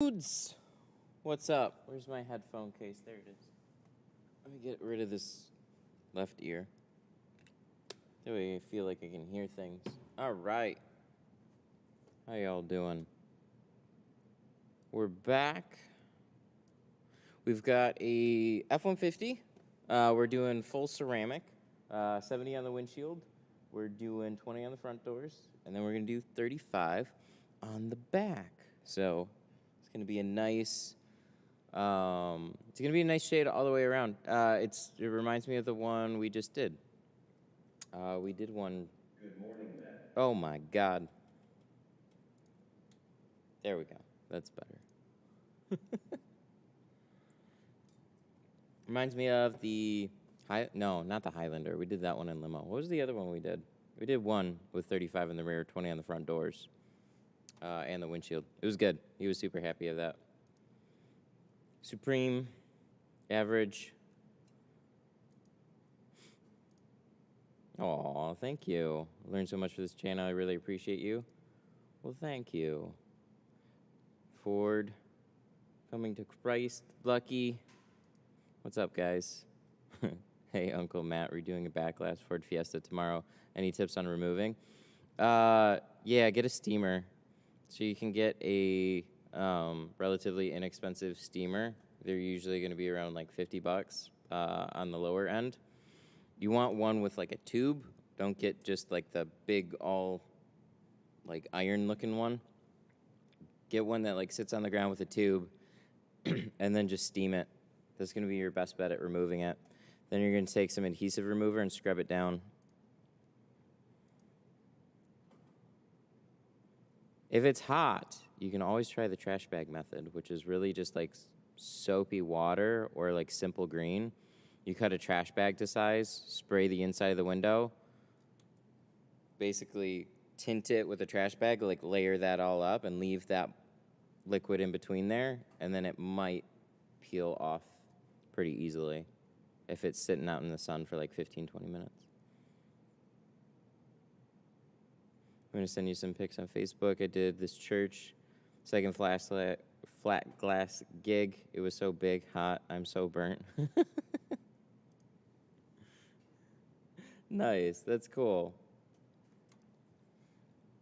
Dudes, what's up? Where's my headphone case? There it is. Let me get rid of this left ear. That way I feel like I can hear things. All right. How y'all doing? We're back. We've got a F150. We're doing full ceramic, 70 on the windshield. We're doing 20 on the front doors, and then we're gonna do 35 on the back. So it's gonna be a nice. It's gonna be a nice shade all the way around. It reminds me of the one we just did. We did one. Good morning, Matt. Oh my God. There we go. That's better. Reminds me of the no, not the Highlander. We did that one in limo. What was the other one we did? We did one with 35 in the rear, 20 on the front doors, and the windshield. It was good. He was super happy of that. Supreme, average. Aw, thank you. I learned so much for this channel. I really appreciate you. Well, thank you. Ford, coming to Christ, Lucky. What's up, guys? Hey, Uncle Matt, redoing a back glass Ford Fiesta tomorrow. Any tips on removing? Yeah, get a steamer. So you can get a relatively inexpensive steamer. They're usually going to be around like $50 on the lower end. You want one with like a tube. Don't get just like the big all like iron looking one. Get one that like sits on the ground with a tube and then just steam it. That's going to be your best bet at removing it. Then you're going to take some adhesive remover and scrub it down. If it's hot, you can always try the trash bag method, which is really just like soapy water or like simple green. You cut a trash bag to size, spray the inside of the window, basically tint it with a trash bag, like layer that all up and leave that liquid in between there, and then it might peel off pretty easily if it's sitting out in the sun for like 15, 20 minutes. I'm going to send you some pics on Facebook. I did this church second flat glass gig. It was so big, hot, I'm so burnt. Nice, that's cool.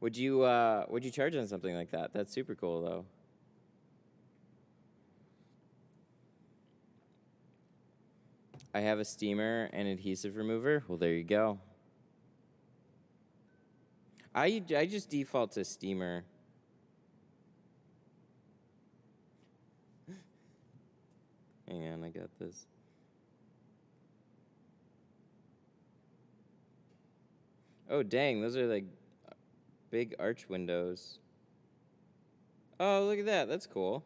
Would you charge on something like that? That's super cool, though. I have a steamer and adhesive remover. Well, there you go. I just default to steamer. Hang on, I got this. Oh, dang, those are like big arch windows. Oh, look at that. That's cool.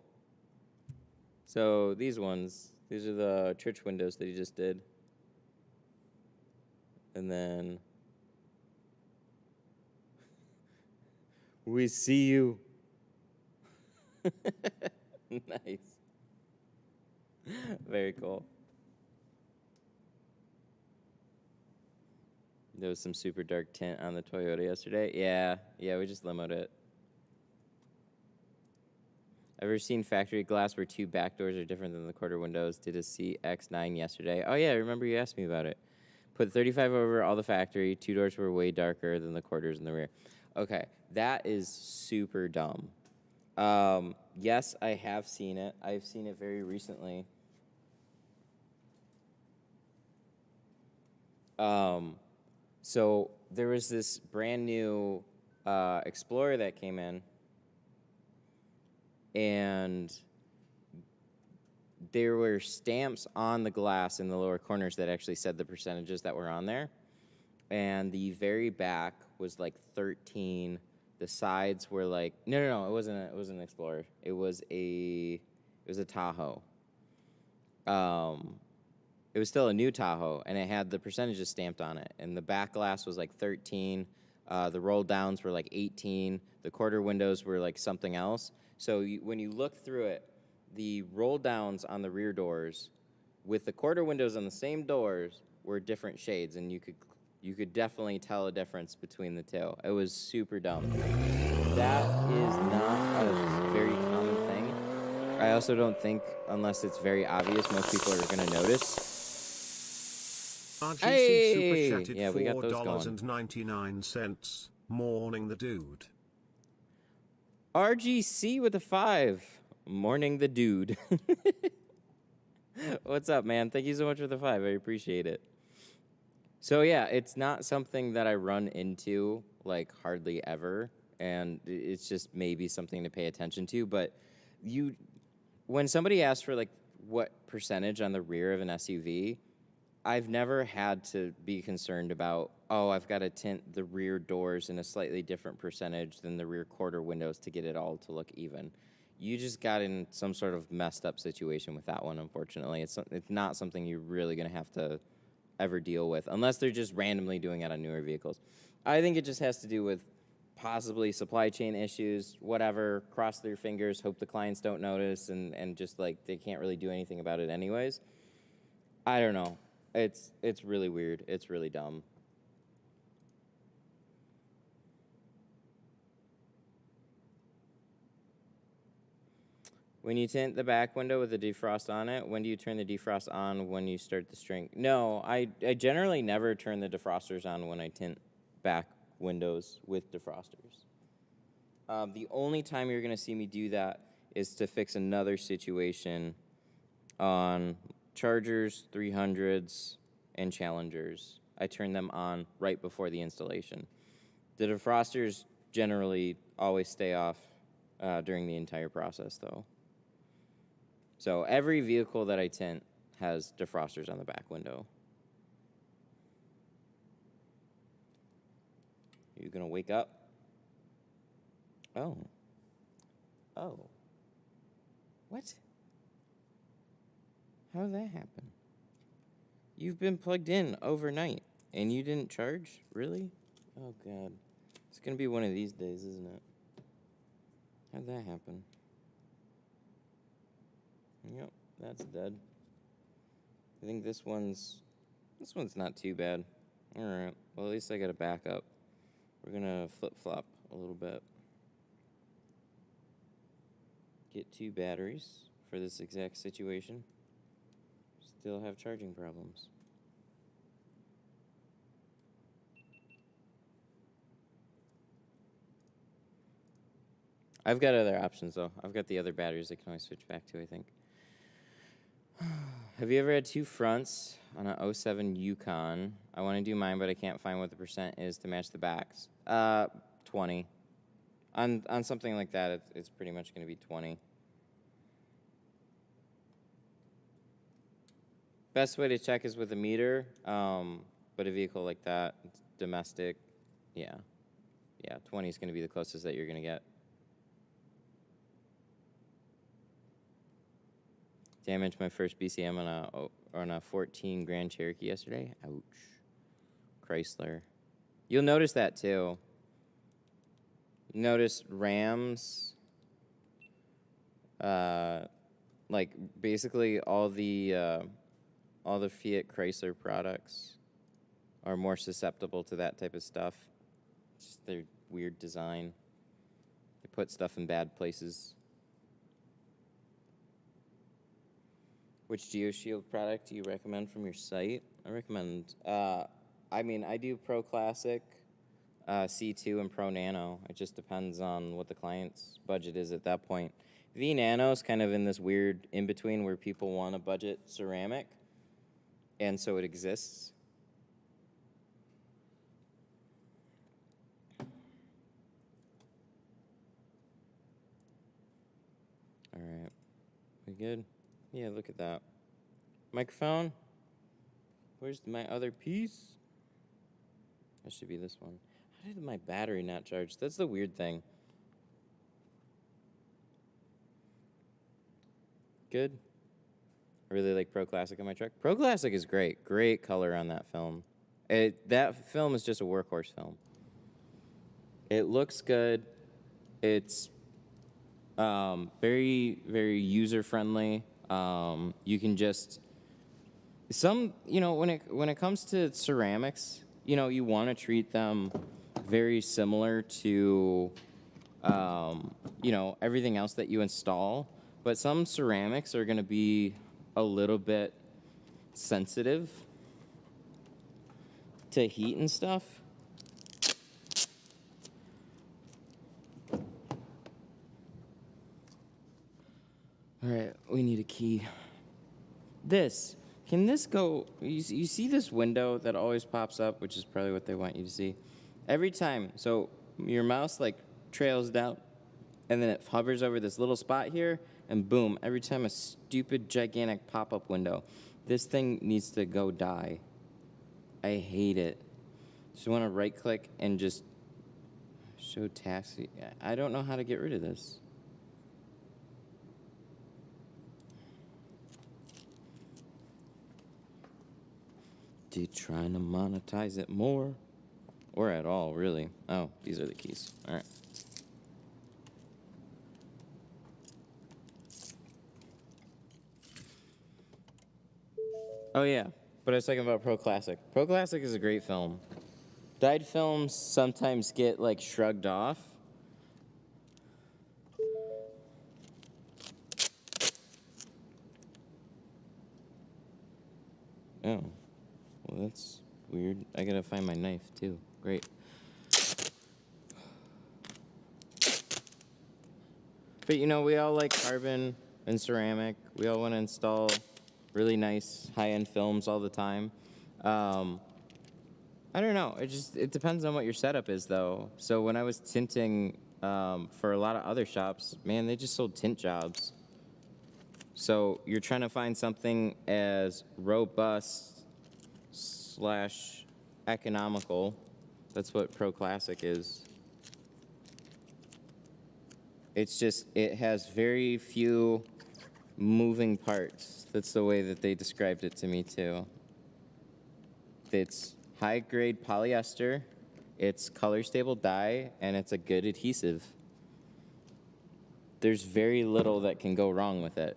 So these ones, these are the church windows that he just did. And then we see you. Nice. Very cool. There was some super dark tint on the Toyota yesterday. Yeah, we just limoed it. Ever seen factory glass where two back doors are different than the quarter windows? Did a CX-9 yesterday. Oh, yeah, I remember you asked me about it. Put 35 over all the factory. Two doors were way darker than the quarters in the rear. Okay, that is super dumb. Yes, I have seen it. I've seen it very recently. So there was this brand new Explorer that came in, and there were stamps on the glass in the lower corners that actually said the percentages that were on there. And the very back was like 13. The sides were like no, it wasn't an Explorer. It was a Tahoe. It was still a new Tahoe, and it had the percentages stamped on it. And the back glass was like 13. The roll downs were like 18. The quarter windows were like something else. So when you look through it, the roll downs on the rear doors with the quarter windows on the same doors were different shades, and you could definitely tell a difference between the two. It was super dumb. That is not a very common thing. I also don't think, unless it's very obvious, most people are going to notice. RGC Super Chatted Yeah, we got those going. $4.99. Morning the dude. RGC with a 5. Morning the dude. What's up, man? Thank you so much for the 5. I appreciate it. So yeah, it's not something that I run into like hardly ever, and it's just maybe something to pay attention to. But when somebody asks for like what percentage on the rear of an SUV, I've never had to be concerned about, oh, I've got to tint the rear doors in a slightly different percentage than the rear quarter windows to get it all to look even. You just got in some sort of messed up situation with that one, unfortunately. It's not something you're really going to have to ever deal with, unless they're just randomly doing it on newer vehicles. I think it just has to do with possibly supply chain issues, whatever, cross their fingers, hope the clients don't notice, and just like they can't really do anything about it anyways. I don't know. It's really weird. It's really dumb. When you tint the back window with the defrost on it, when do you turn the defrost on when you start the string? No, I generally never turn the defrosters on when I tint back windows with defrosters. The only time you're going to see me do that is to fix another situation on Chargers, 300s, and Challengers. I turn them on right before the installation. The defrosters generally always stay off during the entire process, though. So every vehicle that I tint has defrosters on the back window. You gonna wake up? Oh. Oh. What? How did that happen? You've been plugged in overnight and you didn't charge? Really? Oh, God. It's gonna be one of these days, isn't it? How'd that happen? Yep, that's dead. I think this one's not too bad. All right, well, at least I got a backup. We're gonna flip-flop a little bit. Get 2 batteries for this exact situation. Still have charging problems. I've got other options, though. I've got the other batteries I can always switch back to, I think. Have you ever had 2 fronts on an 07 Yukon? I want to do mine, but I can't find what the percent is to match the backs. 20. On something like that, it's pretty much going to be 20. Best way to check is with a meter, but a vehicle like that, it's domestic, yeah. Yeah, 20 is going to be the closest that you're going to get. Damaged my first BCM on a 14 Grand Cherokee yesterday. Ouch. Chrysler. You'll notice that too. Notice Rams, like basically all the Fiat Chrysler products are more susceptible to that type of stuff. It's just their weird design. They put stuff in bad places. Which GeoShield product do you recommend from your site? I recommend, I do Pro Classic, C2, and Pro Nano. It just depends on what the client's budget is at that point. V Nano is kind of in this weird in-between where people want a budget ceramic, and so it exists. All right, we good? Yeah, look at that. Microphone. Where's my other piece? That should be this one. How did my battery not charge? That's the weird thing. Good. I really like Pro Classic on my truck. Pro Classic is great. Great color on that film. That film is just a workhorse film. It looks good. It's very, very user-friendly. You can just when it comes to ceramics, you want to treat them very similar to everything else that you install. but some ceramics are going to be a little bit sensitive to heat and stuff. All right, we need a key. Can this go, you see this window that always pops up, which is probably what they want you to see. Every time, so your mouse like trails down, and then it hovers over this little spot here, and boom, every time a stupid gigantic pop-up window. This thing needs to go die. I hate it. Just want to right click and just show task. I don't know how to get rid of this. Do you trying to monetize it more? Or at all, really? Oh, these are the keys. All right. Oh, yeah. But I was talking about Pro Classic. Pro Classic is a great film. Dyed films sometimes get, like, shrugged off. Oh. Well, that's weird. I gotta find my knife, too. Great. But, you know, we all like carbon and ceramic. We all want to install really nice high-end films all the time. I don't know. It depends on what your setup is, though. So when I was tinting for a lot of other shops, man, they just sold tint jobs. So you're trying to find something as robust / economical. That's what Pro Classic is. It's just, it has very few moving parts. That's the way that they described it to me, too. It's high-grade polyester, it's color-stable dye, and it's a good adhesive. There's very little that can go wrong with it.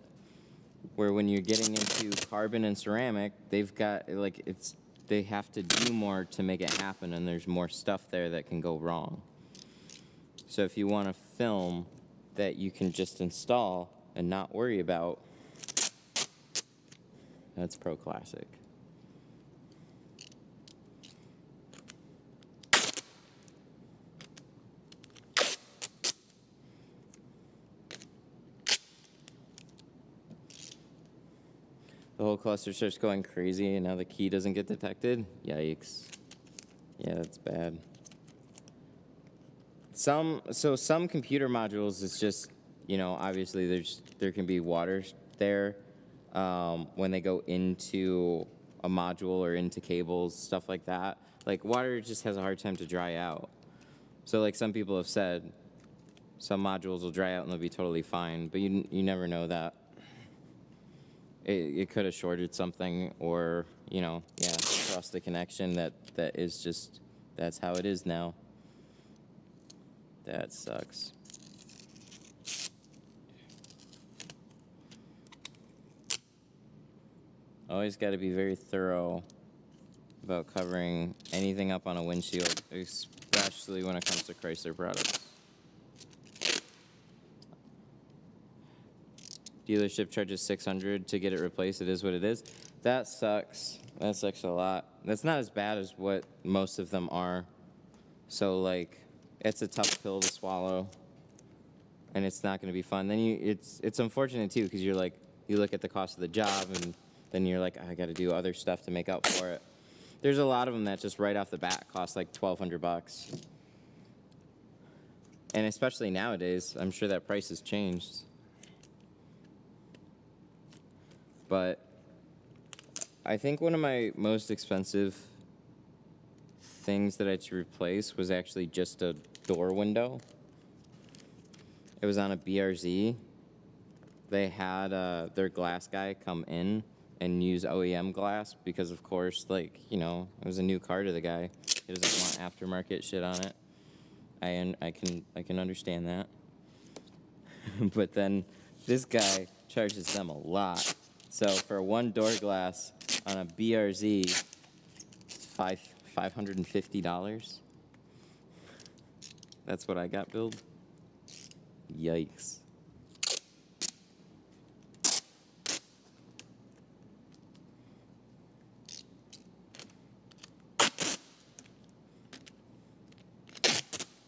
Where when you're getting into carbon and ceramic, they've got, like, they have to do more to make it happen, and there's more stuff there that can go wrong. So if you want a film that you can just install and not worry about, that's Pro Classic. The whole cluster starts going crazy and now the key doesn't get detected. Yikes. Yeah, that's bad. Some computer modules, it's just, you know, obviously there can be water there when they go into a module or into cables, stuff like that. Like, water just has a hard time to dry out. So, like some people have said, some modules will dry out and they'll be totally fine, but you never know that. It could have shorted something, or, you know, yeah, lost a connection that is just, that's how it is now. That sucks. Always got to be very thorough about covering anything up on a windshield, especially when it comes to Chrysler products. Dealership charges $600 to get it replaced. It is what it is. That sucks. That sucks a lot. That's not as bad as what most of them are. So, like, it's a tough pill to swallow, and it's not going to be fun. Then it's unfortunate too, because you're like, you look at the cost of the job, and then you're like, I got to do other stuff to make up for it. There's a lot of them that just right off the bat cost like $1,200, and especially nowadays, I'm sure that price has changed. But I think one of my most expensive things that I had to replace was actually just a door window. It was on a BRZ. They had their glass guy come in and use OEM glass because, of course, like, you know, it was a new car to the guy. He doesn't want aftermarket shit on it. I can understand that. But then this guy charges them a lot. So for one door glass on a BRZ, it's $550. That's what I got billed. Yikes.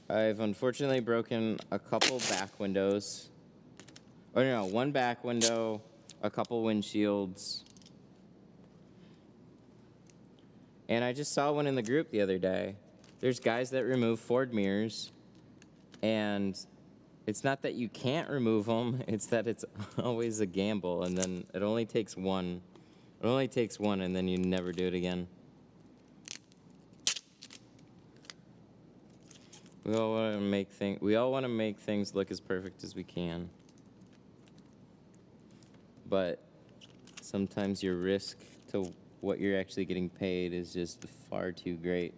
I've unfortunately broken a couple back windows. Oh, no, one back window, a couple windshields. And I just saw one in the group the other day. There's guys that remove Ford mirrors, and it's not that you can't remove them, it's that it's always a gamble, and then it only takes one. It only takes one, and then you never do it again. We all want to make things look as perfect as we can. But sometimes your risk to what you're actually getting paid is just far too great.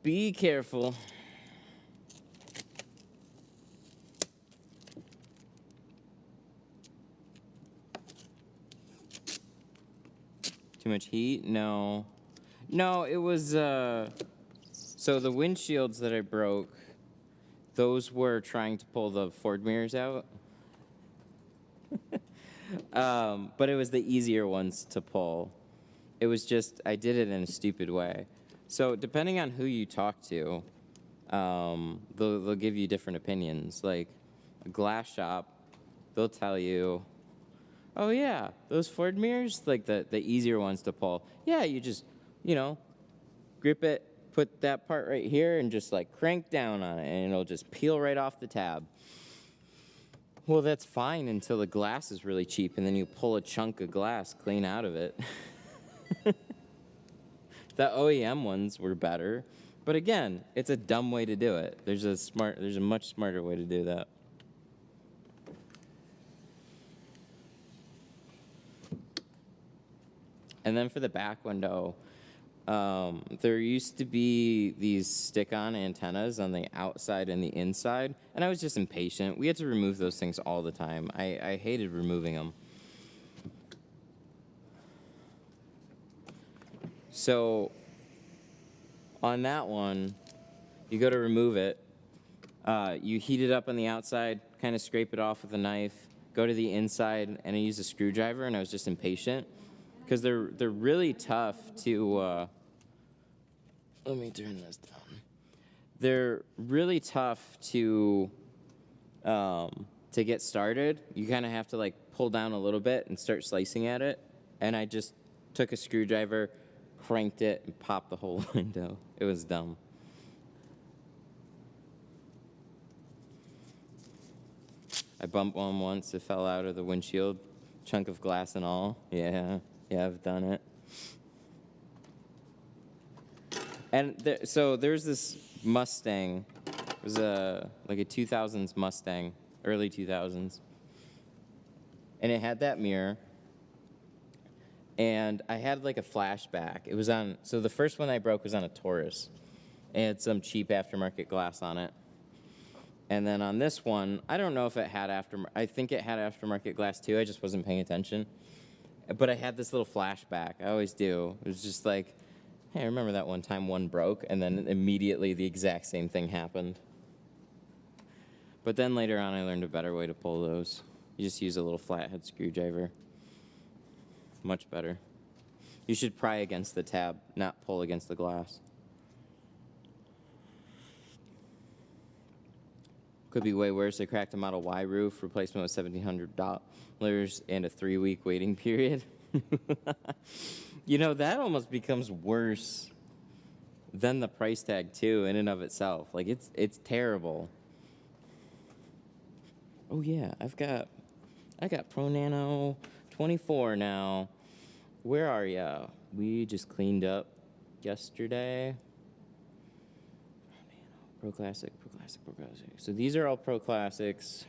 Be careful. Too much heat? No. No, it was, so the windshields that I broke, those were trying to pull the Ford mirrors out. But it was the easier ones to pull. It was just, I did it in a stupid way. So depending on who you talk to, they'll give you different opinions. Like a glass shop, they'll tell you, oh yeah, those Ford mirrors, like the easier ones to pull. Yeah, you just, grip it, put that part right here, and just like crank down on it, and it'll just peel right off the tab. Well, that's fine until the glass is really cheap, and then you pull a chunk of glass clean out of it. The OEM ones were better, but again, it's a dumb way to do it. There's a much smarter way to do that. And then for the back window, there used to be these stick-on antennas on the outside and the inside, and I was just impatient. We had to remove those things all the time. I hated removing them. So on that one, you go to remove it. You heat it up on the outside, kind of scrape it off with a knife, go to the inside, and I used a screwdriver, and I was just impatient because they're really tough to. Let me turn this down. They're really tough to get started. You kind of have to like pull down a little bit and start slicing at it, and I just took a screwdriver, cranked it, and popped the whole window. It was dumb. I bumped one once. It fell out of the windshield, chunk of glass and all. Yeah, I've done it. And so there's this Mustang. It was like a 2000s Mustang, early 2000s. And it had that mirror. And I had like a flashback. It was on, so the first one I broke was on a Taurus. It had some cheap aftermarket glass on it. And then on this one, I don't know if it had I think it had aftermarket glass too, I just wasn't paying attention. But I had this little flashback, I always do. It was just like, hey, I remember that one time one broke, and then immediately the exact same thing happened. But then later on I learned a better way to pull those. You just use a little flathead screwdriver. Much better. You should pry against the tab, not pull against the glass. Could be way worse. I cracked a Model Y roof. Replacement was $1,700 and a 3-week waiting period. That almost becomes worse than the price tag too, in and of itself. Like it's terrible. Oh yeah, I got Pro Nano 24 now. Where are ya? We just cleaned up yesterday. Pro Classic, Pro Classic, Pro Classic. So these are all Pro Classics.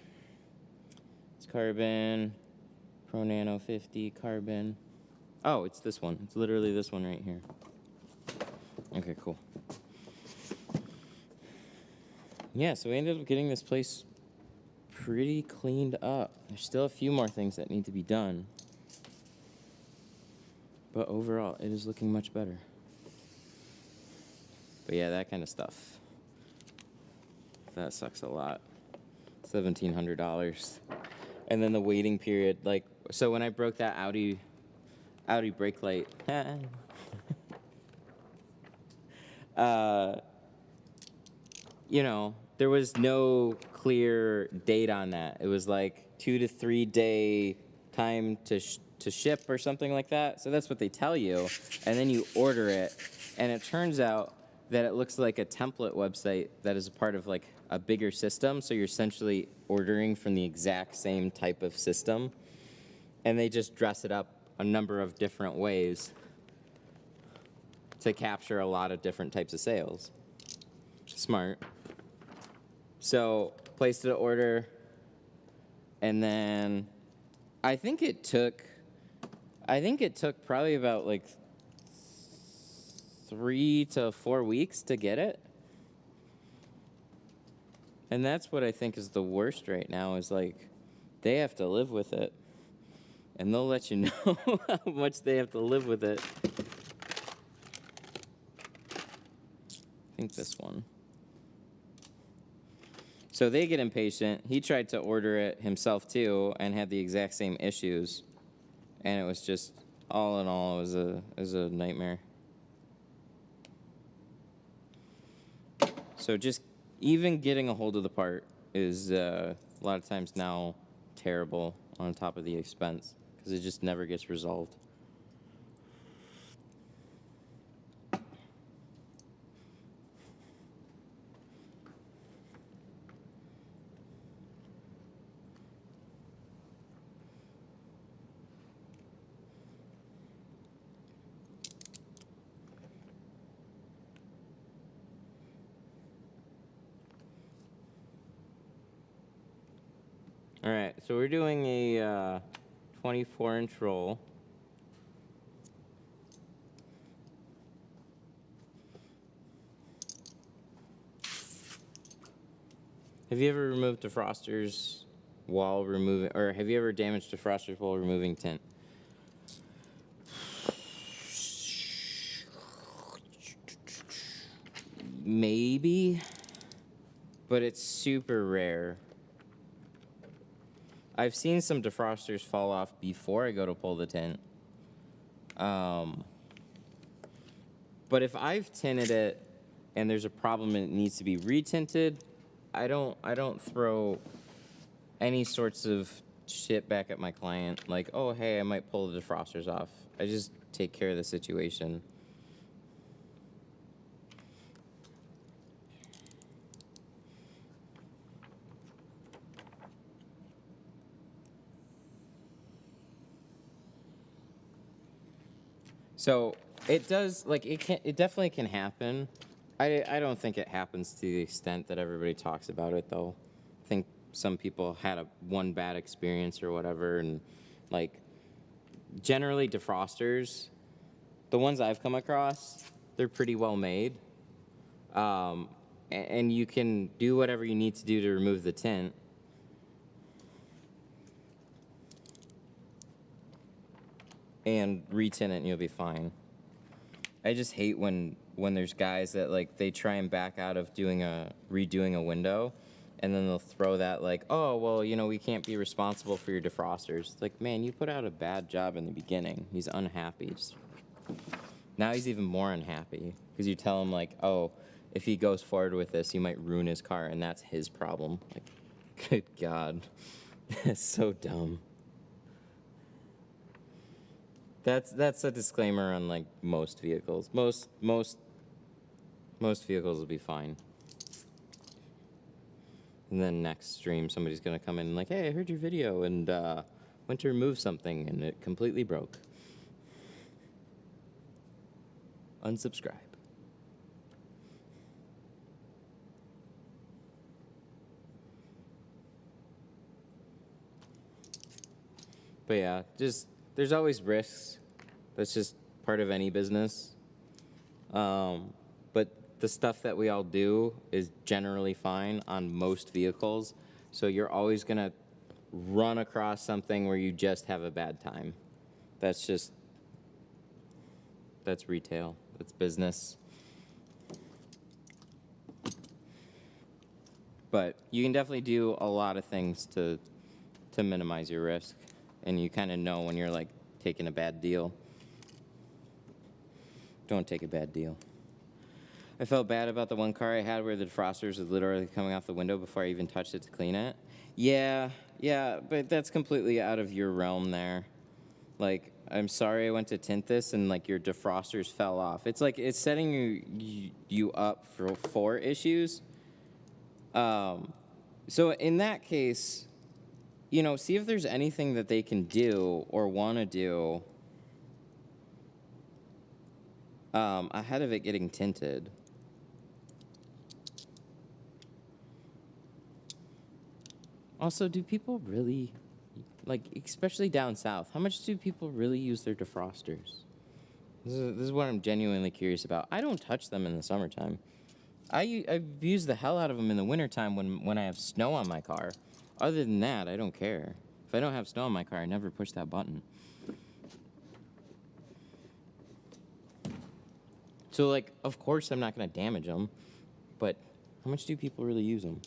It's carbon, Pro Nano 50, carbon. Oh, it's this one. It's literally this one right here. Okay, cool. Yeah, so we ended up getting this place pretty cleaned up. There's still a few more things that need to be done. But overall, it is looking much better. But yeah, that kind of stuff. That sucks a lot. $1,700. And then the waiting period, like, so when I broke that Audi brake light, you know, there was no clear date on that. It was like 2 to 3 day time to ship or something like that. So that's what they tell you. And then you order it. And it turns out that it looks like a template website that is a part of like a bigger system. So you're essentially ordering from the exact same type of system. And they just dress it up a number of different ways to capture a lot of different types of sales. Smart. So placed the order, and then I think it took probably about like 3 to 4 weeks to get it. And that's what I think is the worst right now, is like they have to live with it. And they'll let you know how much they have to live with it. I think this one. So they get impatient. He tried to order it himself too and had the exact same issues. And it was just, all in all, it was a nightmare. So just even getting a hold of the part is a lot of times now terrible on top of the expense, because it just never gets resolved. All right, so we're doing a 24-inch roll. Have you ever removed defrosters while removing, or have you ever damaged defrosters while removing tint? Maybe, but it's super rare. I've seen some defrosters fall off before I go to pull the tint. But if I've tinted it and there's a problem and it needs to be retinted, I don't throw any sorts of shit back at my client like, oh hey, I might pull the defrosters off. I just take care of the situation. So it does, like, it definitely can happen. I don't think it happens to the extent that everybody talks about it, though. I think some people had one bad experience or whatever, and like generally defrosters, the ones I've come across, they're pretty well made, and you can do whatever you need to do to remove the tint. And retint it and you'll be fine. I just hate when there's guys that like they try and back out of redoing a window, and then they'll throw that like, oh well, you know, we can't be responsible for your defrosters. It's like, man, you put out a bad job in the beginning. He's unhappy. Now he's even more unhappy because you tell him like, oh, if he goes forward with this, you might ruin his car, and that's his problem. Like, good God, that's so dumb. That's a disclaimer on like most vehicles. Most vehicles will be fine. And then next stream, somebody's gonna come in and like, hey, I heard your video and went to remove something and it completely broke. Unsubscribe. But yeah, just there's always risks. That's just part of any business. But the stuff that we all do is generally fine on most vehicles. So you're always gonna run across something where you just have a bad time. That's just that's retail. That's business. But you can definitely do a lot of things to minimize your risk, and you kind of know when you're like taking a bad deal. Don't take a bad deal. I felt bad about the one car I had where the defrosters was literally coming off the window before I even touched it to clean it. Yeah, but that's completely out of your realm there. Like, I'm sorry I went to tint this and like your defrosters fell off. It's like it's setting you up for issues. So in that case, you know, see if there's anything that they can do or want to do ahead of it getting tinted. Also, do people really, like, especially down south, how much do people really use their defrosters? This is what I'm genuinely curious about. I don't touch them in the summertime. I've used the hell out of them in the wintertime when I have snow on my car. Other than that, I don't care. If I don't have snow on my car, I never push that button. So, like, of course I'm not going to damage them, but how much do people really use them?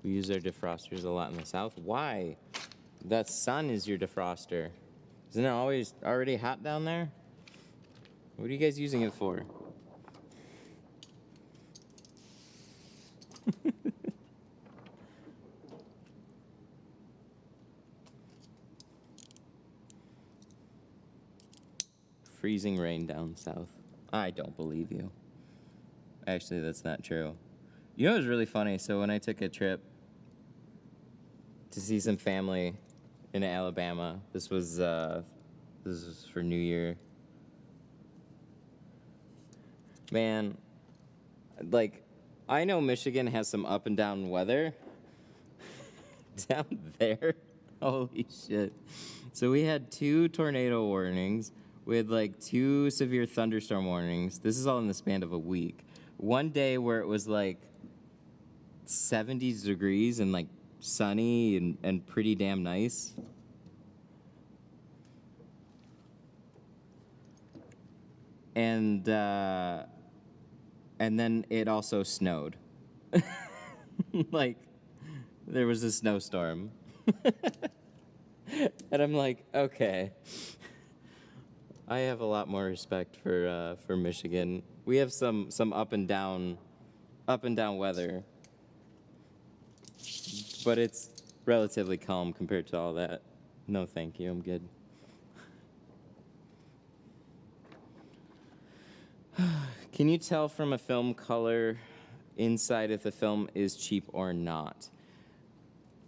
We use our defrosters a lot in the south. Why? The sun is your defroster. Isn't it always already hot down there? What are you guys using it for? Freezing rain down south. I don't believe you. Actually, that's not true. You know what was really funny? So when I took a trip to see some family in Alabama, this was for New Year. Man, like, I know Michigan has some up and down weather. Down there, holy shit. So we had 2 tornado warnings. We had like 2 severe thunderstorm warnings. This is all in the span of a week. One day where it was like 70 degrees and like sunny and pretty damn nice. And then it also snowed. Like, there was a snowstorm. And I'm like, okay. I have a lot more respect for Michigan. We have some up and down weather. But it's relatively calm compared to all that. No, thank you. I'm good. Can you tell from a film color inside if the film is cheap or not?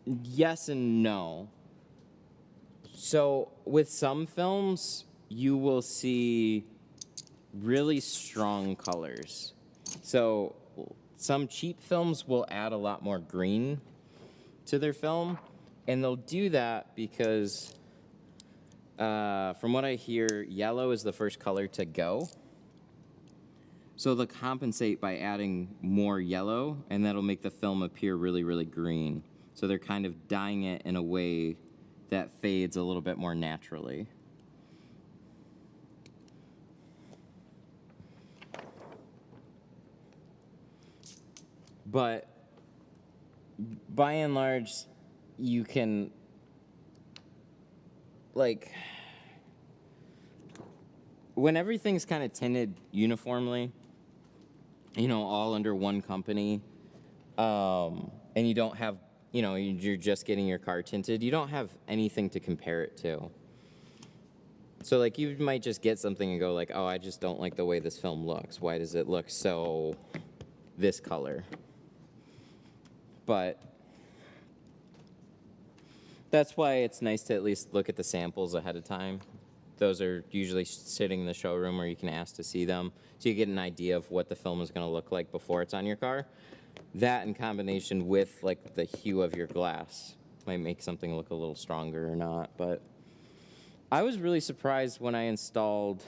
Yes and no. So with some films, you will see really strong colors. So some cheap films will add a lot more green to their film, and they'll do that because from what I hear, yellow is the first color to go. So they'll compensate by adding more yellow, and that'll make the film appear really, really green. So they're kind of dyeing it in a way that fades a little bit more naturally. But by and large, you can, like, when everything's kind of tinted uniformly, you know, all under one company, and you don't have, you know, you're just getting your car tinted, you don't have anything to compare it to. So, like, you might just get something and go like, oh, I just don't like the way this film looks. Why does it look so this color? But that's why it's nice to at least look at the samples ahead of time. Those are usually sitting in the showroom where you can ask to see them, so you get an idea of what the film is going to look like before it's on your car. That in combination with like the hue of your glass might make something look a little stronger or not, but I was really surprised when I installed,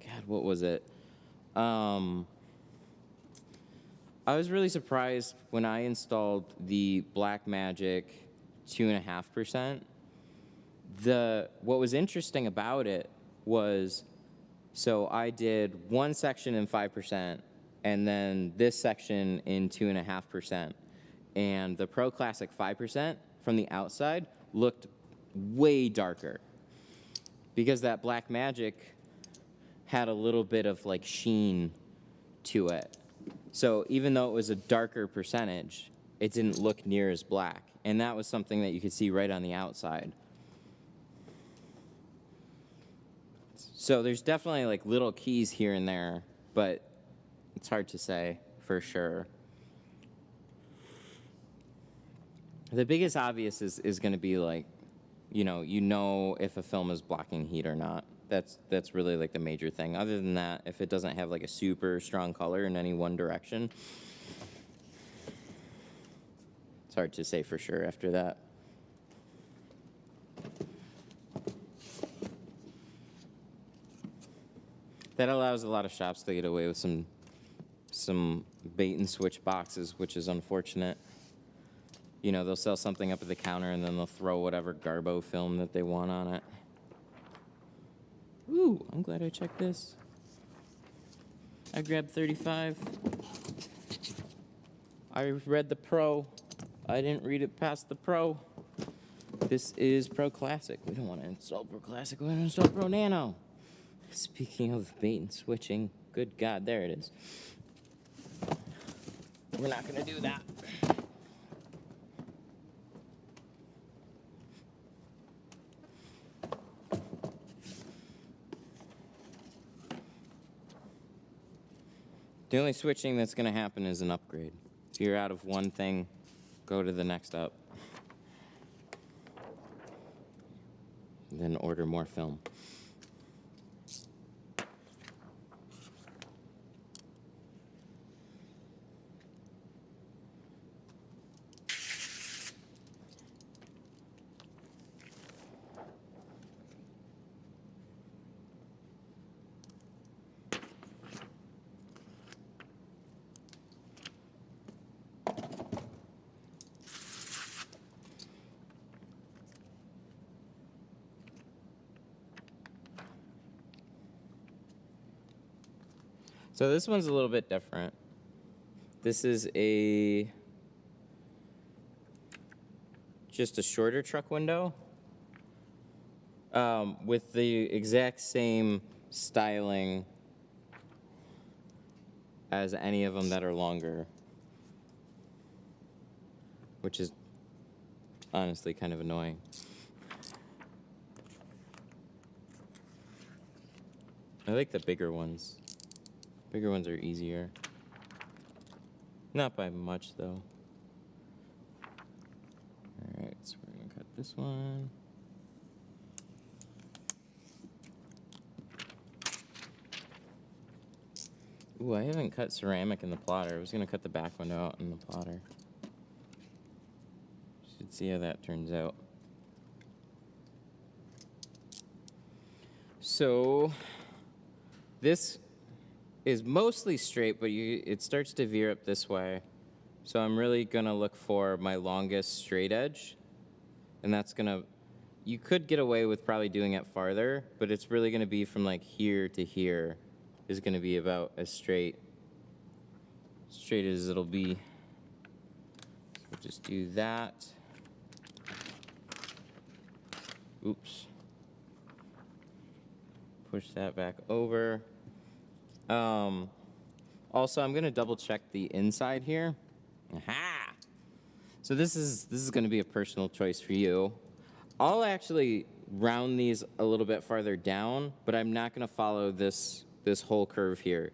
God, what was it? I was really surprised when I installed the Blackmagic 2.5%. What was interesting about it was, so I did one section in 5%, and then this section in 2.5%. And the Pro Classic 5% from the outside looked way darker because that Blackmagic had a little bit of like sheen to it. So even though it was a darker percentage, it didn't look near as black. And that was something that you could see right on the outside. So there's definitely like little keys here and there, but it's hard to say for sure. The biggest obvious is going to be like, you know if a film is blocking heat or not. That's really like the major thing. Other than that, if it doesn't have like a super strong color in any one direction, it's hard to say for sure after that. That allows a lot of shops to get away with some bait and switch boxes, which is unfortunate. You know, they'll sell something up at the counter and then they'll throw whatever Garbo film that they want on it. Ooh, I'm glad I checked this. I grabbed 35. I read the Pro. I didn't read it past the Pro. This is Pro Classic. We don't want to install Pro Classic. We want to install Pro Nano. Speaking of bait and switching, good God, there it is. We're not going to do that. The only switching that's going to happen is an upgrade. If you're out of one thing, go to the next up. Then order more film. So this one's a little bit different. This is just a shorter truck window with the exact same styling as any of them that are longer, which is honestly kind of annoying. I like the bigger ones. Bigger ones are easier. Not by much, though. Alright, so we're going to cut this one. Ooh, I haven't cut ceramic in the plotter. I was going to cut the back window out in the plotter. Should see how that turns out. So, this is mostly straight, but it starts to veer up this way. So I'm really gonna look for my longest straight edge. And that's gonna, you could get away with probably doing it farther, but it's really gonna be from like here to here is gonna be about as straight as it'll be. So we'll just do that. Oops. Push that back over. Also, I'm gonna double check the inside here. Aha! So this is gonna be a personal choice for you. I'll actually round these a little bit farther down, but I'm not gonna follow this whole curve here.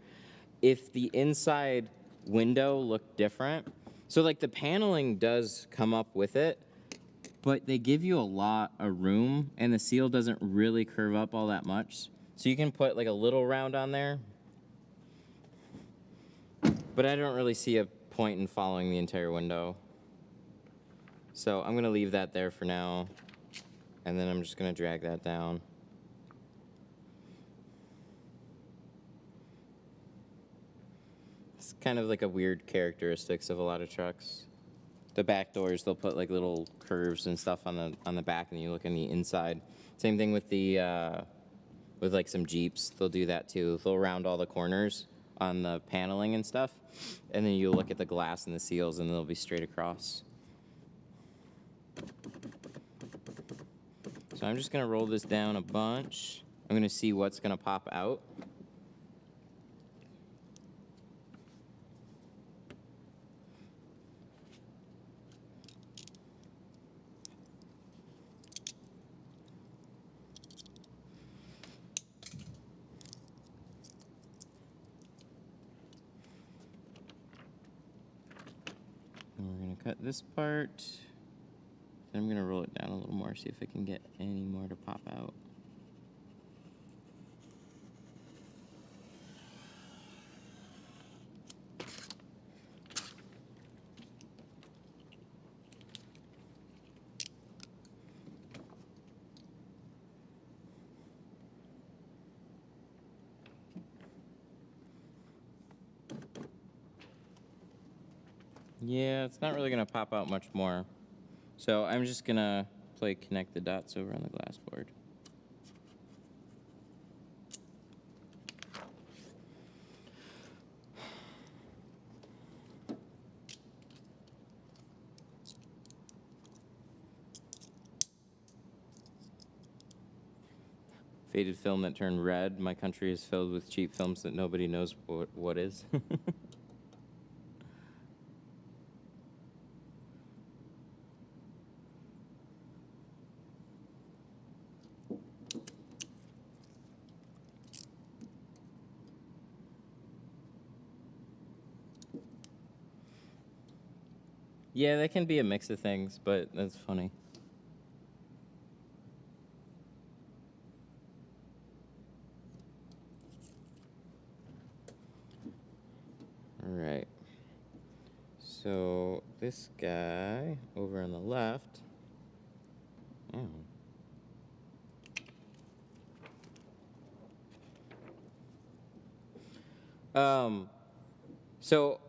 If the inside window looked different, so like the paneling does come up with it, but they give you a lot of room, and the seal doesn't really curve up all that much. So you can put like a little round on there. But I don't really see a point in following the entire window. So I'm going to leave that there for now. And then I'm just going to drag that down. It's kind of like a weird characteristics of a lot of trucks. The back doors, they'll put like little curves and stuff on the back, and you look on the inside. Same thing with the with like some Jeeps, they'll do that too. They'll round all the corners on the paneling and stuff, and then you look at the glass and the seals, and they'll be straight across. So I'm just gonna roll this down a bunch. I'm gonna see what's gonna pop out. And we're gonna cut this part. Then I'm gonna roll it down a little more, see if I can get any more to pop out. Yeah, it's not really gonna pop out much more. So I'm just gonna play connect the dots over on the glass board. Faded film that turned red. My country is filled with cheap films that nobody knows what is. Yeah, that can be a mix of things, but that's funny. All right. So this guy over on the left. So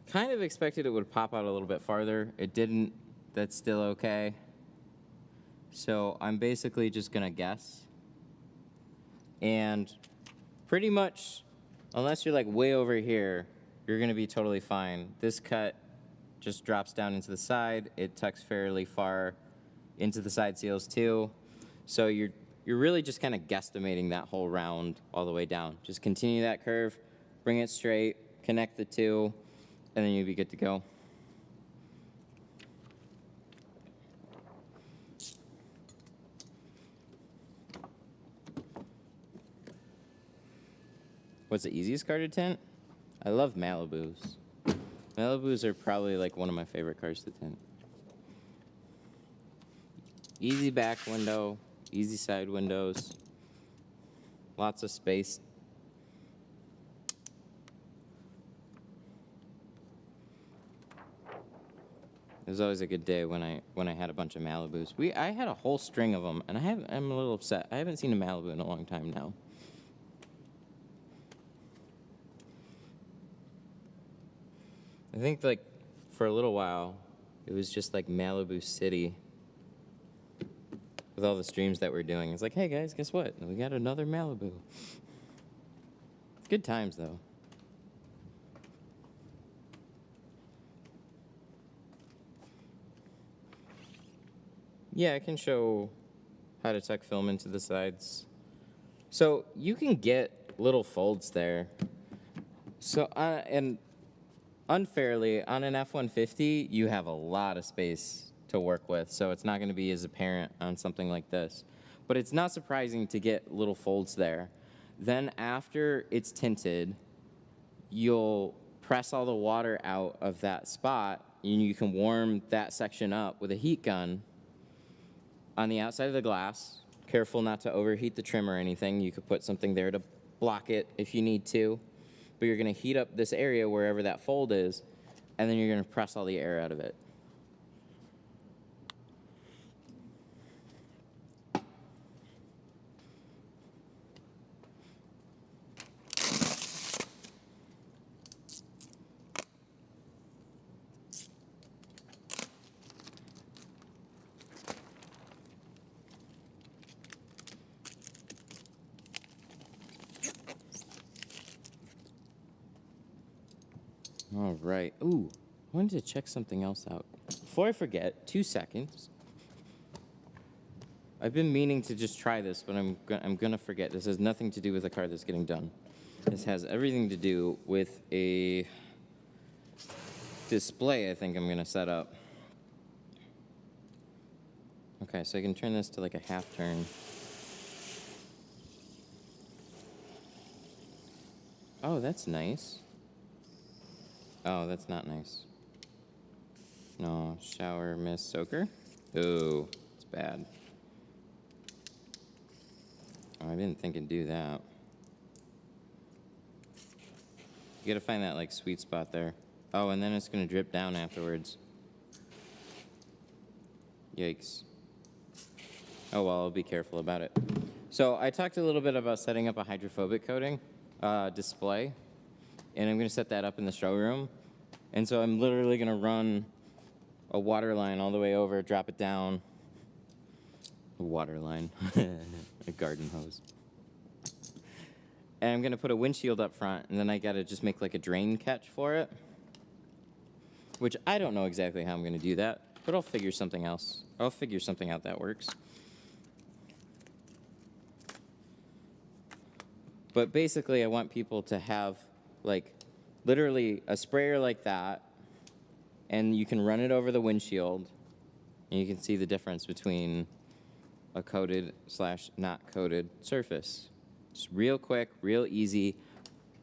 kind of expected it would pop out a little bit farther. It didn't. That's still okay. So I'm basically just gonna guess. And pretty much, unless you're like way over here, you're gonna be totally fine. This cut just drops down into the side. It tucks fairly far into the side seals too. So you're really just kind of guesstimating that whole round all the way down. Just continue that curve, bring it straight, connect the two, and then you'll be good to go. What's the easiest car to tint? I love Malibus. Malibus are probably like one of my favorite cars to tint. Easy back window, easy side windows, lots of space. It was always a good day when I had a bunch of Malibus. I had a whole string of them, and I'm a little upset. I haven't seen a Malibu in a long time now. I think like for a little while, it was just like Malibu City with all the streams that we're doing. It's like, hey guys, guess what? We got another Malibu. Good times though. Yeah, I can show how to tuck film into the sides. So you can get little folds there. So, and unfairly, on an F-150, you have a lot of space to work with, so it's not going to be as apparent on something like this. But it's not surprising to get little folds there. Then after it's tinted, you'll press all the water out of that spot, and you can warm that section up with a heat gun on the outside of the glass. Careful not to overheat the trim or anything. You could put something there to block it if you need to. But you're going to heat up this area wherever that fold is, and then you're going to press all the air out of it. All right. Ooh, I wanted to check something else out. Before I forget, 2 seconds. I've been meaning to just try this, but I'm gonna forget. This has nothing to do with the car that's getting done. This has everything to do with a display I think I'm gonna set up. Okay, so I can turn this to like a half turn. Oh, that's nice. Oh, that's not nice. No, shower mist soaker. Ooh, it's bad. Oh, I didn't think it'd do that. You gotta find that like sweet spot there. Oh, and then it's gonna drip down afterwards. Yikes. Oh well, I'll be careful about it. So I talked a little bit about setting up a hydrophobic coating display, and I'm gonna set that up in the showroom. And so I'm literally gonna run a water line all the way over, drop it down. A water line, a garden hose. And I'm gonna put a windshield up front, and then I gotta just make like a drain catch for it. Which I don't know exactly how I'm gonna do that, but I'll figure something else. I'll figure something out that works. But basically, I want people to have like literally a sprayer like that, and you can run it over the windshield, and you can see the difference between a coated / not coated surface. Just real quick, real easy,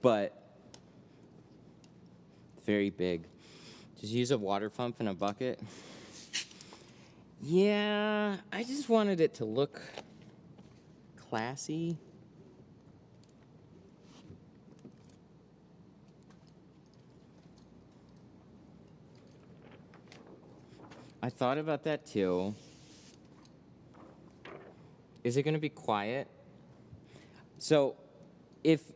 but very big. Just use a water pump and a bucket. Yeah, I just wanted it to look classy. I thought about that too. Is it going to be quiet? So, if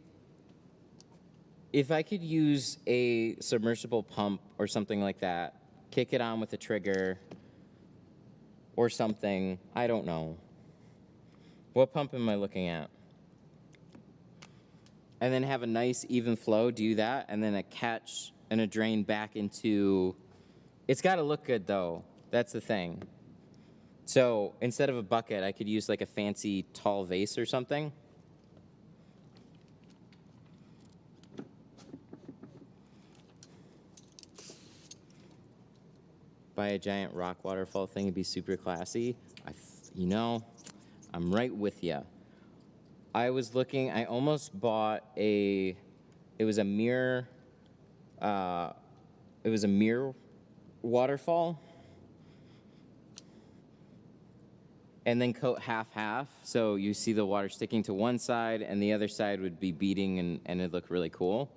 I could use a submersible pump or something like that, kick it on with a trigger or something, I don't know. What pump am I looking at? And then have a nice even flow, do that, and then a catch and a drain back into... It's got to look good though. That's the thing. So instead of a bucket, I could use like a fancy tall vase or something. Buy a giant rock waterfall thing, it'd be super classy. You know, I'm right with you. I was looking, I almost bought it was a mirror waterfall. And then coat half-half, so you see the water sticking to one side, and the other side would be beading, and it'd look really cool.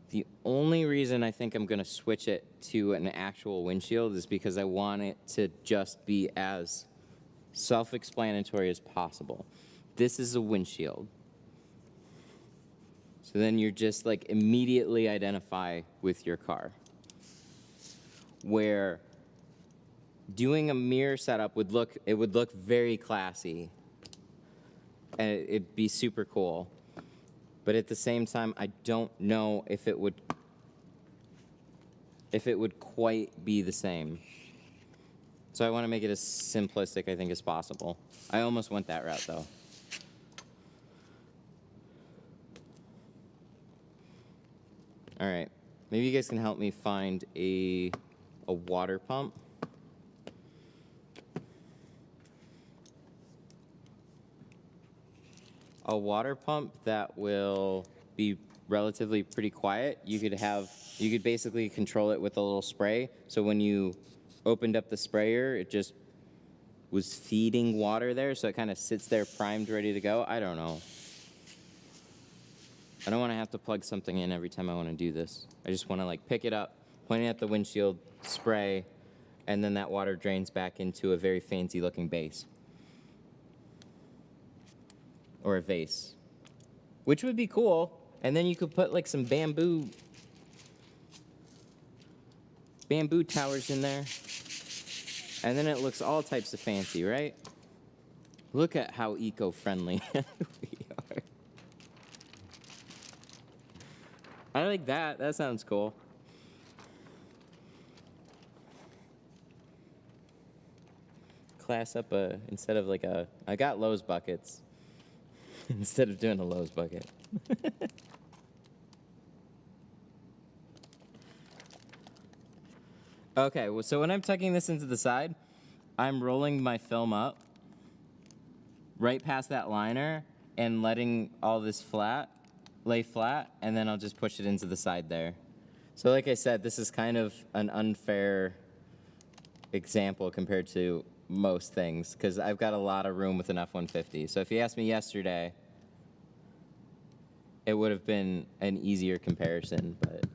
The only reason I think I'm gonna switch it to an actual windshield is because I want it to just be as self-explanatory as possible. This is a windshield. So then you're just like immediately identify with your car. Where doing a mirror setup would look very classy, and it'd be super cool. But at the same time, I don't know if it would quite be the same. So I want to make it as simplistic, I think, as possible. I almost went that route though. All right, maybe you guys can help me find a water pump. A water pump that will be relatively pretty quiet. You could basically control it with a little spray. So when you opened up the sprayer, it just was feeding water there, so it kind of sits there primed, ready to go. I don't know. I don't want to have to plug something in every time I want to do this. I just want to like pick it up, point it at the windshield, spray, and then that water drains back into a very fancy looking base. Or a vase, which would be cool. And then you could put like some bamboo towers in there, and then it looks all types of fancy, right? Look at how eco-friendly we are. I like that. That sounds cool. Class up instead of like I got Lowe's buckets instead of doing a Lowe's bucket. Okay, well, so when I'm tucking this into the side, I'm rolling my film up right past that liner and letting all this lay flat, and then I'll just push it into the side there. So like I said, this is kind of an unfair example compared to most things, because I've got a lot of room with an F-150. So if you asked me yesterday, it would have been an easier comparison, but...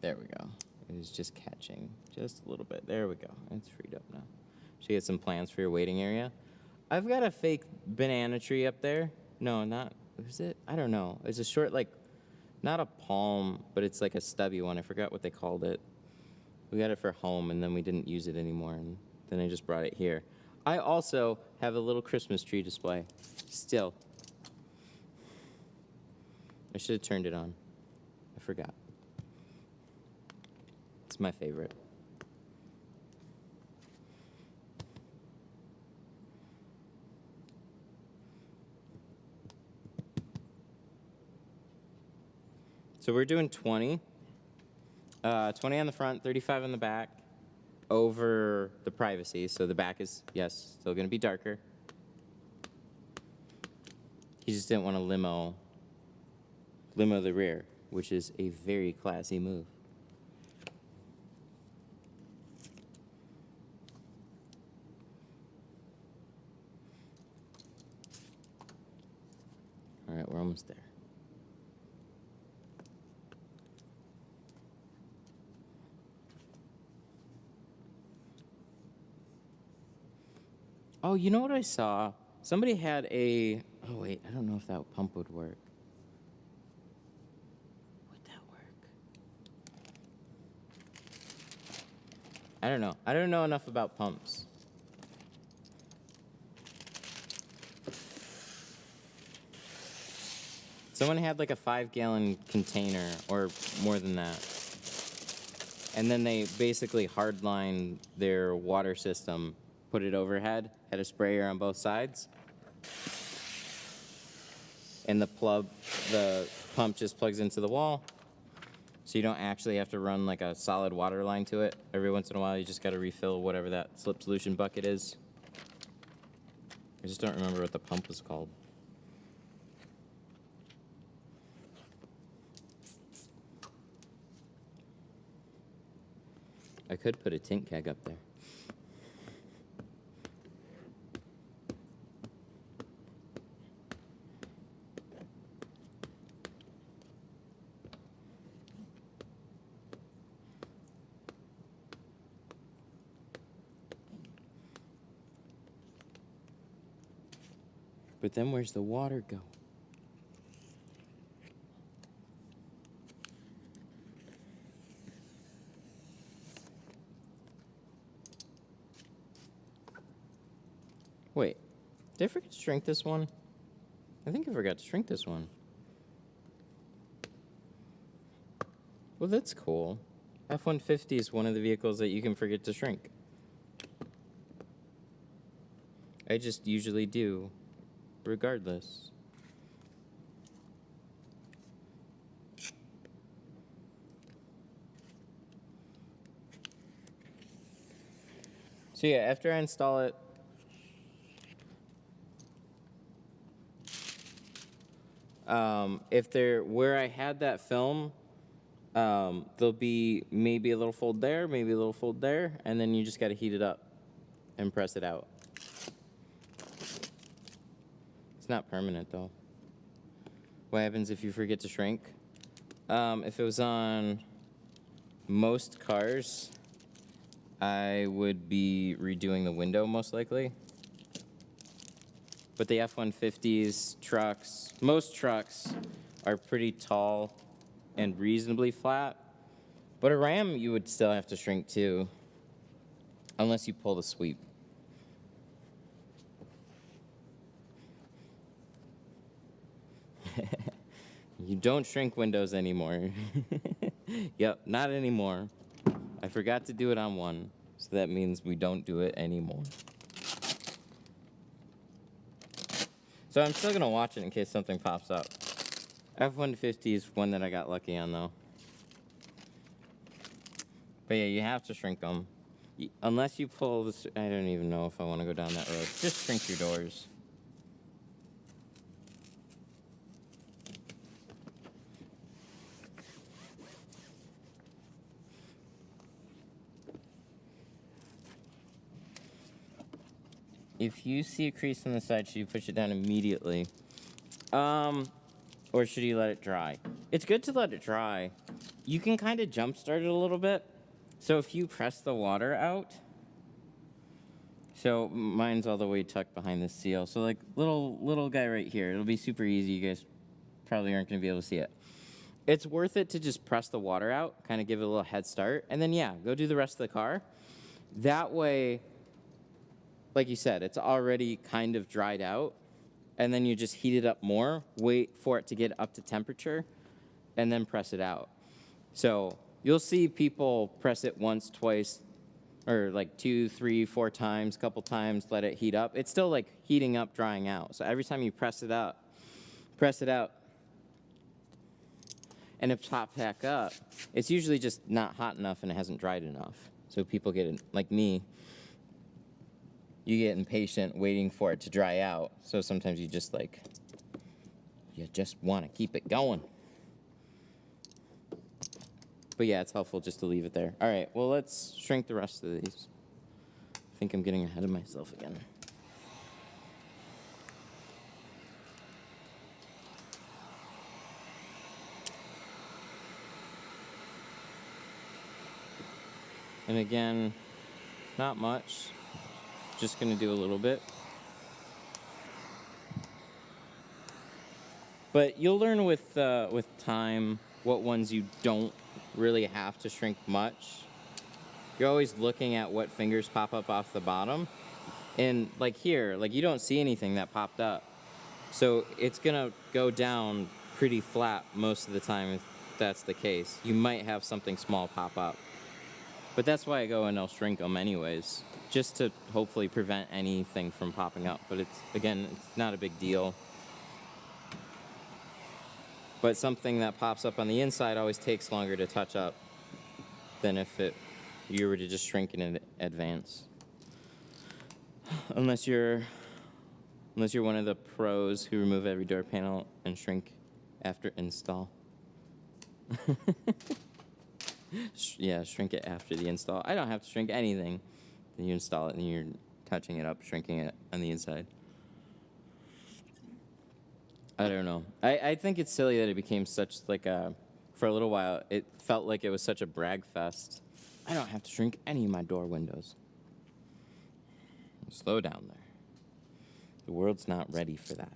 There we go. It was just catching just a little bit. There we go. It's freed up now. Should get some plants for your waiting area. I've got a fake banana tree up there. No, not, is it? I don't know. It's a short, like, not a palm, but it's like a stubby one. I forgot what they called it. We got it for home, and then we didn't use it anymore, and then I just brought it here. I also have a little Christmas tree display. Still. I should have turned it on. I forgot. It's my favorite. So we're doing 20. 20 on the front, 35 on the back, over the privacy. So the back is, yes, still going to be darker. He just didn't want to limo the rear, which is a very classy move. All right, we're almost there. Oh, you know what I saw? Somebody had a... Oh, wait, I don't know if that pump would work. Would that work? I don't know. I don't know enough about pumps. Someone had like a 5-gallon container, or more than that. And then they basically hardlined their water system, put it overhead, had a sprayer on both sides. And the pump just plugs into the wall. So you don't actually have to run like a solid water line to it. Every once in a while, you just got to refill whatever that slip solution bucket is. I just don't remember what the pump was called. I could put a tint keg up there. But then where's the water go? Wait, did I forget to shrink this one? I think I forgot to shrink this one. Well, that's cool. F-150 is one of the vehicles that you can forget to shrink. I just usually do, regardless. So yeah, after I install it, where I had that film, there'll be maybe a little fold there, maybe a little fold there, and then you just got to heat it up and press it out. It's not permanent though. What happens if you forget to shrink? If it was on most cars, I would be redoing the window most likely. But the F-150s, trucks, most trucks are pretty tall and reasonably flat. But a Ram, you would still have to shrink too. Unless you pull the sweep. You don't shrink windows anymore. Yep, not anymore. I forgot to do it on one, so that means we don't do it anymore. So I'm still gonna watch it in case something pops up. F150 is one that I got lucky on though. But yeah, you have to shrink them. Unless you pull this, I don't even know if I want to go down that road. Just shrink your doors. If you see a crease on the side, should you push it down immediately? Or should you let it dry? It's good to let it dry. You can kind of jumpstart it a little bit. So if you press the water out, so mine's all the way tucked behind the seal. So like little guy right here, it'll be super easy. You guys probably aren't gonna be able to see it. It's worth it to just press the water out, kind of give it a little head start, and then yeah, go do the rest of the car. That way, like you said, it's already kind of dried out, and then you just heat it up more, wait for it to get up to temperature, and then press it out. So you'll see people press it once, twice, or like 2, 3, 4 times, couple times, let it heat up. It's still like heating up, drying out. So every time you press it out, and it pops back up, it's usually just not hot enough and it hasn't dried enough. So people get, like me, you get impatient waiting for it to dry out. So sometimes you just want to keep it going. But yeah, it's helpful just to leave it there. All right, well, let's shrink the rest of these. I think I'm getting ahead of myself again. And again, not much. Just gonna do a little bit. But you'll learn with time what ones you don't really have to shrink much. You're always looking at what fingers pop up off the bottom. And like here, like you don't see anything that popped up. So it's gonna go down pretty flat most of the time if that's the case. You might have something small pop up. But that's why I go and I'll shrink them anyways, just to hopefully prevent anything from popping up. But it's not a big deal. But something that pops up on the inside always takes longer to touch up than if you were to just shrink in advance. Unless you're one of the pros who remove every door panel and shrink after install. Yeah, shrink it after the install. I don't have to shrink anything. Then you install it and you're touching it up, shrinking it on the inside. I don't know. I think it's silly that it became such like for a little while, it felt like it was such a brag fest. I don't have to shrink any of my door windows. Slow down there. The world's not ready for that.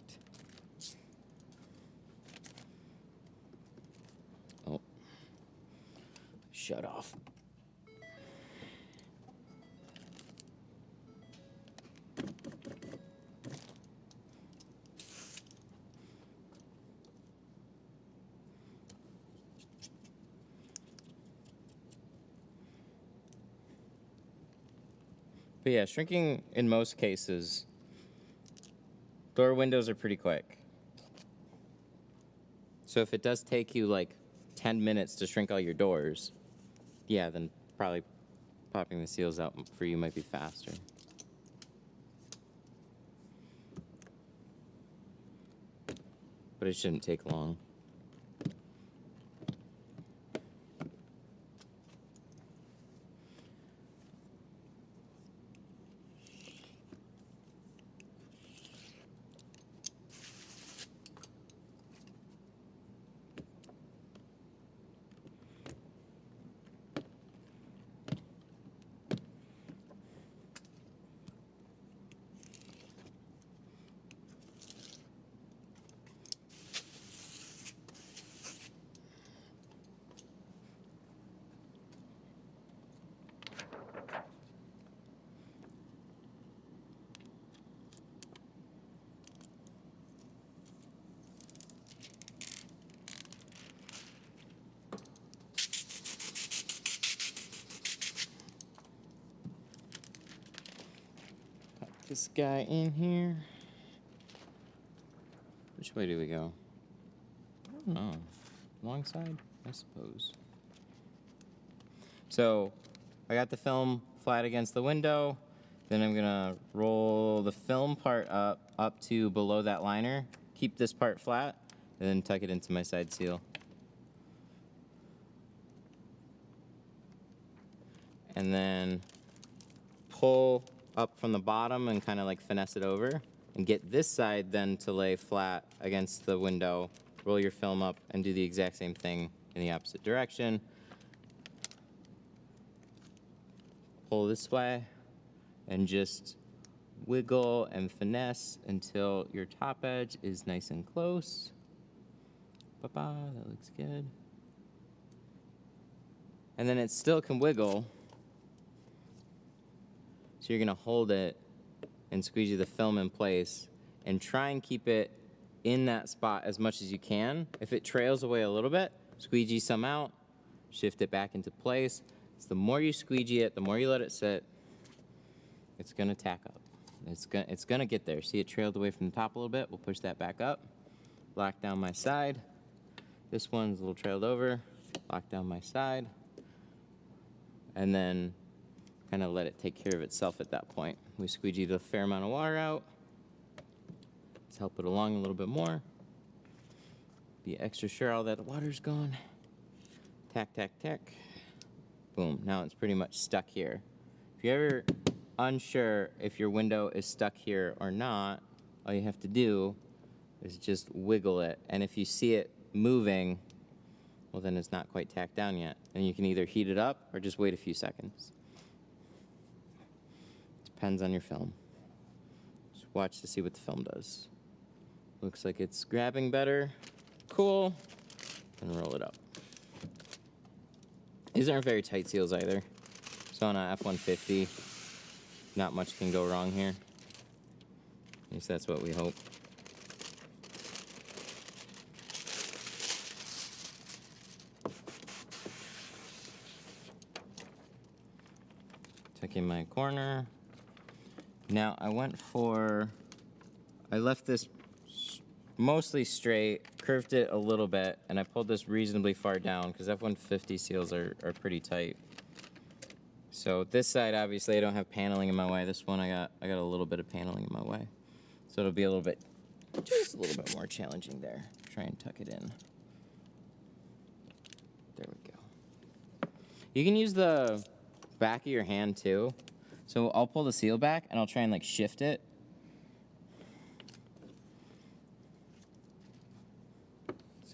Oh. Shut off. But yeah, shrinking in most cases, door windows are pretty quick. So if it does take you like 10 minutes to shrink all your doors, yeah, then probably popping the seals out for you might be faster. But it shouldn't take long. this guy in here. Which way do we go? I don't know. Long side, I suppose. So I got the film flat against the window. Then I'm gonna roll the film part up to below that liner. Keep this part flat, and then tuck it into my side seal. And then pull up from the bottom and kind of like finesse it over. And get this side then to lay flat against the window. Roll your film up and do the exact same thing in the opposite direction. Pull this way and just wiggle and finesse until your top edge is nice and close. Ba-ba, that looks good. And then it still can wiggle. So you're gonna hold it and squeegee the film in place and try and keep it in that spot as much as you can. If it trails away a little bit, squeegee some out, shift it back into place. So the more you squeegee it, the more you let it sit, it's gonna tack up. It's gonna get there. See, it trailed away from the top a little bit. We'll push that back up. Lock down my side. This one's a little trailed over. Lock down my side. And then kind of let it take care of itself at that point. We squeegeed a fair amount of water out. Let's help it along a little bit more. Be extra sure all that water's gone. Tack, tack, tack. Boom, now it's pretty much stuck here. If you're ever unsure if your window is stuck here or not, all you have to do is just wiggle it. And if you see it moving, well then it's not quite tacked down yet. And you can either heat it up or just wait a few seconds. Depends on your film. Just watch to see what the film does. Looks like it's grabbing better. Cool. And roll it up. These aren't very tight seals either. So on a F150, not much can go wrong here. At least that's what we hope. Tuck in my corner. Now I left this mostly straight, curved it a little bit, and I pulled this reasonably far down because F150 seals are pretty tight. So this side, obviously, I don't have paneling in my way. This one, I got a little bit of paneling in my way. So it'll be a little bit, just a little bit more challenging there. Try and tuck it in. There we go. You can use the back of your hand too. So I'll pull the seal back and I'll try and like shift it.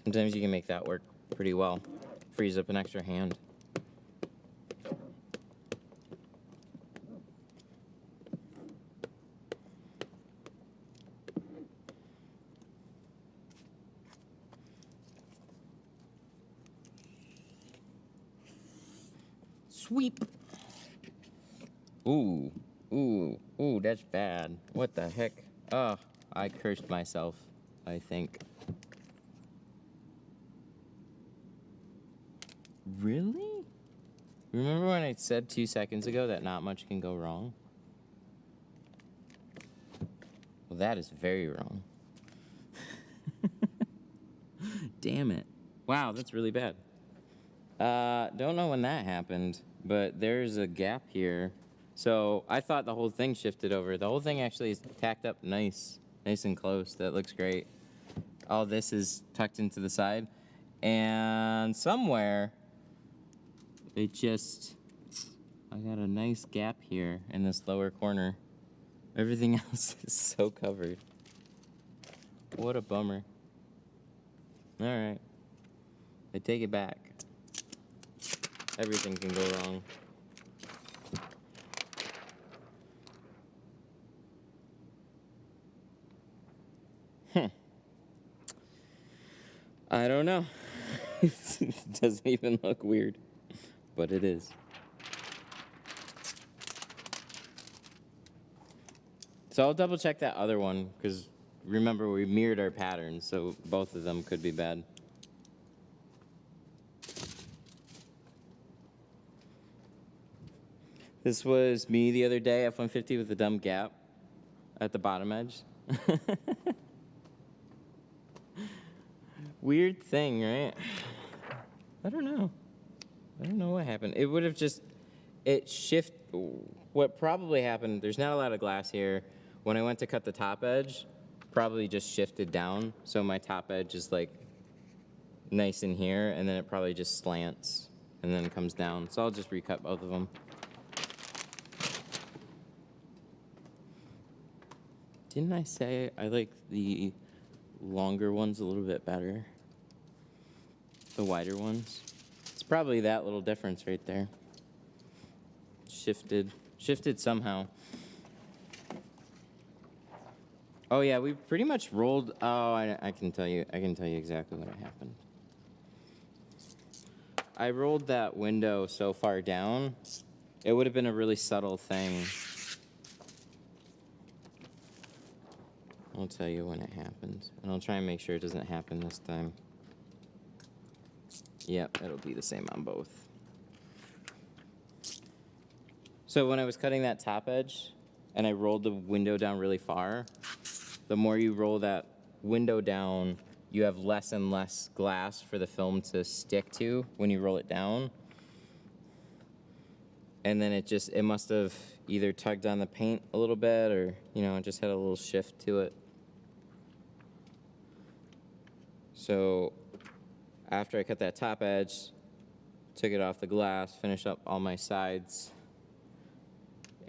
Sometimes you can make that work pretty well. Frees up an extra hand. Sweep. Ooh, ooh, ooh, that's bad. What the heck? Oh, I cursed myself, I think. Really? Remember when I said 2 seconds ago that not much can go wrong? Well, that is very wrong. Damn it. Wow, that's really bad. Don't know when that happened, but there's a gap here. So I thought the whole thing shifted over. The whole thing actually is tacked up nice and close. That looks great. All this is tucked into the side. And somewhere, I got a nice gap here in this lower corner. Everything else is so covered. What a bummer. All right. I take it back. Everything can go wrong. I don't know. It doesn't even look weird, but it is. So I'll double check that other one, because remember we mirrored our patterns, so both of them could be bad. This was me the other day, F150 with a dumb gap. at the bottom edge. Weird thing, right? I don't know. I don't know what happened. It would have just, what probably happened, there's not a lot of glass here. When I went to cut the top edge, probably just shifted down. So my top edge is like nice in here, and then it probably just slants and then comes down. So I'll just recut both of them. Didn't I say I like the longer ones a little bit better? The wider ones? It's probably that little difference right there. Shifted somehow. Oh yeah, we pretty much rolled, oh, I can tell you exactly what happened. I rolled that window so far down, it would have been a really subtle thing. I'll tell you when it happened, and I'll try and make sure it doesn't happen this time. Yep, it'll be the same on both. So when I was cutting that top edge, and I rolled the window down really far, the more you roll that window down, you have less and less glass for the film to stick to when you roll it down. And then it must have either tugged on the paint a little bit, or, it just had a little shift to it. So after I cut that top edge, took it off the glass, finished up all my sides,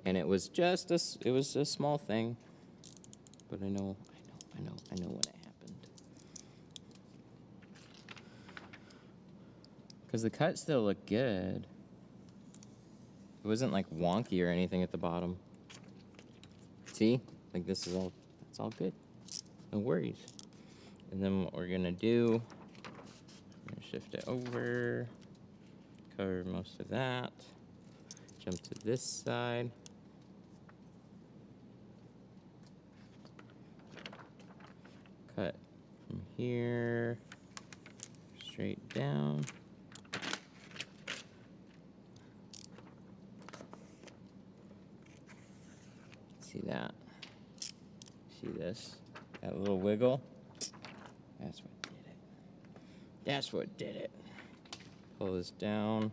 and it was just a small thing, but I know when it happened. Because the cut still looked good. It wasn't like wonky or anything at the bottom. See? Like it's all good. No worries. And then what we're gonna do, we're gonna shift it over, cover most of that, jump to this side. Cut from here, straight down. See that? See this? That little wiggle? That's what did it. That's what did it. Pull this down.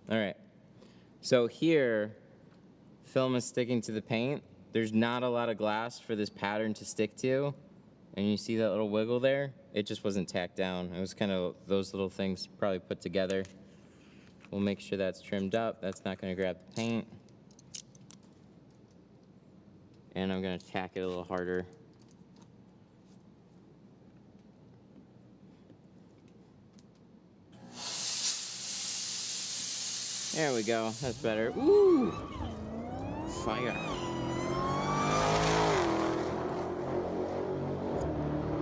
All right. So here, film is sticking to the paint. There's not a lot of glass for this pattern to stick to. And you see that little wiggle there? It just wasn't tacked down. It was kind of those little things probably put together. We'll make sure that's trimmed up. That's not going to grab the paint. And I'm going to tack it a little harder. There we go. That's better. Ooh! Fire.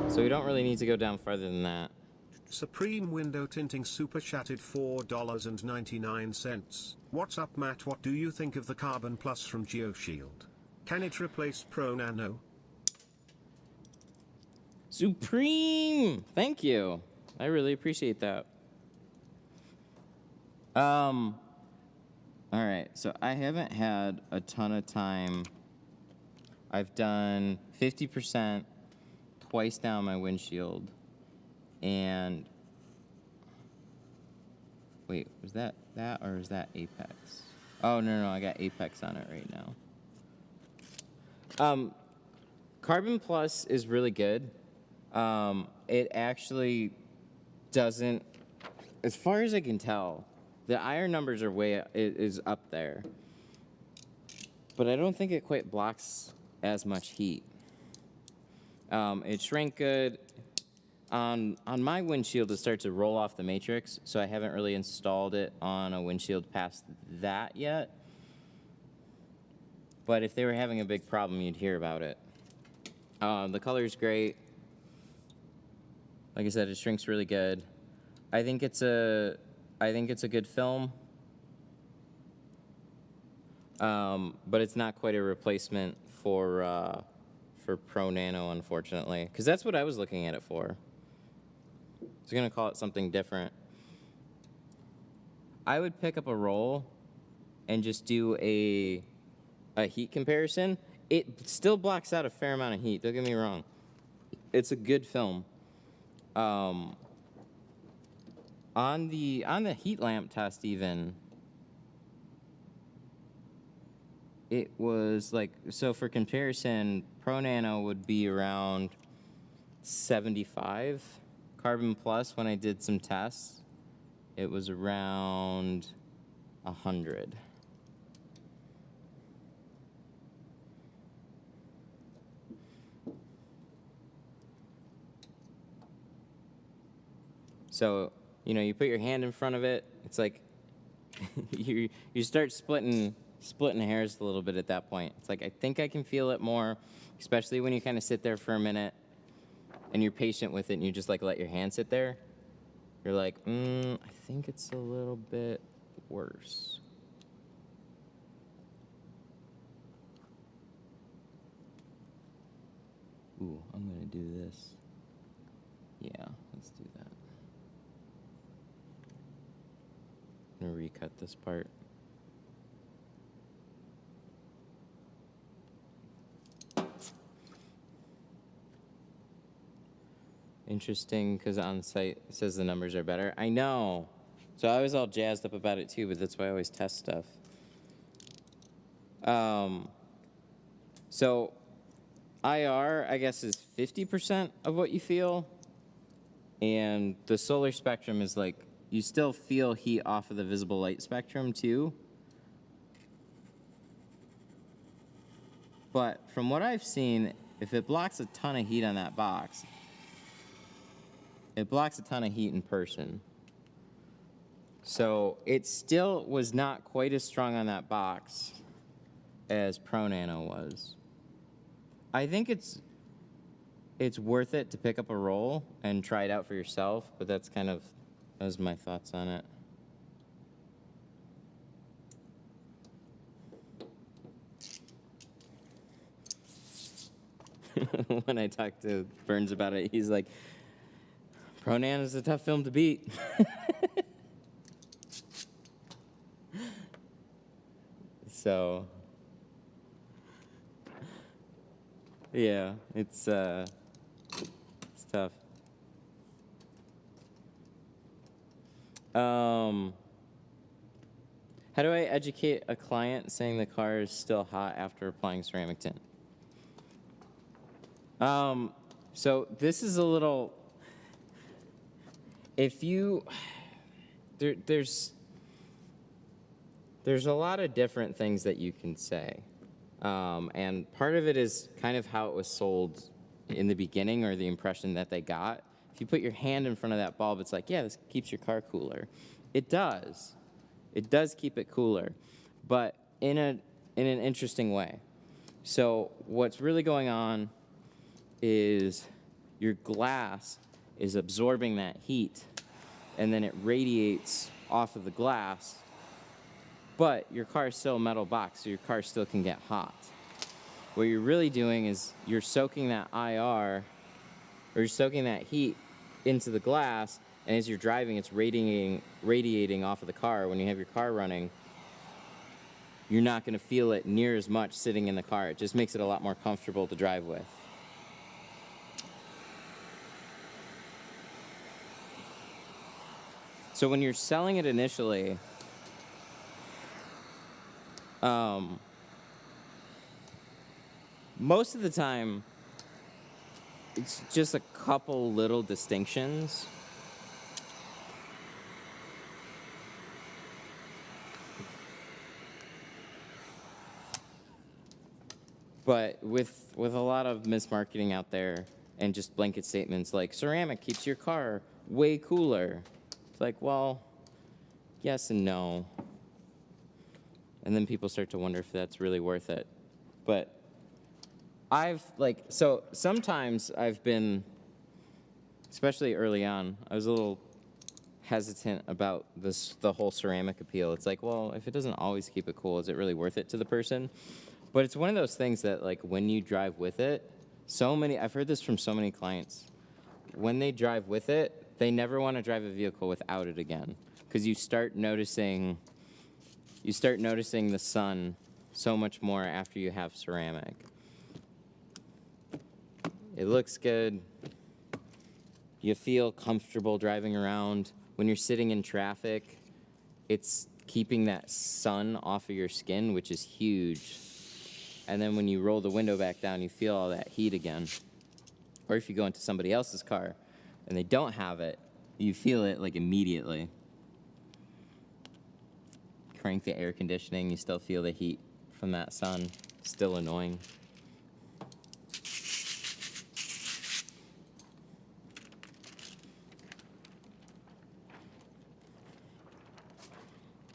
So we don't really need to go down farther than that. Supreme Window Tinting Super Chatted $4.99. What's up, Matt? What do you think of the Carbon Plus from GeoShield? Can it replace Pro Nano? Supreme! Thank you. I really appreciate that. Alright, so I haven't had a ton of time. I've done 50% twice down my windshield. And wait, was that or is that Apex? Oh, no, I got Apex on it right now. Carbon Plus is really good. It actually doesn't, as far as I can tell, the iron numbers are is up there. But I don't think it quite blocks as much heat. It shrank good. On my windshield, it starts to roll off the matrix, so I haven't really installed it on a windshield past that yet. But if they were having a big problem, you'd hear about it. The color's great. Like I said, it shrinks really good. I think it's a good film. but it's not quite a replacement for Pro Nano, unfortunately, because that's what I was looking at it for. I was gonna call it something different. I would pick up a roll and just do a heat comparison. It still blocks out a fair amount of heat, don't get me wrong. It's a good film. On the heat lamp test even, it was like, so for comparison, Pro Nano would be around 75. Carbon Plus, when I did some tests, it was around 100. So, you know, you put your hand in front of it, it's like you start splitting hairs a little bit at that point. It's like, I think I can feel it more, especially when you kind of sit there for a minute and you're patient with it and you just like let your hand sit there. You're like, I think it's a little bit worse. Ooh, I'm gonna do this. Yeah, let's do that. I'm gonna recut this part. Interesting, because on site it says the numbers are better. I know. So I was all jazzed up about it too, but that's why I always test stuff. So IR, I guess, is 50% of what you feel. And the solar spectrum is like, you still feel heat off of the visible light spectrum too. But from what I've seen, if it blocks a ton of heat on that box, it blocks a ton of heat in person. So it still was not quite as strong on that box as Pro Nano was. I think it's worth it to pick up a roll and try it out for yourself, but that's kind of, those are my thoughts on it. When I talked to Burns about it, he's like, Pro Nano is a tough film to beat. So, yeah, it's tough. How do I educate a client saying the car is still hot after applying ceramic tint? So this is a little, if you, there's a lot of different things that you can say. And part of it is kind of how it was sold in the beginning, or the impression that they got. If you put your hand in front of that bulb, it's like, yeah, this keeps your car cooler. It does. It does keep it cooler, but in an interesting way. So what's really going on is your glass is absorbing that heat, and then it radiates off of the glass, but your car is still a metal box, so your car still can get hot. What you're really doing is you're soaking that IR, or you're soaking that heat into the glass, and as you're driving, it's radiating off of the car. When you have your car running, you're not going to feel it near as much sitting in the car. It just makes it a lot more comfortable to drive with. So when you're selling it initially, most of the time, it's just a couple little distinctions. But with a lot of mismarketing out there and just blanket statements like, ceramic keeps your car way cooler. It's like, well, yes and no. And then people start to wonder if that's really worth it. But so sometimes I've been, especially early on, I was a little hesitant about the whole ceramic appeal. It's like, well, if it doesn't always keep it cool, is it really worth it to the person? But it's one of those things that, like, when you drive with it, I've heard this from so many clients. When they drive with it, they never want to drive a vehicle without it again, because you start noticing the sun so much more after you have ceramic. It looks good. You feel comfortable driving around. When you're sitting in traffic, it's keeping that sun off of your skin, which is huge. And then when you roll the window back down, you feel all that heat again. Or if you go into somebody else's car and they don't have it, you feel it like immediately. Crank the air conditioning, you still feel the heat from that sun. Still annoying.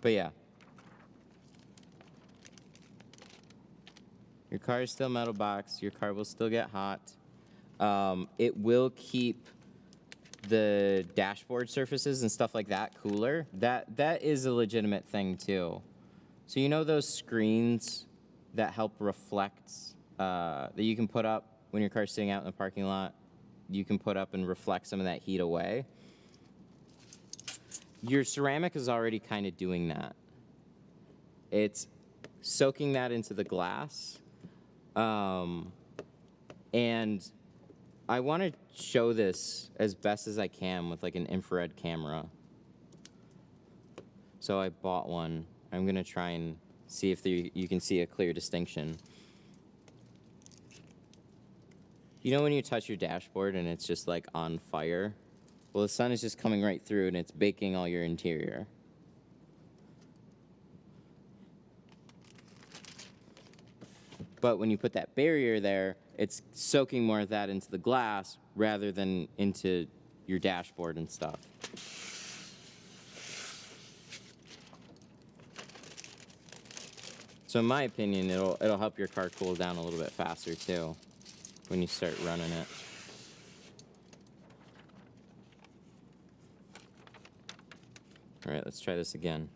But yeah. Your car is still metal box. Your car will still get hot. It will keep the dashboard surfaces and stuff like that cooler. That is a legitimate thing too. So you know those screens that help reflect, that you can put up when your car's sitting out in the parking lot? You can put up and reflect some of that heat away. Your ceramic is already kind of doing that. It's soaking that into the glass. And I want to show this as best as I can with like an infrared camera. So I bought one. I'm going to try and see if you can see a clear distinction. You know when you touch your dashboard and it's just like on fire? Well, the sun is just coming right through and it's baking all your interior. But when you put that barrier there, it's soaking more of that into the glass rather than into your dashboard and stuff. So in my opinion, it'll help your car cool down a little bit faster too when you start running it. All right, let's try this again.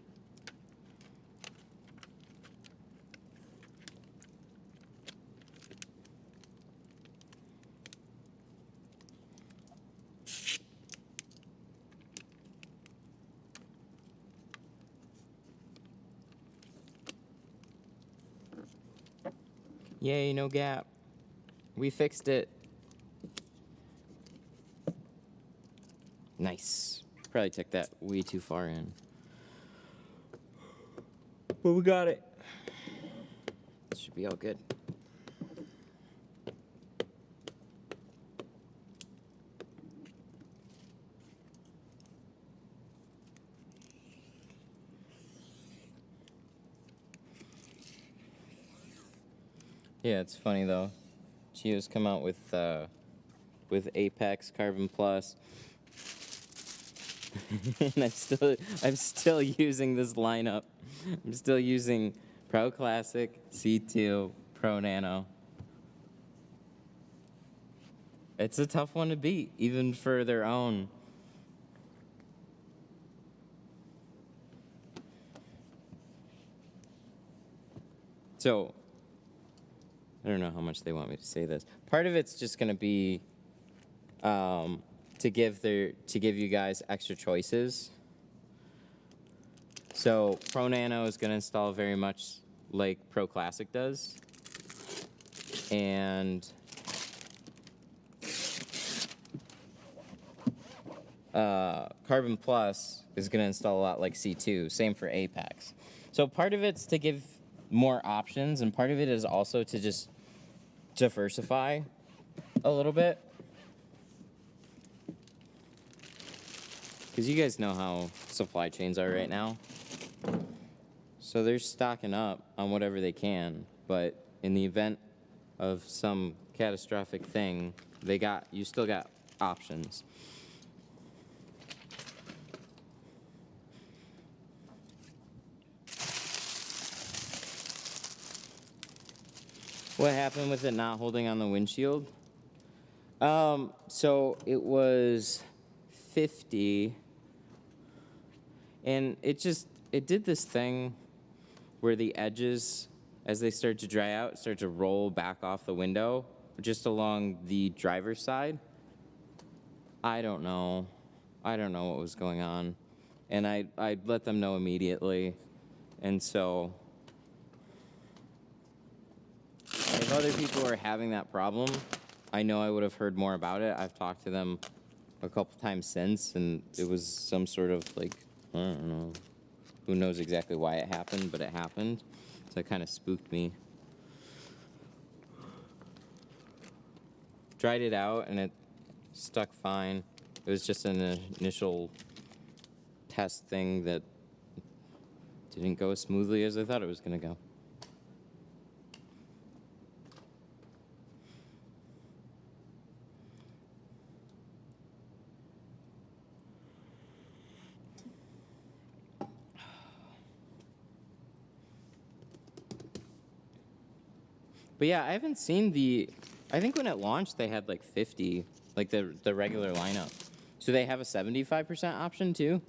Yay, no gap. We fixed it. Nice. Probably took that way too far in. But we got it. This should be all good. Yeah, it's funny though. Geo's come out with Apex Carbon Plus. And I'm still using this lineup. I'm still using Pro Classic, C2, Pro Nano. It's a tough one to beat, even for their own. So, I don't know how much they want me to say this. Part of it's just going to be to give you guys extra choices. So Pro Nano is going to install very much like Pro Classic does, and Carbon Plus is going to install a lot like C2. Same for Apex. So part of it's to give more options, and part of it is also to just diversify a little bit. Because you guys know how supply chains are right now. So they're stocking up on whatever they can, but in the event of some catastrophic thing, you still got options. What happened with it not holding on the windshield? So it was 50. And it did this thing where the edges, as they start to dry out, start to roll back off the window just along the driver's side. I don't know. I don't know what was going on. And I let them know immediately. And so if other people are having that problem, I know I would have heard more about it. I've talked to them a couple times since, and it was some sort of like, I don't know, who knows exactly why it happened, but it happened. So it kind of spooked me. Dried it out and it stuck fine. It was just an initial test thing that didn't go as smoothly as I thought it was going to go. But yeah, I haven't seen I think when it launched they had like 50, like the regular lineup. So they have a 75% option too?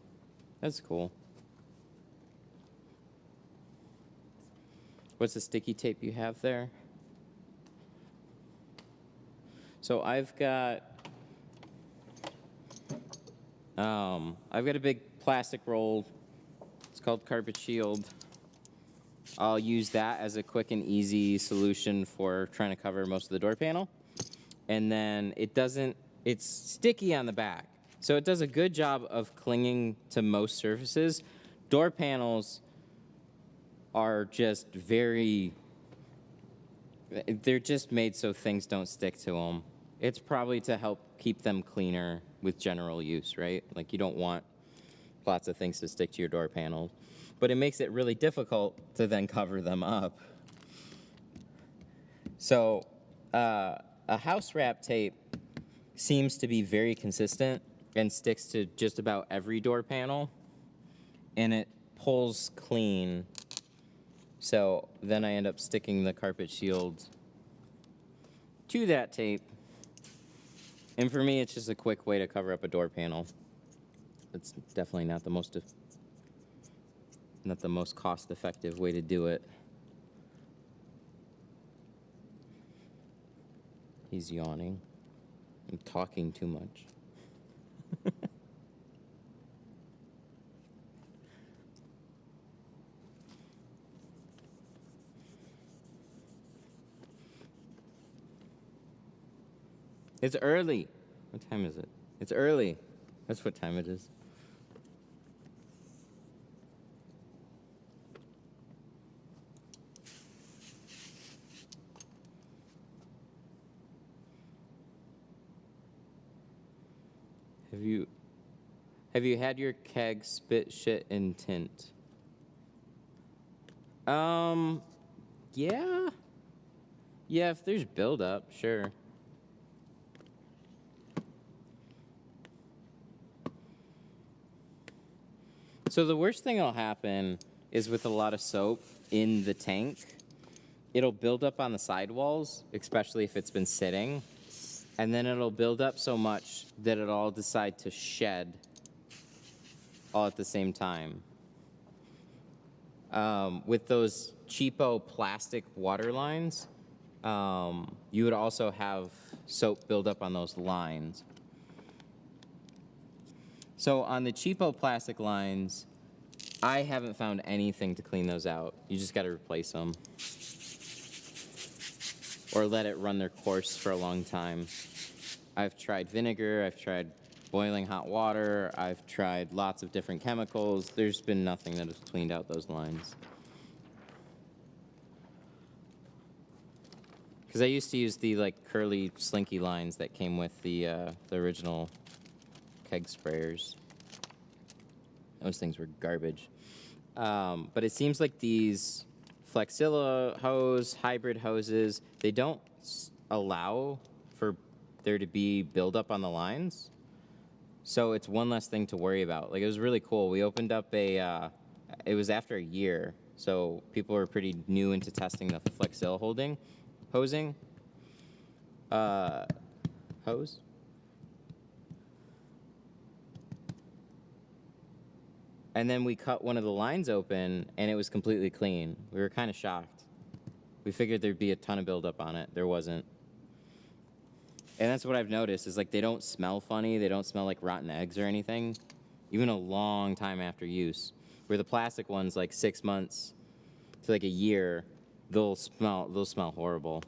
That's cool. What's the sticky tape you have there? So I've got a big plastic roll. It's called Carpet Shield. I'll use that as a quick and easy solution for trying to cover most of the door panel. And then it's sticky on the back. So it does a good job of clinging to most surfaces. Door panels are just they're just made so things don't stick to them. It's probably to help keep them cleaner with general use, right? Like you don't want lots of things to stick to your door panels. But it makes it really difficult to then cover them up. So a house wrap tape seems to be very consistent and sticks to just about every door panel, and it pulls clean. So then I end up sticking the Carpet Shield to that tape. And for me, it's just a quick way to cover up a door panel. It's definitely not the most cost-effective way to do it. He's yawning. I'm talking too much. It's early. What time is it? It's early. That's what time it is. Have you had your keg spit shit in tint? Yeah. Yeah, if there's buildup, sure. So the worst thing that'll happen is with a lot of soap in the tank, it'll build up on the sidewalls, especially if it's been sitting, and then it'll build up so much that it'll all decide to shed all at the same time. With those cheapo plastic water lines, you would also have soap build up on those lines. So on the cheapo plastic lines, I haven't found anything to clean those out. You just got to replace them. Or let it run their course for a long time. I've tried vinegar, I've tried boiling hot water, I've tried lots of different chemicals. There's been nothing that has cleaned out those lines. Because I used to use the like curly slinky lines that came with the original keg sprayers. Those things were garbage. But it seems like these Flexilla hose, hybrid hoses, they don't allow for there to be buildup on the lines. So it's one less thing to worry about. Like, it was really cool. We opened up it was after a year. So people were pretty new into testing the Flexilla hosing. Hose? And then we cut one of the lines open, and it was completely clean. We were kind of shocked. We figured there'd be a ton of buildup on it. There wasn't. And that's what I've noticed, is like they don't smell funny. They don't smell like rotten eggs or anything, even a long time after use. Where the plastic ones, like 6 months to like a year, they'll smell horrible.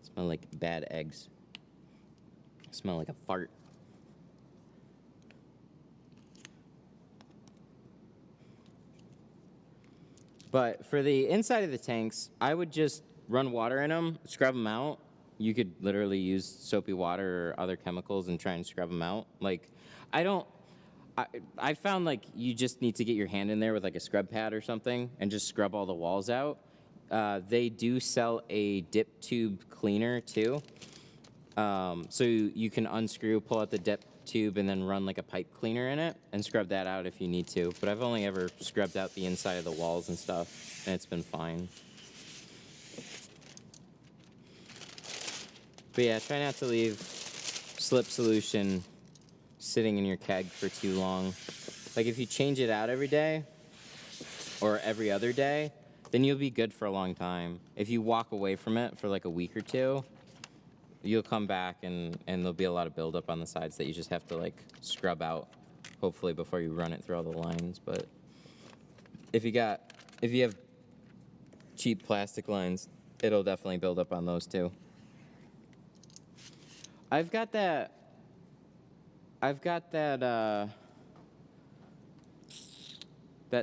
Smell like bad eggs. Smell like a fart. But for the inside of the tanks, I would just run water in them, scrub them out. You could literally use soapy water or other chemicals and try and scrub them out. Like, I found like you just need to get your hand in there with like a scrub pad or something and just scrub all the walls out. They do sell a dip tube cleaner too. So you can unscrew, pull out the dip tube, and then run like a pipe cleaner in it and scrub that out if you need to. But I've only ever scrubbed out the inside of the walls and stuff, and it's been fine. But yeah, try not to leave slip solution sitting in your keg for too long. Like if you change it out every day or every other day, then you'll be good for a long time. If you walk away from it for like a week or two, you'll come back and there'll be a lot of buildup on the sides that you just have to like scrub out, hopefully before you run it through all the lines. But if you have cheap plastic lines, it'll definitely build up on those too. I've got that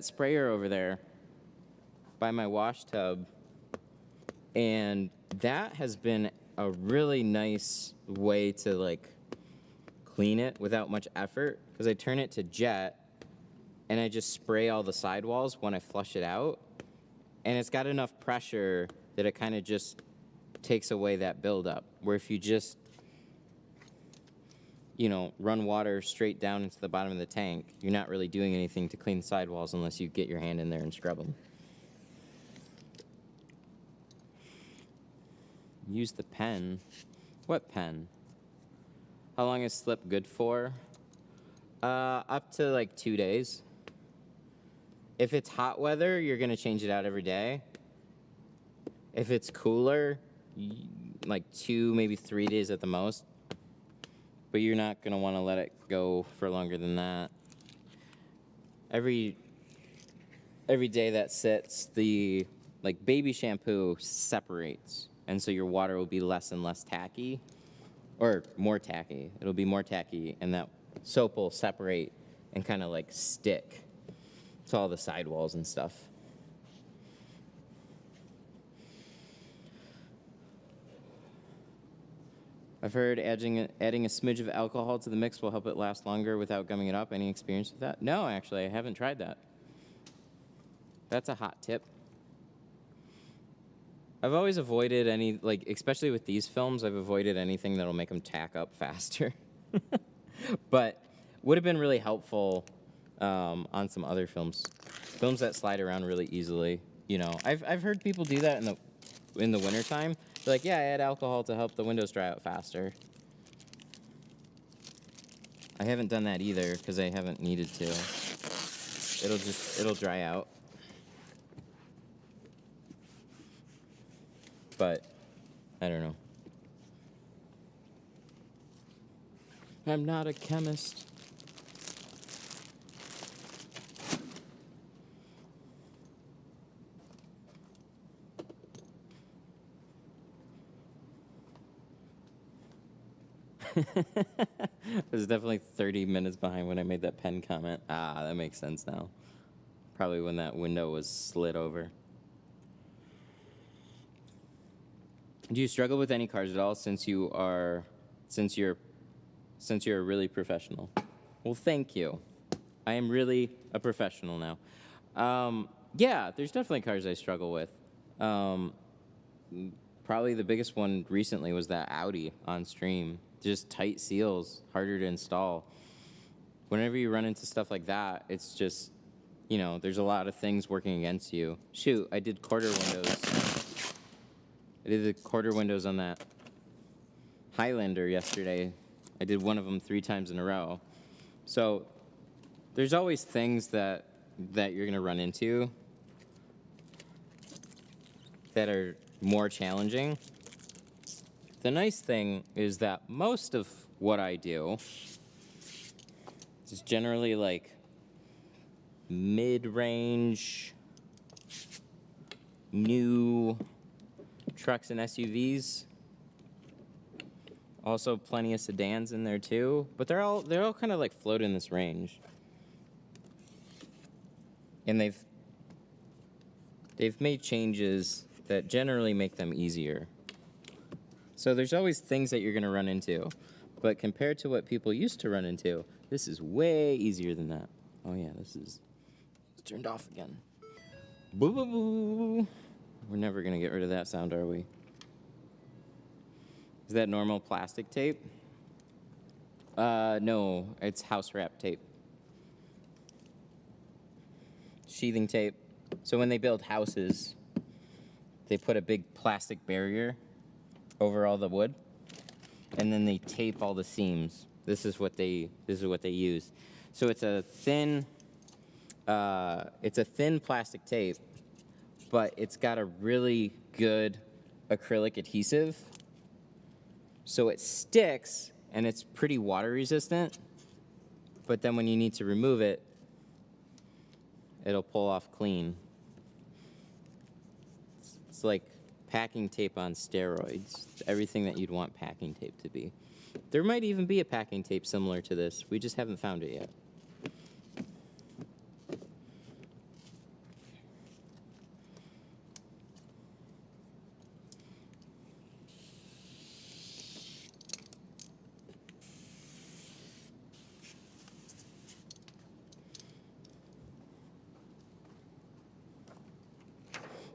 sprayer over there by my wash tub, and that has been a really nice way to like clean it without much effort, because I turn it to jet and I just spray all the sidewalls when I flush it out, and it's got enough pressure that it kind of just takes away that buildup. Where if you just, you know, run water straight down into the bottom of the tank, you're not really doing anything to clean the sidewalls unless you get your hand in there and scrub them. Use the pen. What pen? How long is slip good for? Up to like 2 days. If it's hot weather, you're gonna change it out every day. If it's cooler, like 2, maybe 3 days at the most. But you're not gonna wanna let it go for longer than that. Every day that sits, the like baby shampoo separates. And so your water will be less and less tacky, or more tacky. It'll be more tacky, and that soap will separate and kind of like stick to all the sidewalls and stuff. I've heard adding a smidge of alcohol to the mix will help it last longer without gumming it up. Any experience with that? No, actually, I haven't tried that. That's a hot tip. I've always avoided any, like, especially with these films, I've avoided anything that'll make them tack up faster. But would have been really helpful on some other films that slide around really easily. You know, I've heard people do that in the wintertime. They're like, yeah, I add alcohol to help the windows dry out faster. I haven't done that either because I haven't needed to. It'll dry out. But I don't know. I'm not a chemist. I was definitely 30 minutes behind when I made that pen comment. Ah, that makes sense now. Probably when that window was slid over. Do you struggle with any cars at all since you're really professional? Well, thank you. I am really a professional now. Yeah, there's definitely cars I struggle with. Probably the biggest one recently was that Audi on stream. Just tight seals, harder to install. Whenever you run into stuff like that, it's just, you know, there's a lot of things working against you. Shoot, I did quarter windows. I did the quarter windows on that Highlander yesterday. I did one of them 3 times in a row. So there's always things that you're gonna run into that are more challenging. The nice thing is that most of what I do is generally like mid-range, new trucks and SUVs. Also plenty of sedans in there too, but they're all kind of like float in this range. And they've made changes that generally make them easier. So there's always things that you're going to run into, but compared to what people used to run into, this is way easier than that. Oh yeah, this is turned off again. Boo boo boo. We're never going to get rid of that sound, are we? Is that normal plastic tape? No, it's house wrap tape. Sheathing tape. So when they build houses, they put a big plastic barrier over all the wood, and then they tape all the seams. This is what they use. So it's a thin plastic tape, but it's got a really good acrylic adhesive. So it sticks and it's pretty water resistant, but then when you need to remove it, it'll pull off clean. It's like packing tape on steroids. It's everything that you'd want packing tape to be. There might even be a packing tape similar to this. We just haven't found it yet.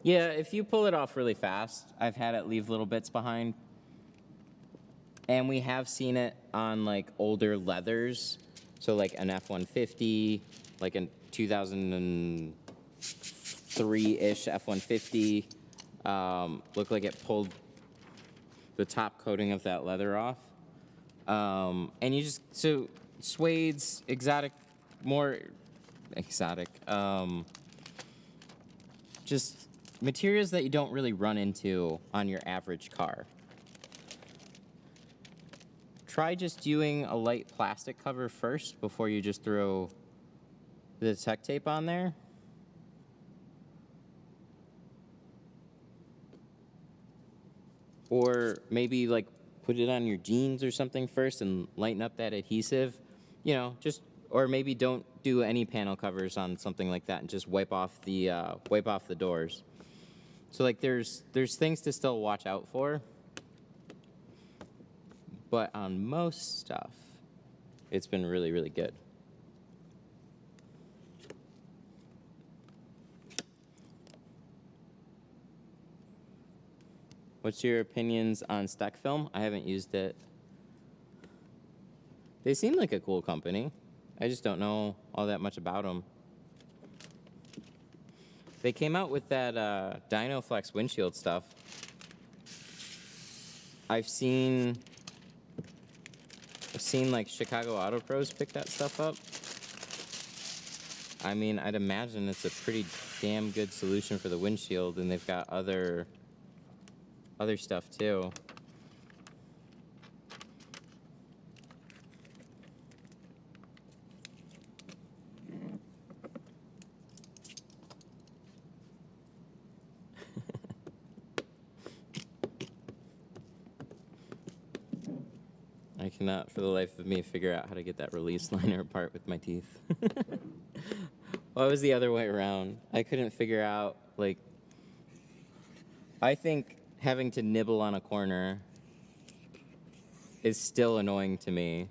Yeah, if you pull it off really fast, I've had it leave little bits behind. And we have seen it on like older leathers. So like an F150, like a 2003-ish F150. Looked like it pulled the top coating of that leather off. And you just, so suede's more exotic. Just materials that you don't really run into on your average car. Try just doing a light plastic cover first before you just throw the tech tape on there. Or maybe like put it on your jeans or something first and lighten up that adhesive. You know, just, or maybe don't do any panel covers on something like that and just wipe off the doors. So like there's things to still watch out for, but on most stuff, it's been really, really good. What's your opinions on Stack Film? I haven't used it. They seem like a cool company. I just don't know all that much about them. They came out with that DynoFlex windshield stuff. I've seen like Chicago Auto Pros pick that stuff up. I mean, I'd imagine it's a pretty damn good solution for the windshield, and they've got other stuff too. I cannot for the life of me figure out how to get that release liner apart with my teeth. Well, it was the other way around. I couldn't figure out, like, I think having to nibble on a corner is still annoying to me,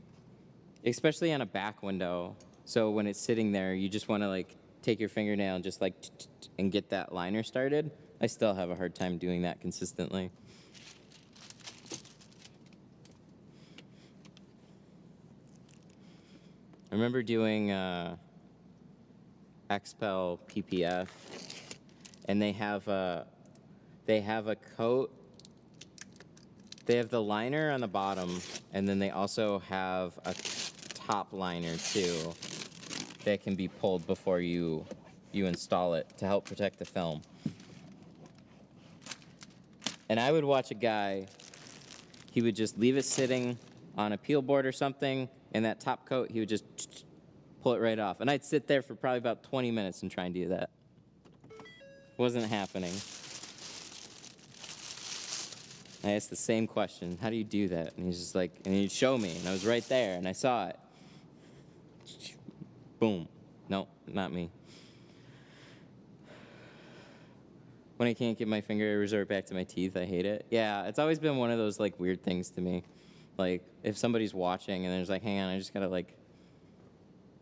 especially on a back window. So when it's sitting there, you just want to like take your fingernail and just like and get that liner started. I still have a hard time doing that consistently. I remember doing XPEL PPF, and they have a coat. They have the liner on the bottom, and then they also have a top liner too. that can be pulled before you install it to help protect the film. And I would watch a guy, he would just leave it sitting on a peel board or something, and that top coat, he would just pull it right off. And I'd sit there for probably about 20 minutes and try and do that. Wasn't happening. I asked the same question, how do you do that? And he's just like, and he'd show me, and I was right there, and I saw it. Boom. No, not me. When I can't get my finger, I resort back to my teeth. I hate it. Yeah, it's always been one of those, like, weird things to me. Like, if somebody's watching and there's like, hang on, I just gotta, like,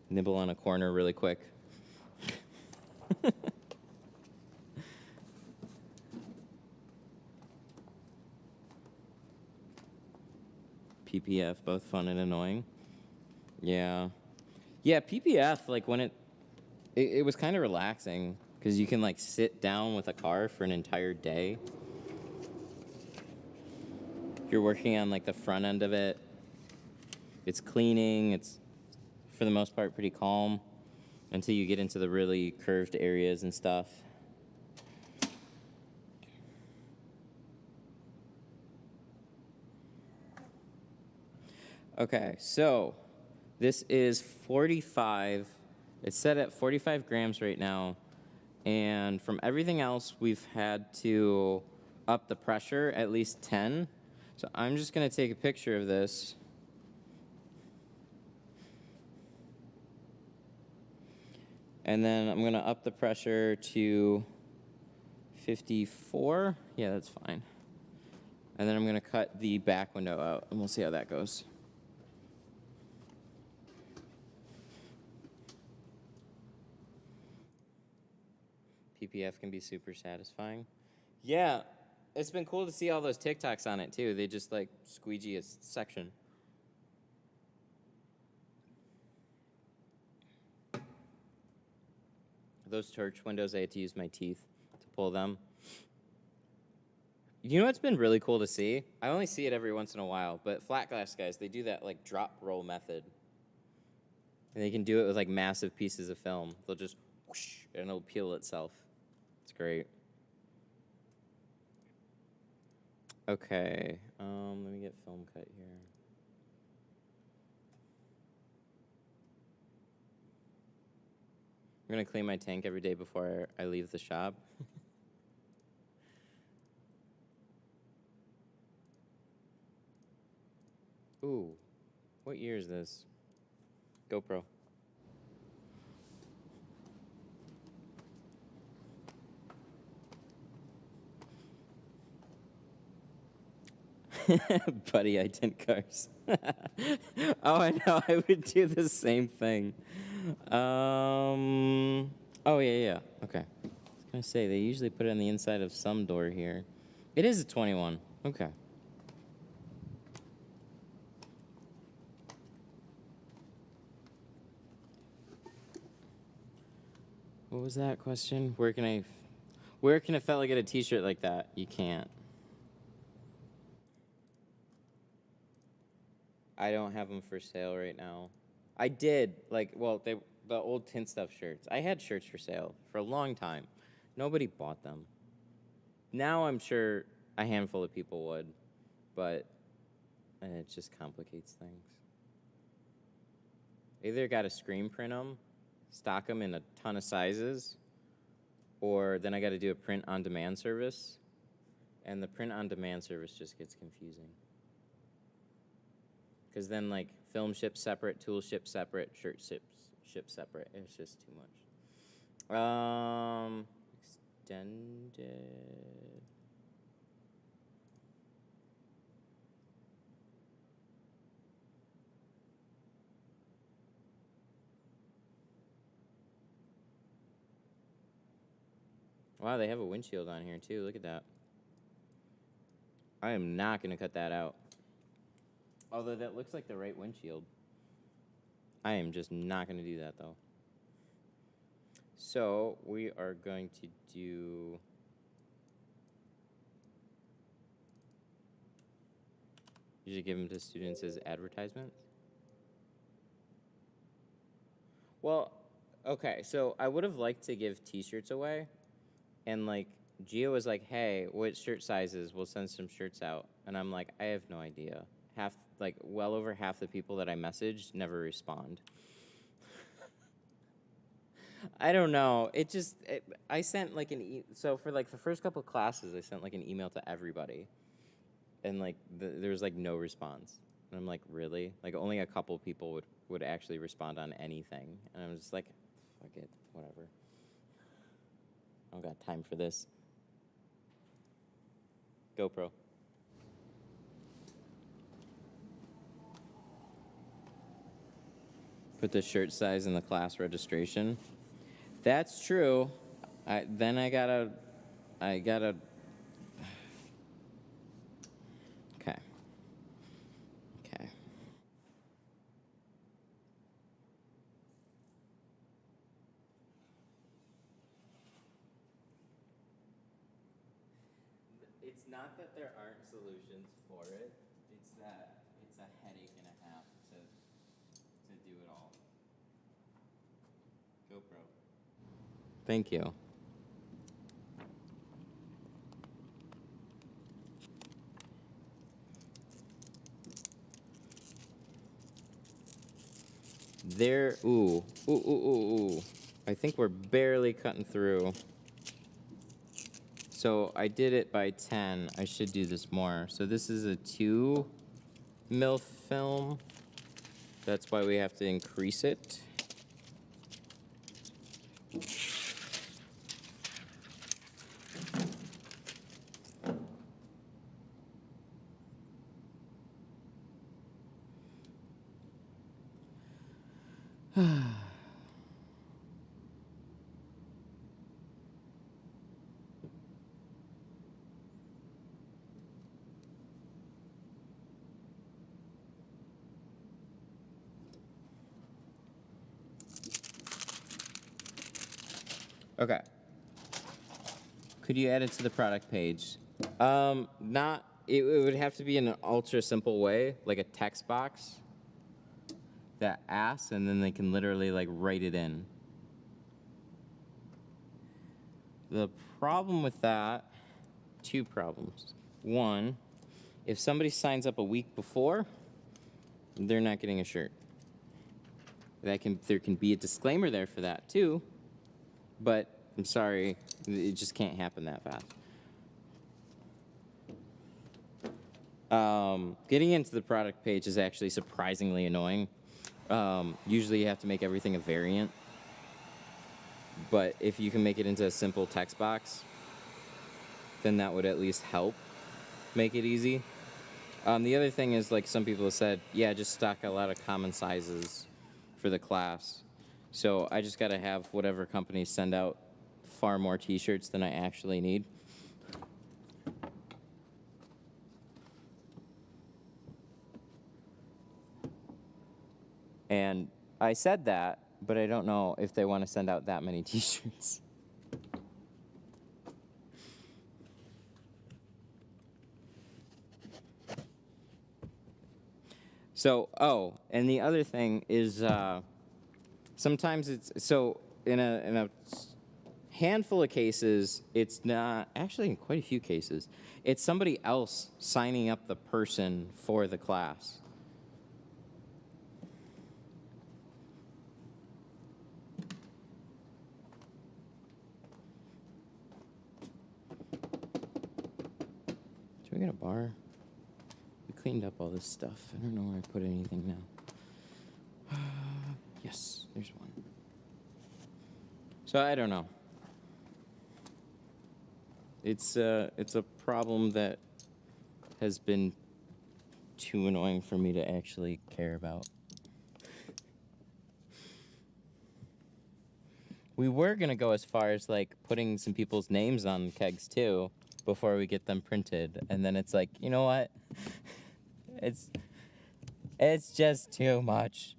nibble on a corner really quick. PPF, both fun and annoying. Yeah. Yeah, PPF, like, when it was kind of relaxing, because you can, like, sit down with a car for an entire day. You're working on, like, the front end of it. It's cleaning. It's, for the most part, pretty calm until you get into the really curved areas and stuff. Okay, so this is 45. It's set at 45 grams right now. And from everything else, we've had to up the pressure at least 10. So I'm just going to take a picture of this. And then I'm going to up the pressure to 54. Yeah, that's fine. And then I'm going to cut the back window out, and we'll see how that goes. PPF can be super satisfying. Yeah, it's been cool to see all those TikToks on it, too. They just, like, squeegee a section. Those church windows, I had to use my teeth to pull them. You know what's been really cool to see? I only see it every once in a while, but flat glass guys, they do that, like, drop roll method. And they can do it with, like, massive pieces of film. They'll just whoosh, and it'll peel itself. It's great. Okay, let me get film cut here. I'm gonna clean my tank every day before I leave the shop. Ooh, what year is this? GoPro. Buddy, I tint cars. Oh, I know. I would do the same thing. Oh, yeah. Okay. I was going to say, they usually put it on the inside of some door here. It is a 21. Okay. What was that question? Where can a fella get a t-shirt like that? You can't. I don't have them for sale right now. I did, like, well, the old Tint Stuff shirts. I had shirts for sale for a long time. Nobody bought them. Now I'm sure a handful of people would, but it just complicates things. Either got to screen print them, stock them in a ton of sizes, or then I got to do a print-on-demand service, and the print-on-demand service just gets confusing. Because then, like, film ships separate, tool ships separate, shirt ships separate. It's just too much. Extended. Wow, they have a windshield on here, too. Look at that. I am not going to cut that out. Although that looks like the right windshield. I am just not going to do that, though. So we are going to do... Usually give them to students as advertisements. Well, Okay, so I would have liked to give T-shirts away, and like Gio was like, "Hey, what shirt sizes? We'll send some shirts out." And I'm like, "I have no idea." Well over half the people that I messaged never respond. I don't know. I sent like so for like the first couple of classes, I sent like an email to everybody, and like there was like no response. And I'm like, really? Like only a couple people would actually respond on anything, and I'm just like, fuck it, whatever. I don't got time for this. GoPro. Put the shirt size in the class registration. That's true. I gotta. Okay. Okay. It's not that there aren't solutions for it. It's that it's a headache and a half to do it all. GoPro. Thank you. There, ooh. I think we're barely cutting through. So I did it by 10. I should do this more. So this is a 2 mil film. That's why we have to increase it. Okay. Could you add it to the product page? It would have to be in an ultra simple way, like a text box that asks, and then they can literally like write it in. The problem with that, 2 problems. One, if somebody signs up a week before, they're not getting a shirt. There can be a disclaimer there for that too, but I'm sorry, it just can't happen that fast. Getting into the product page is actually surprisingly annoying. Usually you have to make everything a variant, but if you can make it into a simple text box, then that would at least help make it easy. The other thing is, like some people have said, yeah, just stock a lot of common sizes for the class. So I just got to have whatever companies send out far more T-shirts than I actually need. And I said that, but I don't know if they want to send out that many T-shirts. So, and the other thing is sometimes it's, so in a handful of cases, it's not, actually in quite a few cases, it's somebody else signing up the person for the class. Should we get a bar? We cleaned up all this stuff. I don't know where I put anything now. Yes, there's one. So I don't know. It's a problem that has been too annoying for me to actually care about. We were gonna go as far as like putting some people's names on kegs too before we get them printed, and then it's like, you know what? It's just too much.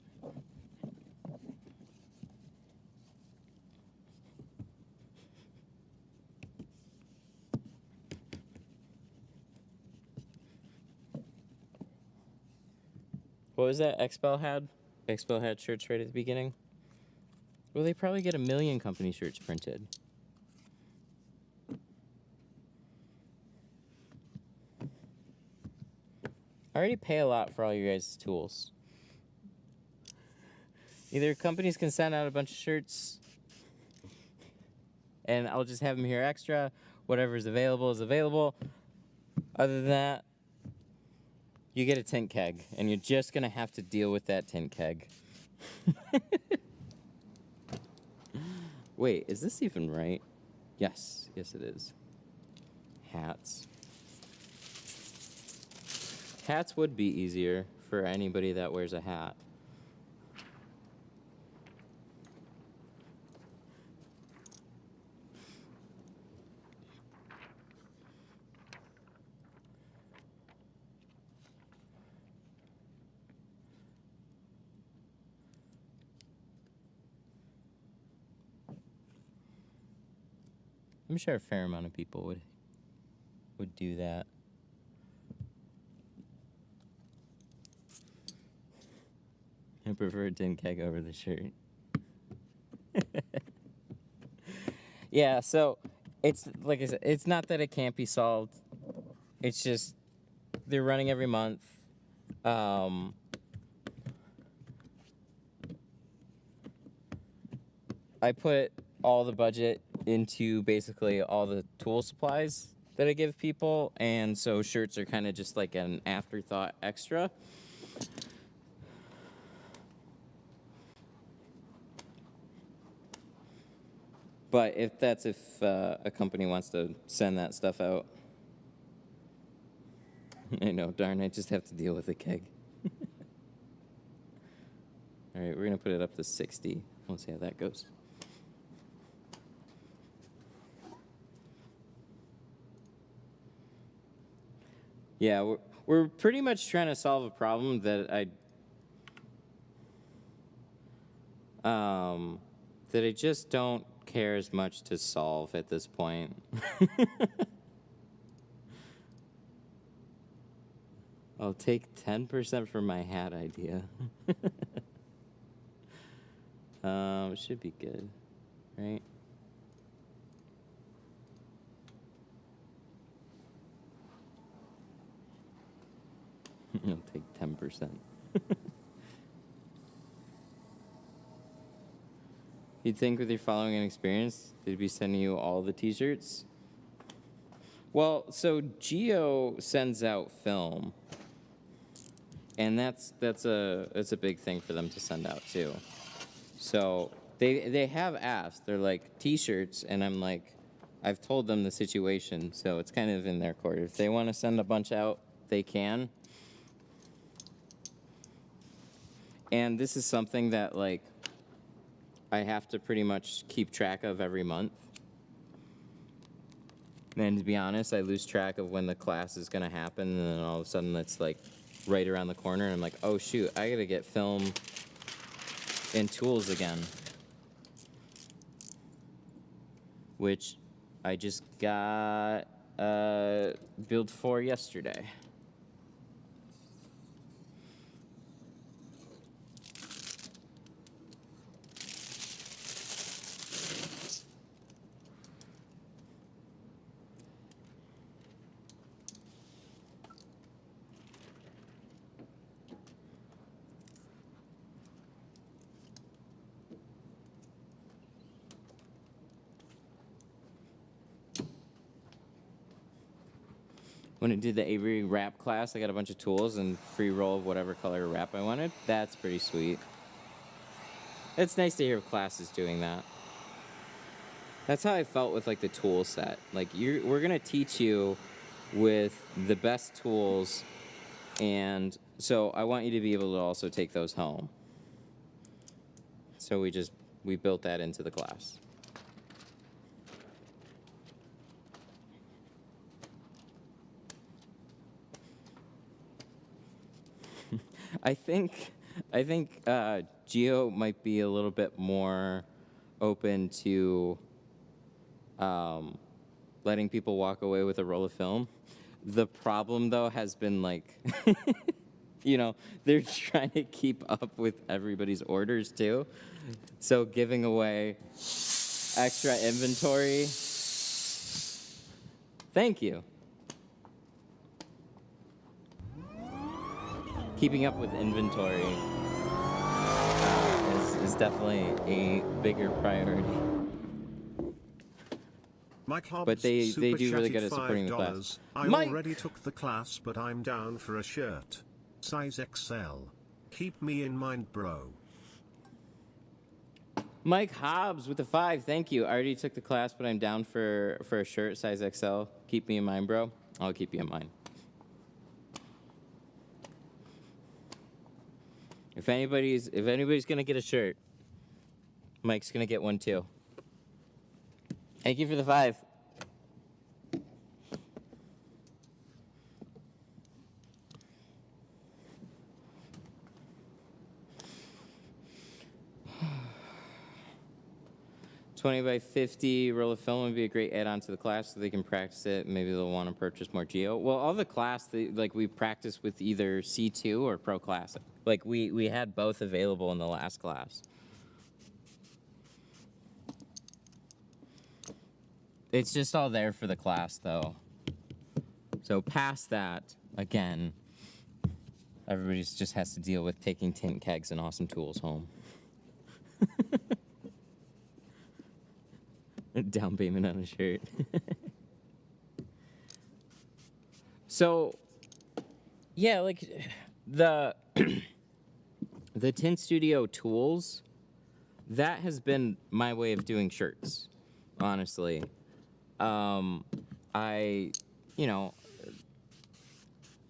What was that Expel had? Expel had shirts right at the beginning. Well, they probably get 1 million company shirts printed. I already pay a lot for all you guys' tools. Either companies can send out a bunch of shirts and I'll just have them here extra. Whatever's available is available. Other than that, you get a tint keg, and you're just gonna have to deal with that tint keg. Wait, is this even right? Yes, yes it is. Hats. Hats would be easier for anybody that wears a hat. I'm sure a fair amount of people would do that. I prefer a tin keg over the shirt. Yeah, so it's like I said, it's not that it can't be solved. It's just they're running every month. I put all the budget into basically all the tool supplies that I give people, and so shirts are kind of just like an afterthought extra. But if a company wants to send that stuff out, I know, darn, I just have to deal with a keg. All right, we're gonna put it up to 60. We'll see how that goes. Yeah, we're pretty much trying to solve a problem that I just don't care as much to solve at this point. I'll take 10% for my hat idea. Should be good, right? I'll take 10%. You'd think with your following and experience, they'd be sending you all the t-shirts? Well, so Geo sends out film. And that's a big thing for them to send out too. So they have asked. They're like t-shirts, and I'm like, I've told them the situation, so it's kind of in their court. If they want to send a bunch out, they can. And this is something that like I have to pretty much keep track of every month. And to be honest, I lose track of when the class is gonna happen, and then all of a sudden it's like right around the corner, and I'm like, oh shoot, I gotta get film and tools again. Which I just got build for yesterday. When I did the Avery wrap class, I got a bunch of tools and free roll of whatever color wrap I wanted. That's pretty sweet. It's nice to hear classes doing that. That's how I felt with like the tool set. Like we're gonna teach you with the best tools, and so I want you to be able to also take those home. So we built that into the class. I think Geo might be a little bit more open to letting people walk away with a roll of film. The problem, though, has been like you know, they're trying to keep up with everybody's orders too. So giving away extra inventory. Thank you. Keeping up with inventory is definitely a bigger priority. Mike Hobbs, But they do really super good at chatted supporting the class. $5. I Mike! already took the class, but I'm down for a shirt. Size XL. Keep me in mind, bro. Mike Hobbs with the 5, thank you. I already took the class, but I'm down for a shirt, size XL. Keep me in mind, bro. I'll keep you in mind. If anybody's gonna get a shirt, Mike's gonna get one too. Thank you for the 5. $20 by $50 roll of film would be a great add-on to the class so they can practice it. Maybe they'll want to purchase more Geo. Well, all the class, we practice with either C2 or Pro Classic. Like, we had both available in the last class. It's just all there for the class, though. So past that, again, everybody just has to deal with taking tint kegs and awesome tools home. Down payment on a shirt. So, yeah, like the the Tint Studio tools, that has been my way of doing shirts, honestly. You know,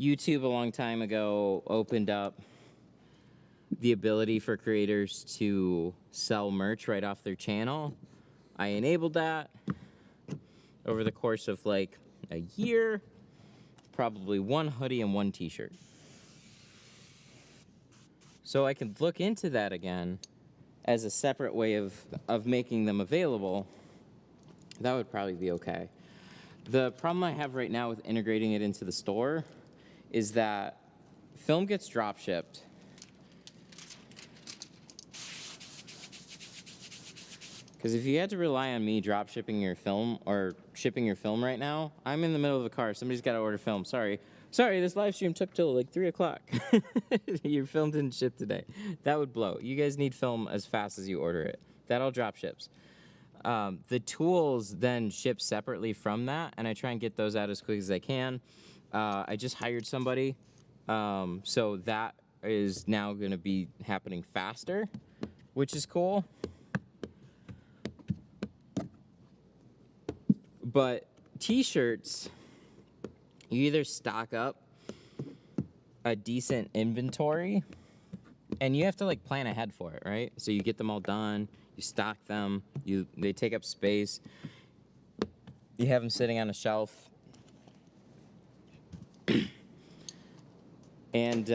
YouTube a long time ago opened up the ability for creators to sell merch right off their channel. I enabled that over the course of like a year, probably one hoodie and one t-shirt. So I can look into that again as a separate way of making them available. That would probably be okay. The problem I have right now with integrating it into the store is that film gets drop shipped. Because if you had to rely on me drop shipping your film or shipping your film right now, I'm in the middle of a car. Somebody's got to order film. Sorry, this live stream took till like 3 o'clock. Your film didn't ship today. That would blow. You guys need film as fast as you order it. That all drop ships. The tools then ship separately from that, and I try and get those out as quick as I can. I just hired somebody, so that is now going to be happening faster, which is cool. But t-shirts, you either stock up a decent inventory, and you have to like plan ahead for it, right? So you get them all done, you stock them, they take up space, you have them sitting on a shelf, and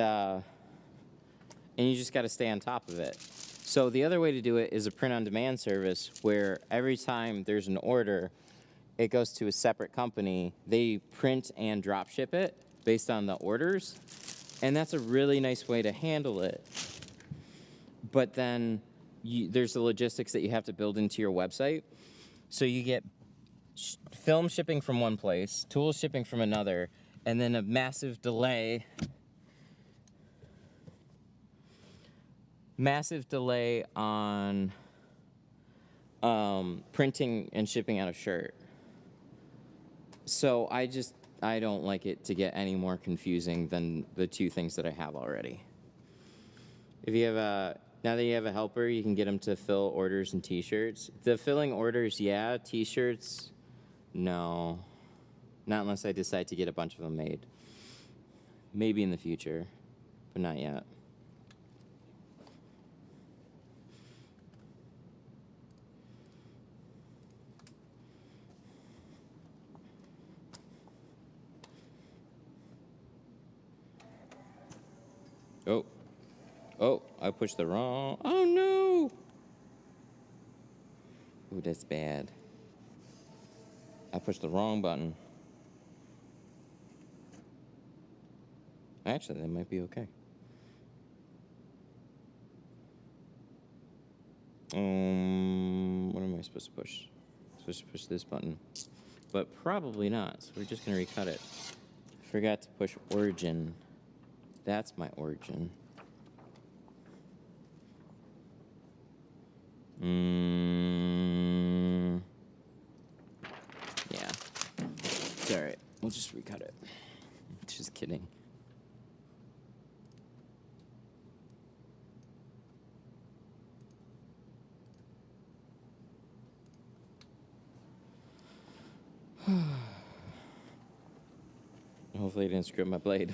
you just got to stay on top of it. So the other way to do it is a print-on-demand service where every time there's an order, it goes to a separate company. They print and drop ship it based on the orders, and that's a really nice way to handle it. But then there's the logistics that you have to build into your website. So you get film shipping from one place, tools shipping from another, and then a massive delay on printing and shipping out a shirt. So I don't like it to get any more confusing than the two things that I have already. If you have now that you have a helper, you can get them to fill orders and t-shirts. The filling orders, yeah. T-shirts, no. Not unless I decide to get a bunch of them made. Maybe in the future, but not yet. Oh, I pushed the wrong. Oh no! Ooh, that's bad. I pushed the wrong button. Actually, that might be okay. What am I supposed to push? I'm supposed to push this button, but probably not. So we're just gonna recut it. Forgot to push origin. That's my origin. Yeah. It's alright. We'll just recut it. Just kidding. Hopefully I didn't screw up my blade.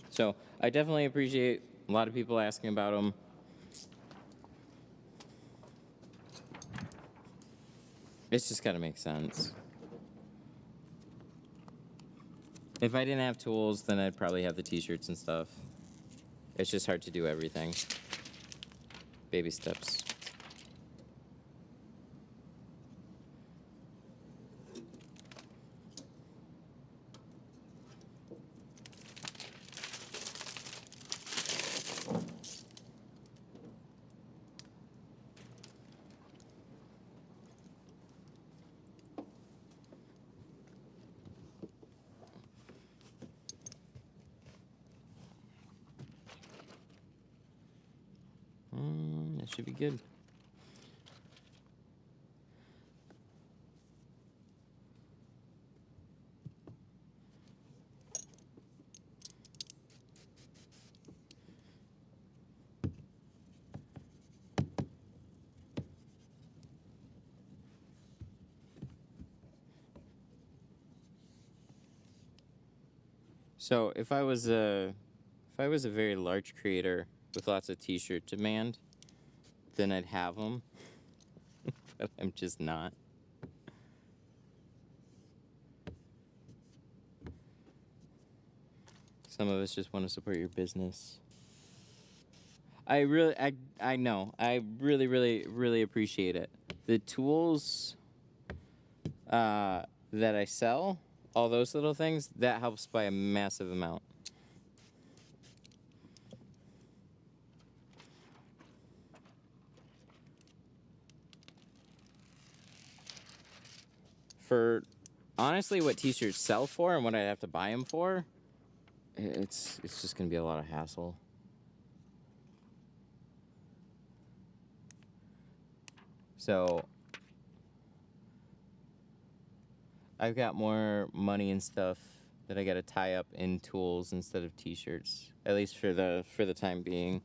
So I definitely appreciate a lot of people asking about them. It's just gotta make sense. If I didn't have tools, then I'd probably have the t-shirts and stuff. It's just hard to do everything. Baby steps. That should be good. So if I was a very large creator with lots of t-shirt demand, then I'd have them, but I'm just not. Some of us just want to support your business. I know. I really appreciate it. The tools that I sell, all those little things, that helps by a massive amount. For honestly what t-shirts sell for and what I have to buy them for, it's just gonna be a lot of hassle. So I've got more money and stuff that I gotta tie up in tools instead of t-shirts, at least for the time being.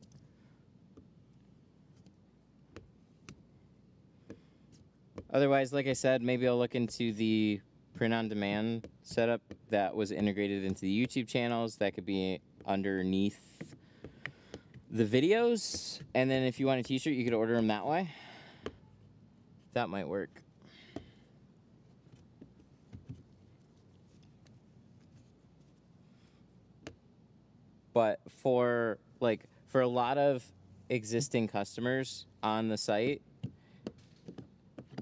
Otherwise, like I said, maybe I'll look into the print-on-demand setup that was integrated into the YouTube channels. That could be underneath the videos. And then if you want a t-shirt, you could order them that way. That might work. But for a lot of existing customers on the site,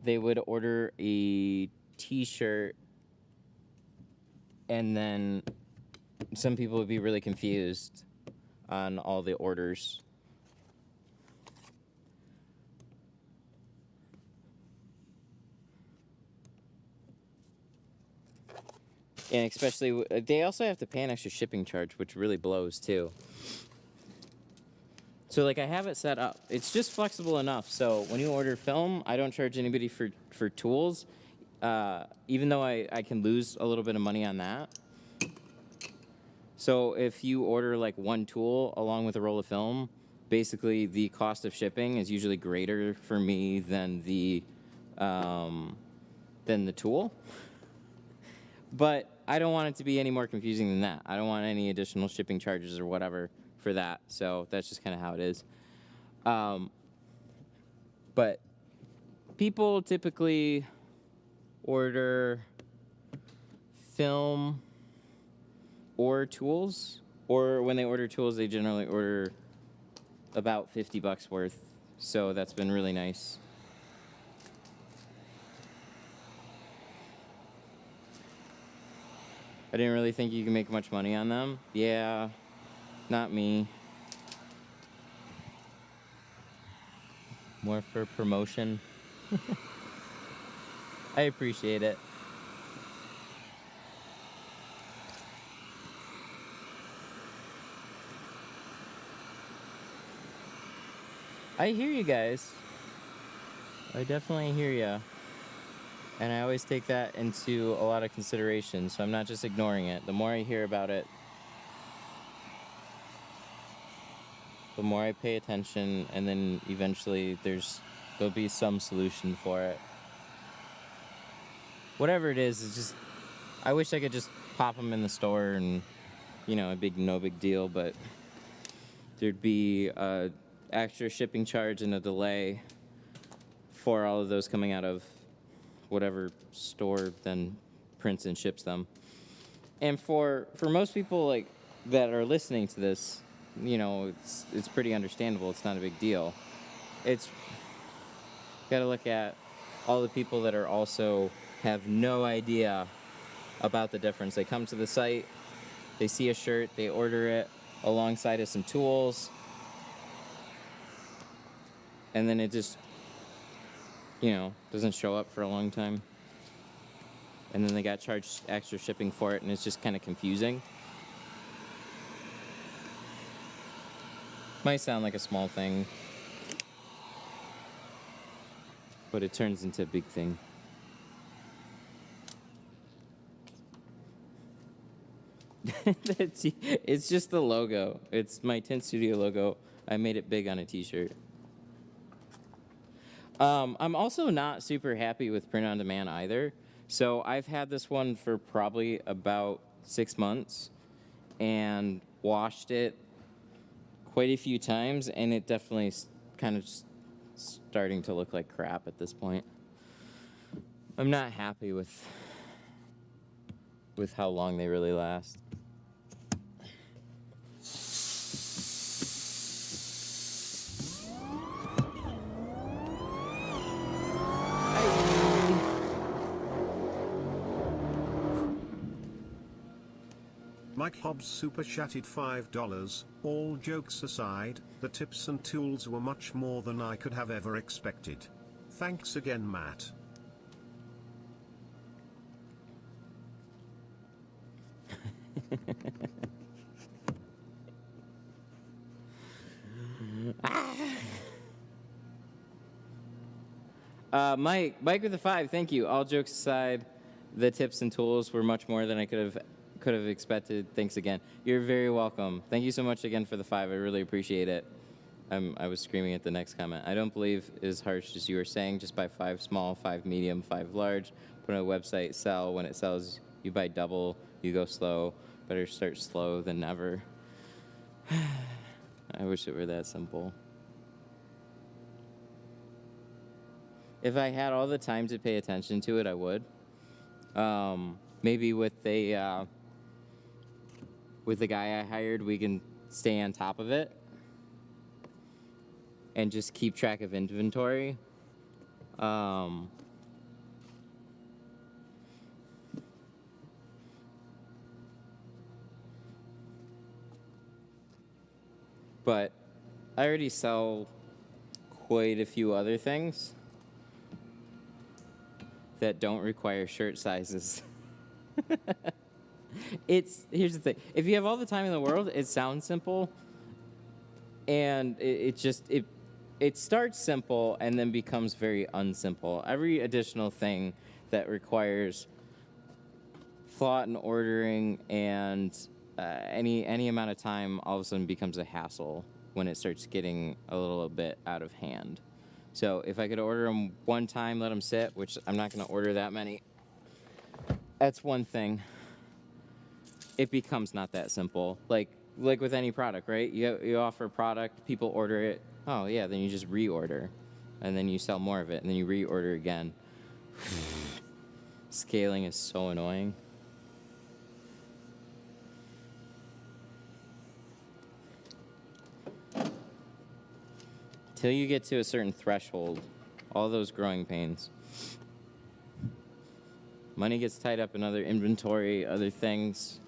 they would order a t-shirt and then some people would be really confused on all the orders. And especially, they also have to pay an extra shipping charge, which really blows too. So like I have it set up. It's just flexible enough. So when you order film, I don't charge anybody for tools, even though I can lose a little bit of money on that. So if you order like one tool along with a roll of film, basically the cost of shipping is usually greater for me than the tool. But I don't want it to be any more confusing than that. I don't want any additional shipping charges or whatever for that. So that's just kind of how it is. But people typically order film or tools, or when they order tools, they generally order about $50 worth. So that's been really nice. I didn't really think you could make much money on them. Yeah, not me. More for promotion. I appreciate it. I hear you guys. I definitely hear you. And I always take that into a lot of consideration, so I'm not just ignoring it. The more I hear about it, the more I pay attention, and then eventually there'll be some solution for it. Whatever it is, it's just, I wish I could just pop them in the store and, you know, no big deal, but there'd be a extra shipping charge and a delay for all of those coming out of whatever store then prints and ships them. And for most people like that are listening to this, you know, it's pretty understandable. It's not a big deal. It's got to look at all the people that are also have no idea about the difference. They come to the site, they see a shirt, they order it alongside of some tools, and then it just, you know, doesn't show up for a long time. And then they got charged extra shipping for it, and it's just kind of confusing. Might sound like a small thing, but it turns into a big thing. It's just the logo. It's my Tint Studio logo. I made it big on a t-shirt. I'm also not super happy with print on demand either. So I've had this one for probably about 6 months and washed it quite a few times, and it definitely is kind of starting to look like crap at this point. I'm not happy with how long they really last. Mike Hobbs super chatted $5. All jokes aside, the tips and tools were much more than I could have ever expected. Thanks again, Matt. Mike with the 5, thank you. All jokes aside, the tips and tools were much more than I could have expected. Thanks again. You're very welcome. Thank you so much again for the 5. I really appreciate it. I was screaming at the next comment. I don't believe as harsh as you were saying. Just buy 5 small, 5 medium, 5 large. Put on a website, sell. When it sells, you buy double. You go slow. Better start slow than never. I wish it were that simple. If I had all the time to pay attention to it, I would. Maybe with the guy I hired, we can stay on top of it and just keep track of inventory. But I already sell quite a few other things that don't require shirt sizes. Here's the thing. If you have all the time in the world, it sounds simple, and it starts simple and then becomes very unsimple. Every additional thing that requires thought and ordering and any amount of time all of a sudden becomes a hassle when it starts getting a little bit out of hand. So if I could order them one time, let them sit, which I'm not going to order that many, that's one thing. It becomes not that simple. Like with any product, right? You offer a product, people order it. Oh yeah, then you just reorder, and then you sell more of it, and then you reorder again. Scaling is so annoying. Till you get to a certain threshold, all those growing pains. Money gets tied up in other inventory, other things.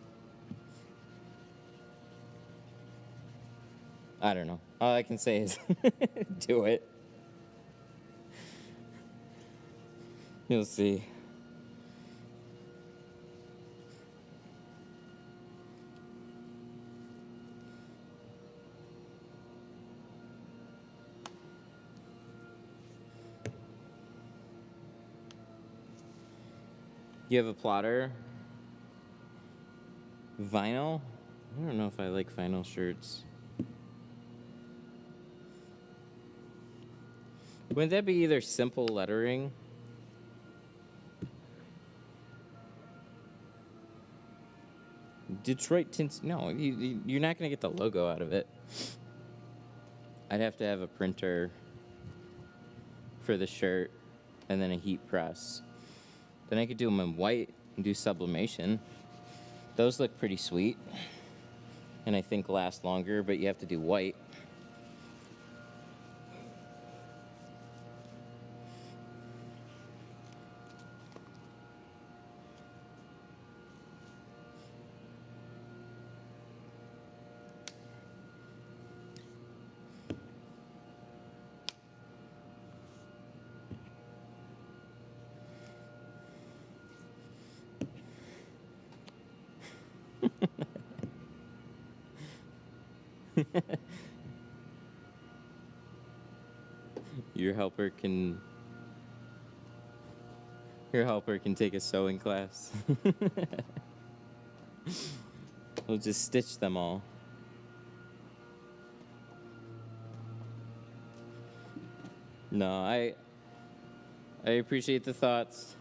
I don't know. All I can say is do it. You'll see. You have a plotter? Vinyl? I don't know if I like vinyl shirts. Wouldn't that be either simple lettering? Detroit tints? No, you're not going to get the logo out of it. I'd have to have a printer for the shirt and then a heat press. Then I could do them in white and do sublimation. Those look pretty sweet and I think last longer, but you have to do white. Your helper can take a sewing class. We'll just stitch them all. No, I appreciate the thoughts.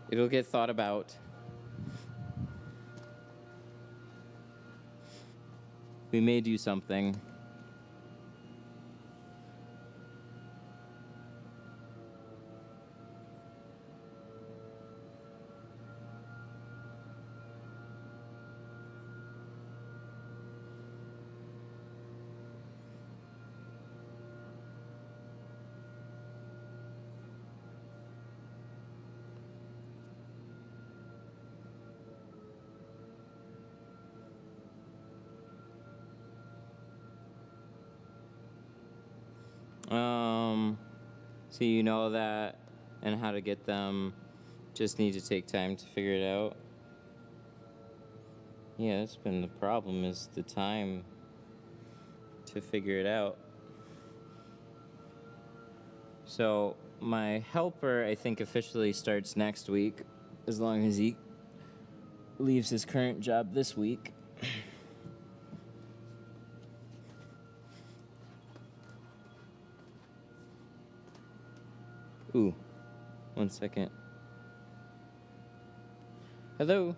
It'll get thought about. We may do something. So you know that and how to get them, just need to take time to figure it out. Yeah, that's been the problem, is the time to figure it out. So my helper, I think, officially starts next week, as long as he leaves his current job this week. Ooh, 1 second. Hello?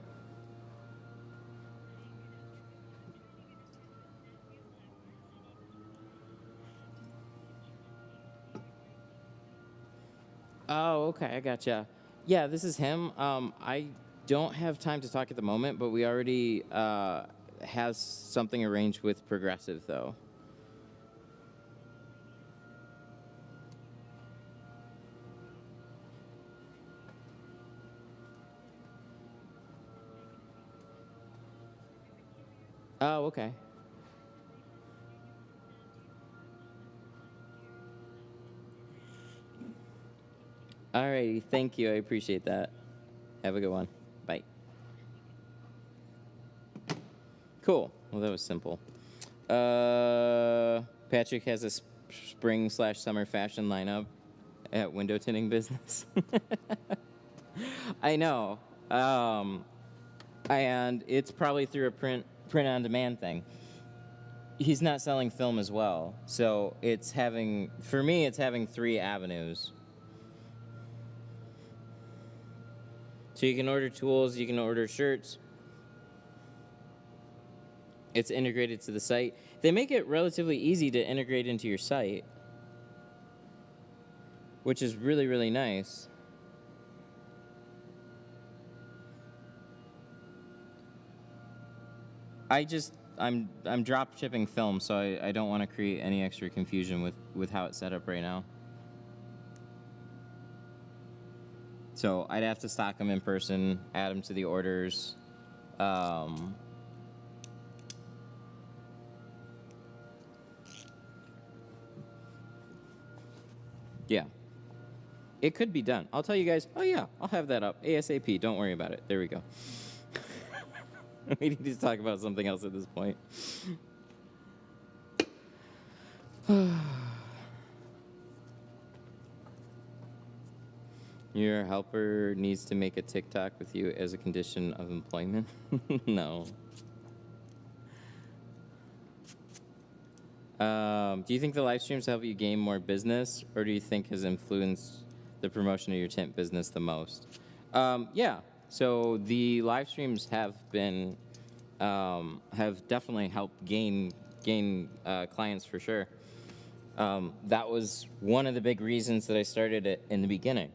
Oh, okay, I gotcha. Yeah, this is him. I don't have time to talk at the moment, but we already has something arranged with Progressive, though. Oh, okay. Alrighty, thank you. I appreciate that. Have a good one. Bye. Cool. Well, that was simple. Patrick has a spring/summer fashion lineup at window tinting business. I know. And it's probably through a print-on-demand thing. He's not selling film as well, so it's having, for me, it's having 3 avenues. So you can order tools, you can order shirts. It's integrated to the site. They make it relatively easy to integrate into your site, which is really, really nice. I'm drop shipping film, so I don't want to create any extra confusion with how it's set up right now. So I'd have to stock them in person, add them to the orders. Yeah. It could be done. I'll tell you guys, oh yeah, I'll have that up ASAP. Don't worry about it. There we go. We need to talk about something else at this point. Your helper needs to make a TikTok with you as a condition of employment? No. Do you think the live streams help you gain more business, or do you think has influenced the promotion of your tint business the most? Yeah. So the live streams have been have definitely helped gain clients for sure. That was one of the big reasons that I started it in the beginning.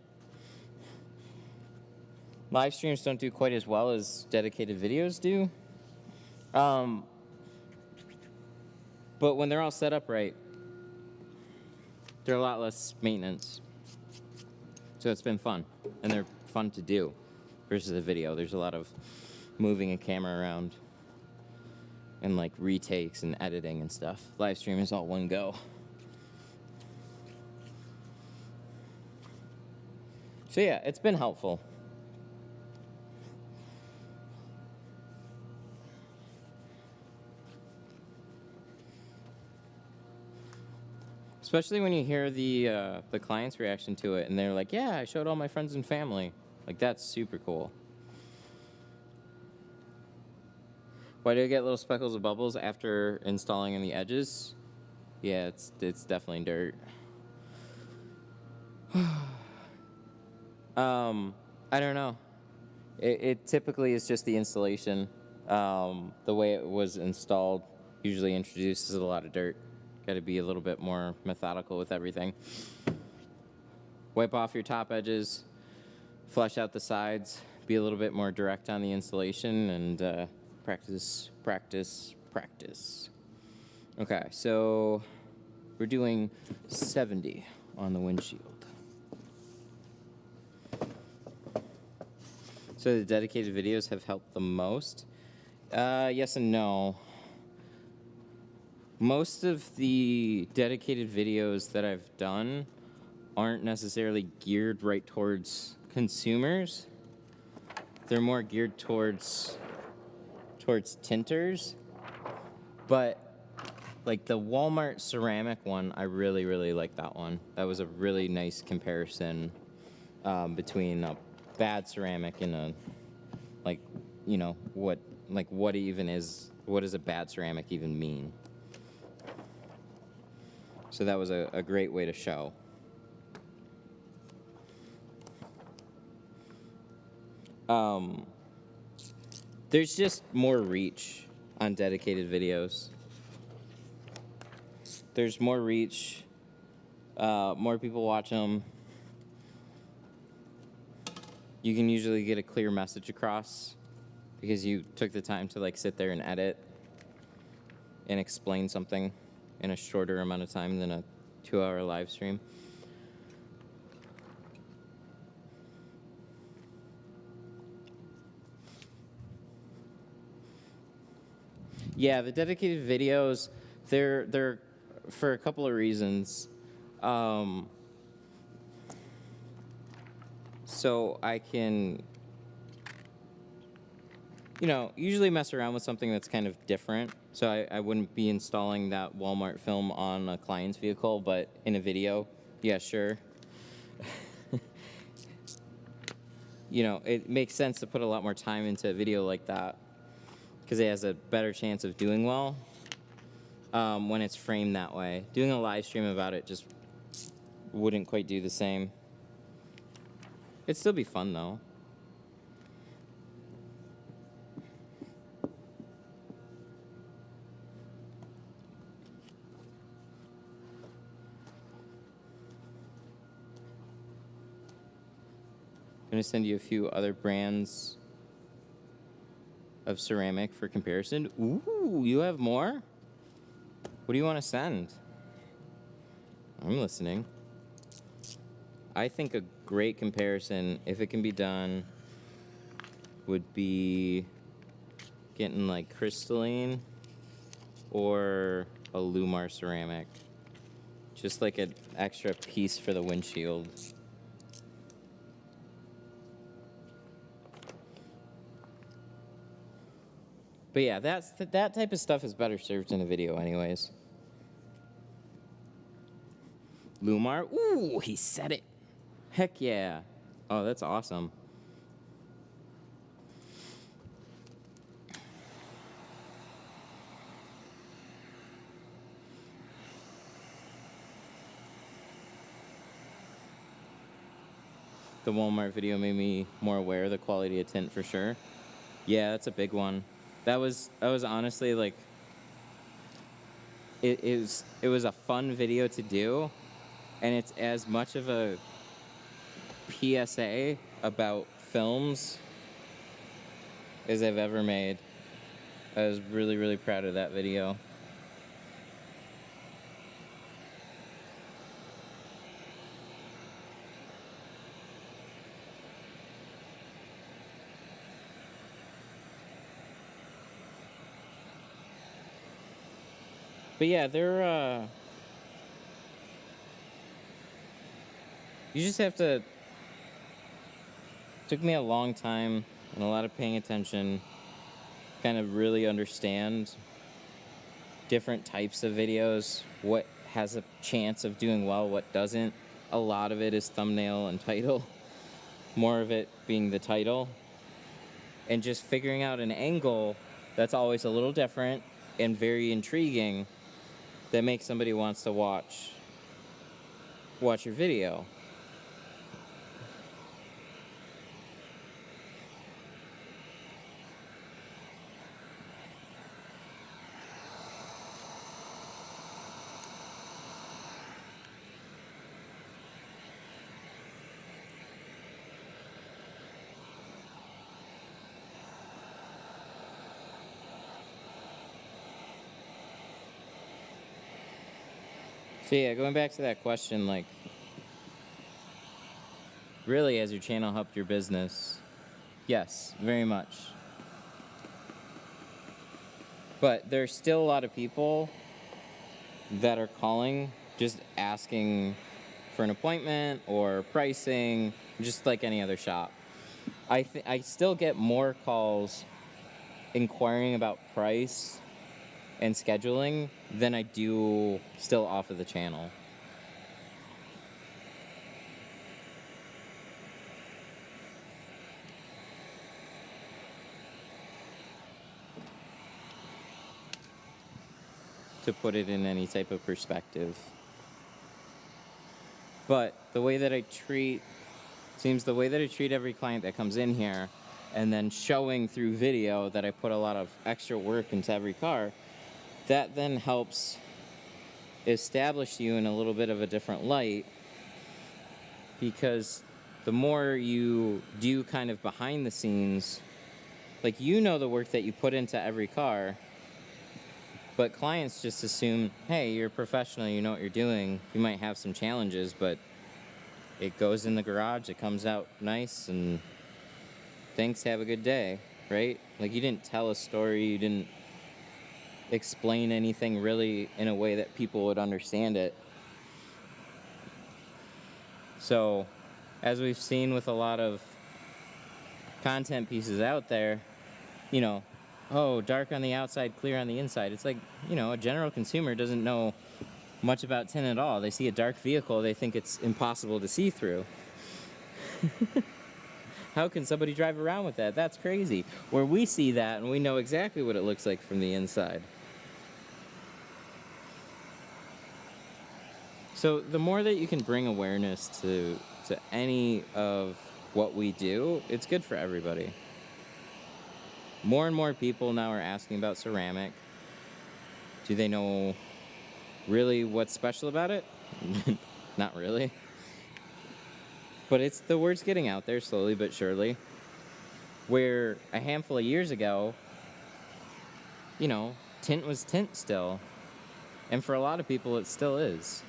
Live streams don't do quite as well as dedicated videos do. But when they're all set up right, they're a lot less maintenance. So it's been fun, and they're fun to do versus a video. There's a lot of moving a camera around and like retakes and editing and stuff. Live stream is all one go. So yeah, it's been helpful. Especially when you hear the client's reaction to it, and they're like, "Yeah, I showed all my friends and family." Like, that's super cool. Why do I get little speckles of bubbles after installing on the edges? Yeah, it's definitely dirt. I don't know. It typically is just the installation. The way it was installed usually introduces a lot of dirt. Got to be a little bit more methodical with everything. Wipe off your top edges, flush out the sides, be a little bit more direct on the installation, and practice, practice, practice. Okay, so we're doing 70 on the windshield. So the dedicated videos have helped the most? Yes and no. Most of the dedicated videos that I've done aren't necessarily geared right towards consumers. They're more geared towards tinters. But like the Walmart ceramic one, I really, really like that one. That was a really nice comparison between a bad ceramic and a, like, you know, what does a bad ceramic even mean? So that was a great way to show. There's just more reach on dedicated videos. There's more reach, more people watch them. You can usually get a clear message across because you took the time to like sit there and edit and explain something in a shorter amount of time than a 2-hour live stream. Yeah, the dedicated videos, they're for a couple of reasons. So I can, you know, usually mess around with something that's kind of different. So I wouldn't be installing that Walmart film on a client's vehicle, but in a video, yeah, sure. You know, it makes sense to put a lot more time into a video like that because it has a better chance of doing well when it's framed that way. Doing a live stream about it just wouldn't quite do the same. It'd still be fun, though. I'm going to send you a few other brands of ceramic for comparison. Ooh, you have more? What do you want to send? I'm listening. I think a great comparison, if it can be done, would be getting like crystalline or a Lumar ceramic. Just like an extra piece for the windshield. But yeah, that type of stuff is better served in a video anyways. Lumar, ooh, he said it. Heck yeah. Oh, that's awesome. The Walmart video made me more aware of the quality of tint for sure. Yeah, that's a big one. That was honestly like, it was a fun video to do, and it's as much of a PSA about films as I've ever made. I was really, really proud of that video. But yeah, they're, you just have to, took me a long time and a lot of paying attention, kind of really understand different types of videos, what has a chance of doing well, what doesn't. A lot of it is thumbnail and title, more of it being the title, and just figuring out an angle that's always a little different and very intriguing that makes somebody wants to watch your video. So yeah, going back to that question, like, really has your channel helped your business? Yes, very much. But there's still a lot of people that are calling, just asking for an appointment or pricing, just like any other shop. I still get more calls inquiring about price and scheduling than I do still off of the channel. To put it in any type of perspective. But the way that I treat every client that comes in here, and then showing through video that I put a lot of extra work into every car, that then helps establish you in a little bit of a different light, because the more you do kind of behind the scenes, like, you know the work that you put into every car, but clients just assume, hey, you're a professional, you know what you're doing. You might have some challenges, but it goes in the garage, it comes out nice, and thanks, have a good day, right? Like, you didn't tell a story, you didn't explain anything really in a way that people would understand it. So, as we've seen with a lot of content pieces out there, you know, oh, dark on the outside, clear on the inside. It's like, you know, a general consumer doesn't know much about tint at all. They see a dark vehicle, they think it's impossible to see through. How can somebody drive around with that? That's crazy. Where we see that and we know exactly what it looks like from the inside. So the more that you can bring awareness to any of what we do, it's good for everybody. More and more people now are asking about ceramic. Do they know really what's special about it? Not really. But it's, the word's getting out there slowly but surely. Where a handful of years ago, you know, tint was tint still. And for a lot of people, it still is.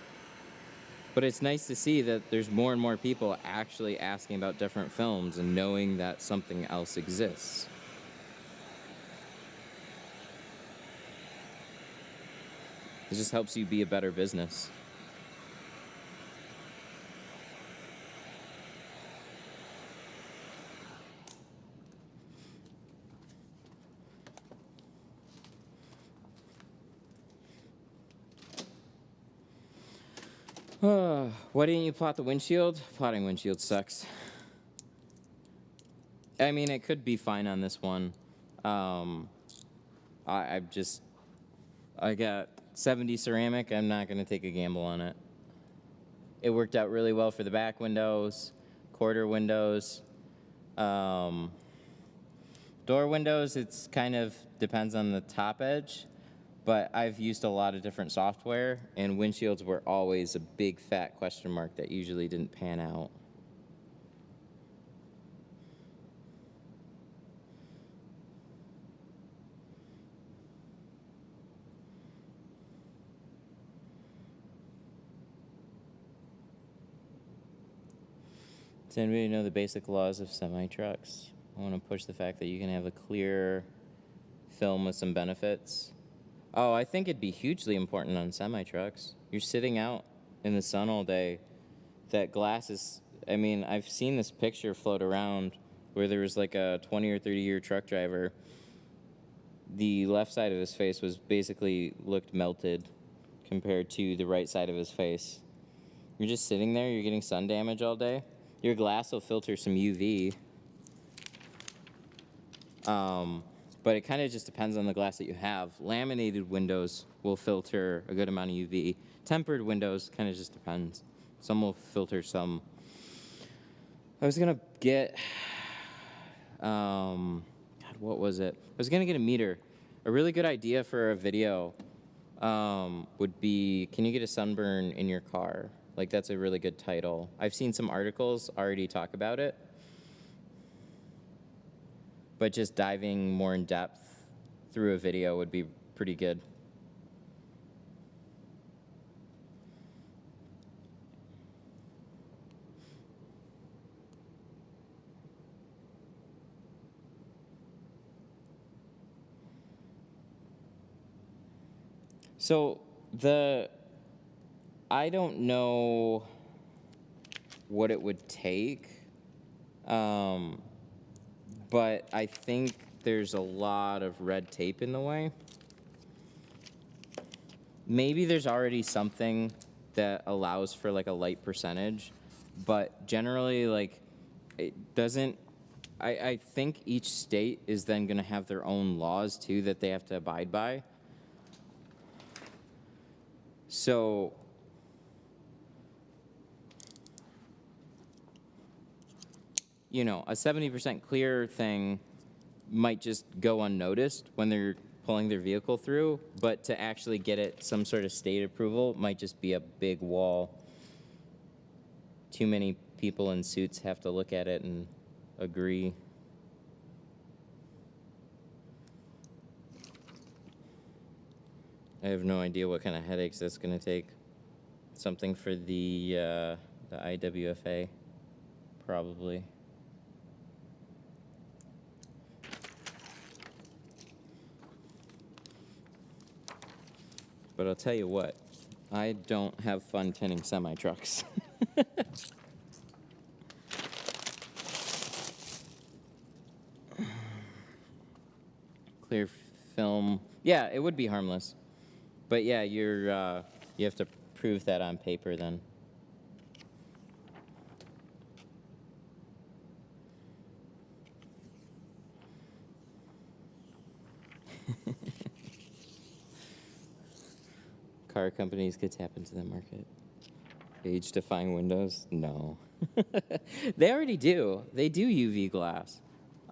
But it's nice to see that there's more and more people actually asking about different films and knowing that something else exists. It just helps you be a better business. Why didn't you plot the windshield? Plotting windshield sucks. I mean, it could be fine on this one. I got 70 ceramic. I'm not going to take a gamble on it. It worked out really well for the back windows, quarter windows. Door windows, it's kind of depends on the top edge. But I've used a lot of different software, and windshields were always a big fat question mark that usually didn't pan out. Does anybody know the basic laws of semi-trucks? I want to push the fact that you can have a clear film with some benefits. Oh, I think it'd be hugely important on semi-trucks. You're sitting out in the sun all day. That glass is, I mean, I've seen this picture float around where there was like a 20 or 30-year truck driver. The left side of his face was basically looked melted compared to the right side of his face. You're just sitting there, you're getting sun damage all day. Your glass will filter some UV. But it kind of just depends on the glass that you have. Laminated windows will filter a good amount of UV. Tempered windows kind of just depends. Some will filter some. I was going to get, God, what was it? I was going to get a meter. A really good idea for a video would be, can you get a sunburn in your car? Like, that's a really good title. I've seen some articles already talk about it. But just diving more in depth through a video would be pretty good. So I don't know what it would take. But I think there's a lot of red tape in the way. Maybe there's already something that allows for like a light percentage, but generally like it doesn't, I think each state is then gonna have their own laws too that they have to abide by. So you know, a 70% clear thing might just go unnoticed when they're pulling their vehicle through, but to actually get it some sort of state approval might just be a big wall. Too many people in suits have to look at it and agree. I have no idea what kind of headaches that's going to take. Something for the IWFA, probably. But I'll tell you what, I don't have fun tinting semi-trucks. Clear film. Yeah, it would be harmless. But yeah, you have to prove that on paper then. Car companies could tap into the market. Age-defying windows? No. They already do. They do UV glass.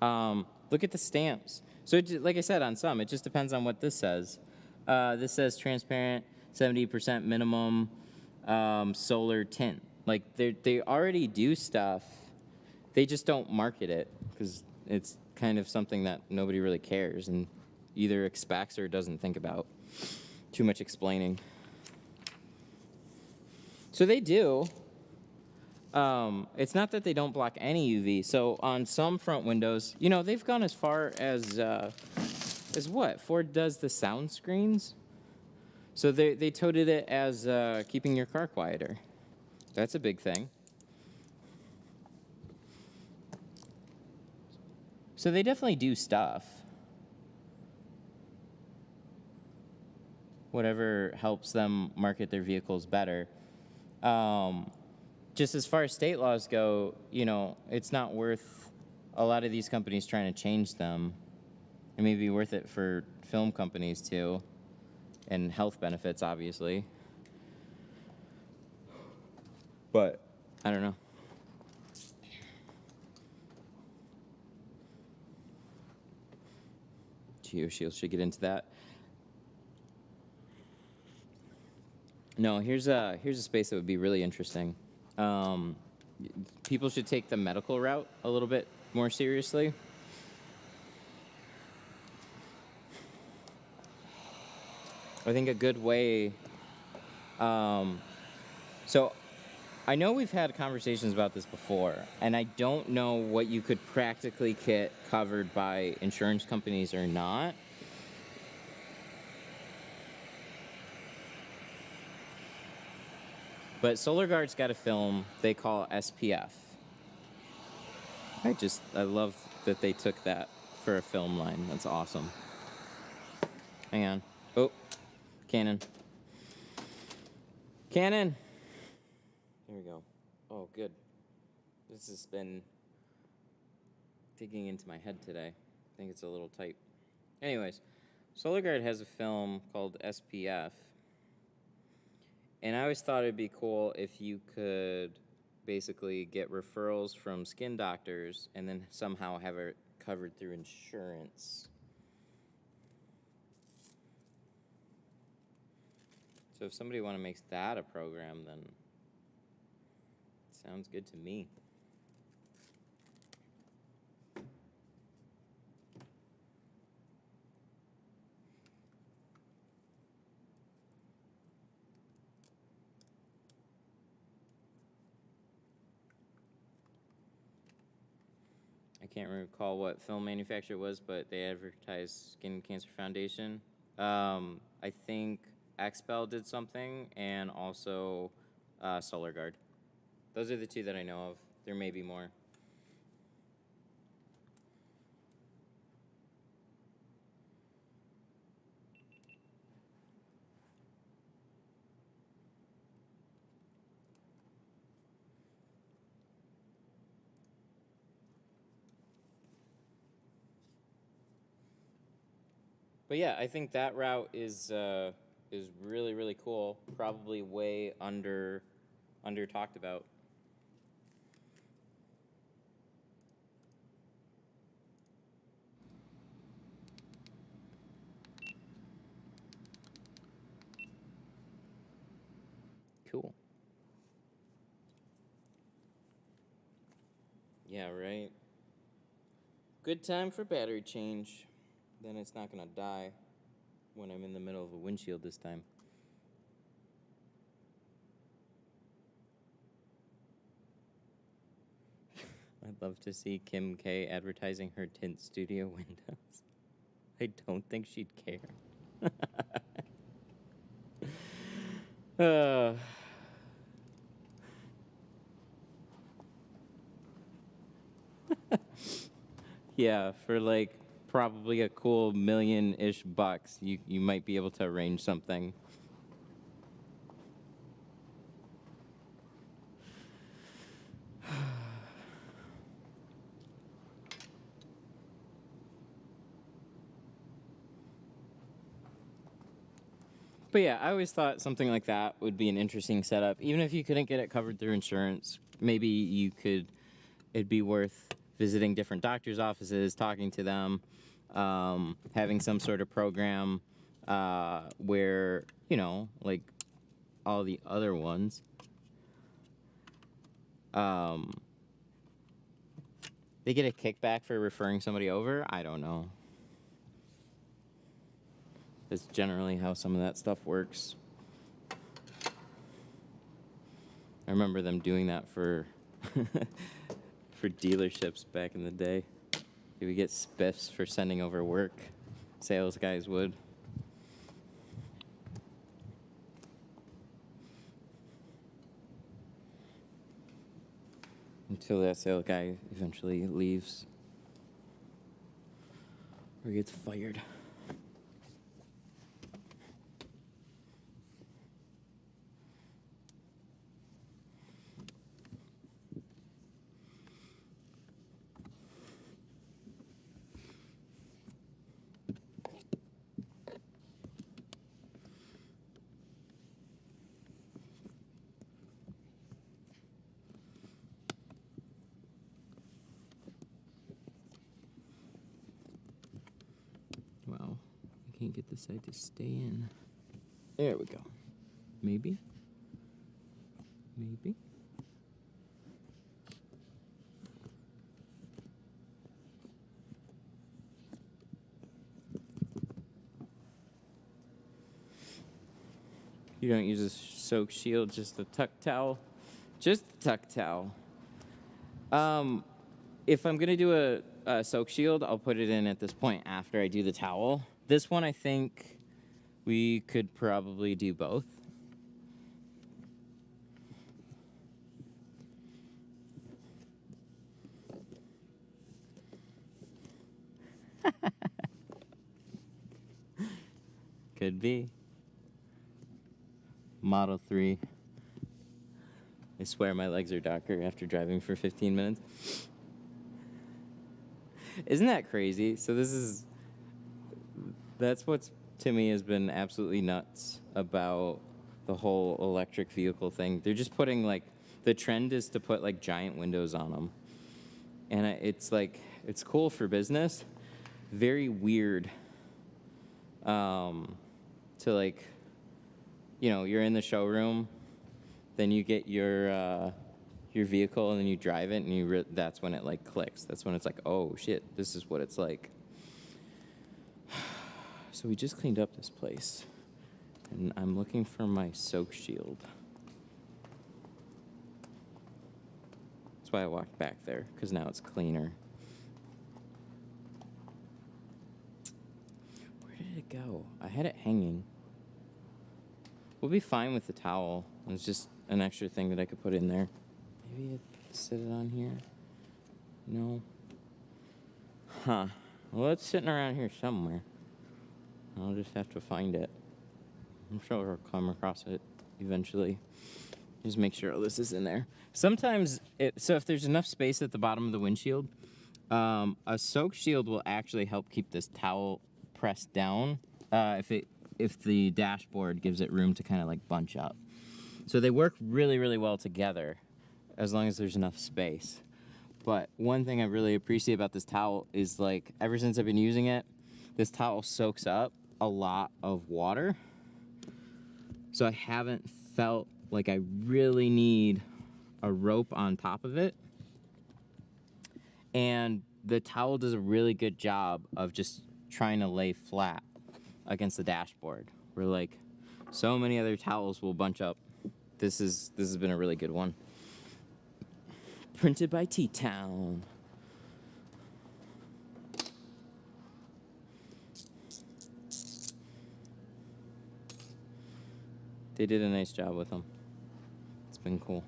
Look at the stamps. So like I said, on some, it just depends on what this says. This says transparent, 70% minimum, solar tint. Like, they already do stuff. They just don't market it because it's kind of something that nobody really cares and either expects or doesn't think about. Too much explaining. So they do. It's not that they don't block any UV. So on some front windows, you know, they've gone as far as what? Ford does the sound screens. So they touted it as keeping your car quieter. That's a big thing. So they definitely do stuff. Whatever helps them market their vehicles better. Just as far as state laws go, you know, it's not worth a lot of these companies trying to change them. It may be worth it for film companies too, and health benefits, obviously. But I don't know. GeoShield should get into that. No, here's a space that would be really interesting. People should take the medical route a little bit more seriously. I think a good way. So I know we've had conversations about this before, and I don't know what you could practically get covered by insurance companies or not. But SolarGuard's got a film they call SPF. I love that they took that for a film line. That's awesome. Hang on. Oh, Canon. Canon! There we go. Oh, good. This has been digging into my head today. I think it's a little tight. Anyways, SolarGuard has a film called SPF. And I always thought it'd be cool if you could basically get referrals from skin doctors and then somehow have it covered through insurance. So if somebody want to make that a program, then it sounds good to me. I can't recall what film manufacturer it was, but they advertised Skin Cancer Foundation. I think Expel did something, and also SolarGuard. Those are the two that I know of. There may be more. But yeah, I think that route is really, really cool. Probably way under talked about. Cool. Yeah, right. Good time for battery change. Then it's not gonna die when I'm in the middle of a windshield this time. I'd love to see Kim K advertising her tint studio windows. I don't think she'd care. Yeah, for like probably a cool $1,000,000-ish bucks, you might be able to arrange something. But yeah, I always thought something like that would be an interesting setup. Even if you couldn't get it covered through insurance, maybe you could, it'd be worth visiting different doctors' offices, talking to them, having some sort of program where, you know, like all the other ones, they get a kickback for referring somebody over. I don't know. That's generally how some of that stuff works. I remember them doing that for for dealerships back in the day. They would get spiffs for sending over work. Sales guys would. Until that sales guy eventually leaves or gets fired. Wow, I can't get this side to stay in. There we go. Maybe. Maybe. You don't use a soak shield, just a tuck towel? Just a tuck towel. If I'm gonna do a soak shield, I'll put it in at this point after I do the towel. This one, I think we could probably do both. Could be. Model 3. I swear my legs are darker after driving for 15 minutes. Isn't that crazy? So that's what's to me has been absolutely nuts about the whole electric vehicle thing. They're just putting like, the trend is to put like giant windows on them. And it's like, it's cool for business. Very weird to like, you know, you're in the showroom, then you get your vehicle and then you drive it and that's when it like clicks. That's when it's like, oh shit, this is what it's like. So we just cleaned up this place and I'm looking for my soak shield. That's why I walked back there, because now it's cleaner. Where did it go? I had it hanging. We'll be fine with the towel. It's just an extra thing that I could put in there. Maybe I'd sit it on here. No. Huh. Well, it's sitting around here somewhere. I'll just have to find it. I'm sure I'll come across it eventually. Just make sure all this is in there. Sometimes, so if there's enough space at the bottom of the windshield, a soak shield will actually help keep this towel pressed down if the dashboard gives it room to kind of like bunch up. So they work really, really well together as long as there's enough space. But one thing I really appreciate about this towel is like, ever since I've been using it, this towel soaks up a lot of water. So I haven't felt like I really need a rope on top of it. And the towel does a really good job of just trying to lay flat against the dashboard, where like so many other towels will bunch up. This has been a really good one. Printed by T-Town. They did a nice job with them. It's been cool.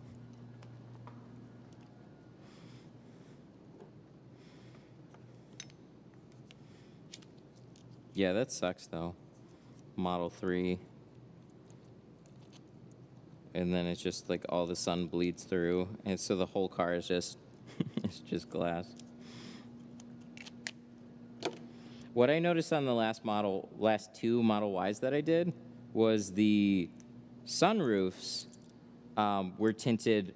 Yeah, that sucks though. Model 3. And then it's just like all the sun bleeds through. And so the whole car is just, it's just glass. What I noticed on the last two Model Ys that I did was the sunroofs were tinted,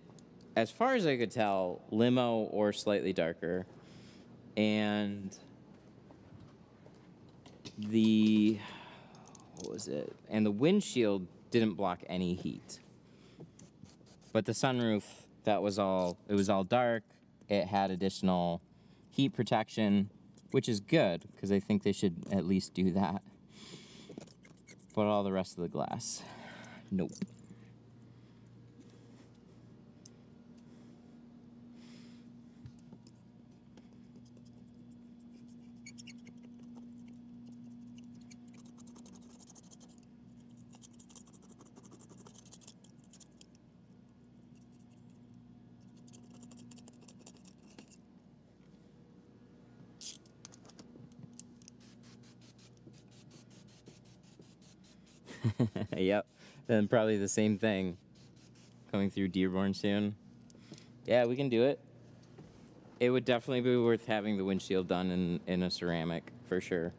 as far as I could tell, limo or slightly darker. And what was it? And the windshield didn't block any heat. But the sunroof, it was all dark. It had additional heat protection, which is good, because I think they should at least do that. But all the rest of the glass, nope. Yep. Then probably the same thing coming through Dearborn soon. Yeah, we can do it. It would definitely be worth having the windshield done in a ceramic, for sure.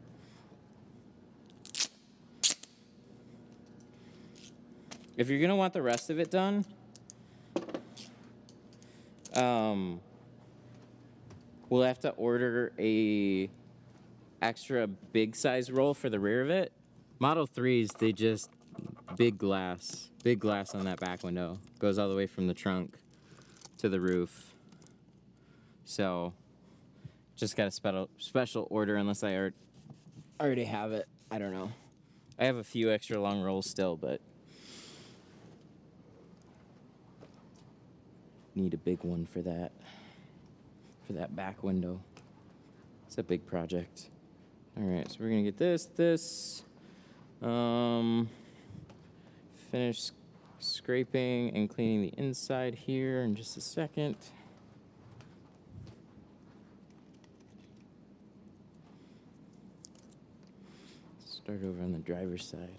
If you're going to want the rest of it done, we'll have to order a extra big size roll for the rear of it. Model 3s, they just big glass on that back window. Goes all the way from the trunk to the roof. So just got a special order unless I already have it. I don't know. I have a few extra long rolls still, but need a big one for that back window. It's a big project. All right, so we're gonna get this. Finish scraping and cleaning the inside here in just a second. Start over on the driver's side.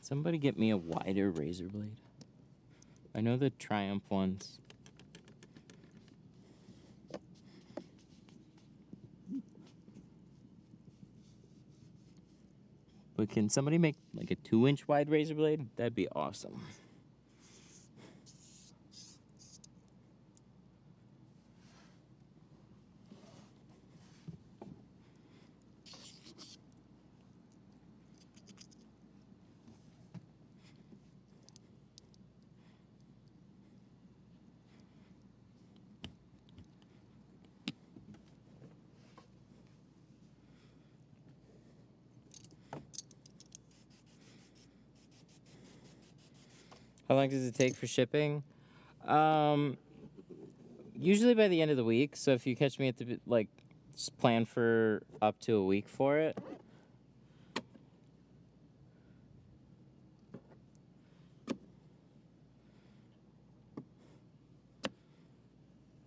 Somebody get me a wider razor blade. I know the Triumph ones. But can somebody make like a 2-inch wide razor blade? That'd be awesome. How long does it take for shipping? Usually by the end of the week. So if you catch me at the just plan for up to a week for it.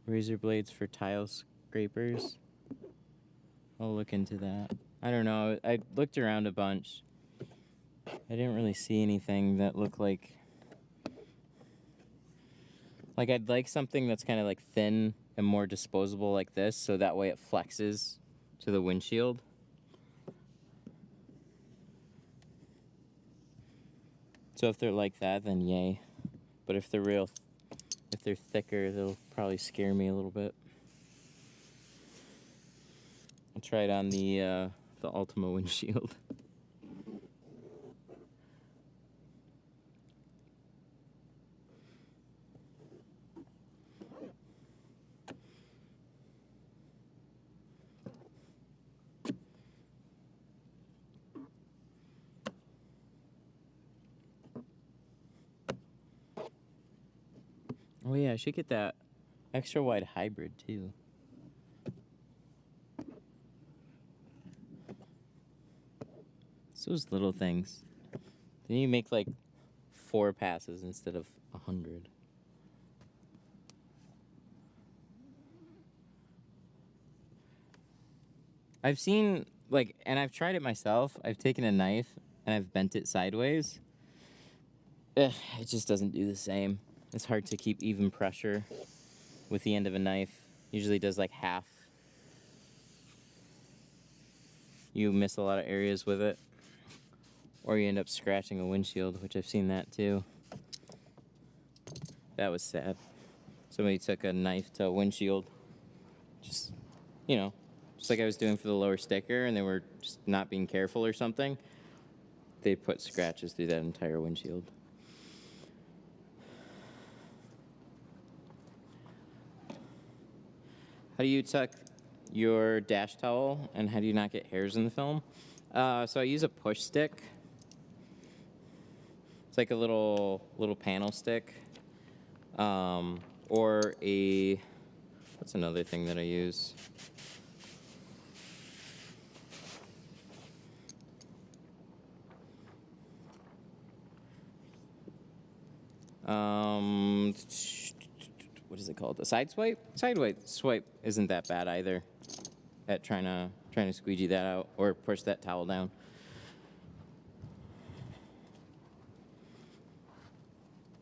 Razor blades for tile scrapers. I'll look into that. I don't know. I looked around a bunch. I didn't really see anything that looked like I'd like something that's kind of like thin and more disposable like this, so that way it flexes to the windshield. So if they're like that, then yay. But if they're thicker, they'll probably scare me a little bit. I'll try it on the Ultima windshield. Oh yeah, I should get that extra wide hybrid too. It's those little things. Then you make like 4 passes instead of 100. I've seen and I've tried it myself. I've taken a knife and I've bent it sideways. It just doesn't do the same. It's hard to keep even pressure with the end of a knife. Usually does like half. You miss a lot of areas with it. Or you end up scratching a windshield, which I've seen that too. That was sad. Somebody took a knife to a windshield. Just like I was doing for the lower sticker, and they were just not being careful or something. They put scratches through that entire windshield. How do you tuck your dash towel, and how do you not get hairs in the film? So I use a push stick. It's like a little panel stick. Or a, what's another thing that I use? What is it called? A side swipe? Swipe isn't that bad either at trying to squeegee that out or push that towel down.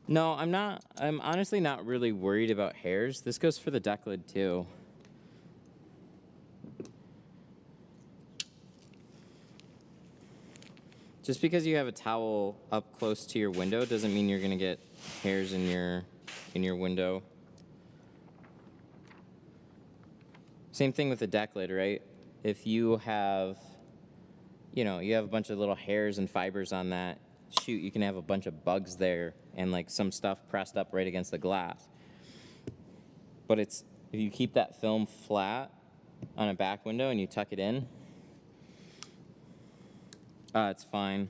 No, I'm not. I'm honestly not really worried about hairs. This goes for the deck lid too. Just because you have a towel up close to your window doesn't mean you're gonna get hairs in your window. Same thing with the deck lid, right? If you have, you have a bunch of little hairs and fibers on that, shoot, you can have a bunch of bugs there and like some stuff pressed up right against the glass. But if you keep that film flat on a back window and you tuck it in, it's fine.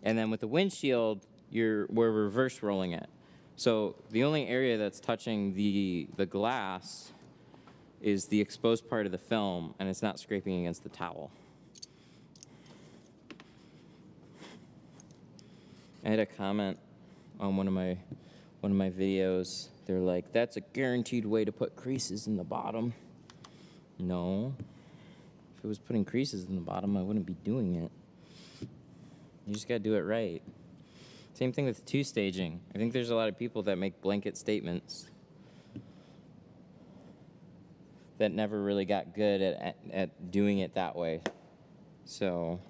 And then with the windshield, we're reverse rolling it. So the only area that's touching the glass is the exposed part of the film, and it's not scraping against the towel. I had a comment on one of my videos. They're like, "That's a guaranteed way to put creases in the bottom." No. If it was putting creases in the bottom, I wouldn't be doing it. You just gotta do it right. Same thing with two-staging. I think there's a lot of people that make blanket statements that never really got good at doing it that way. So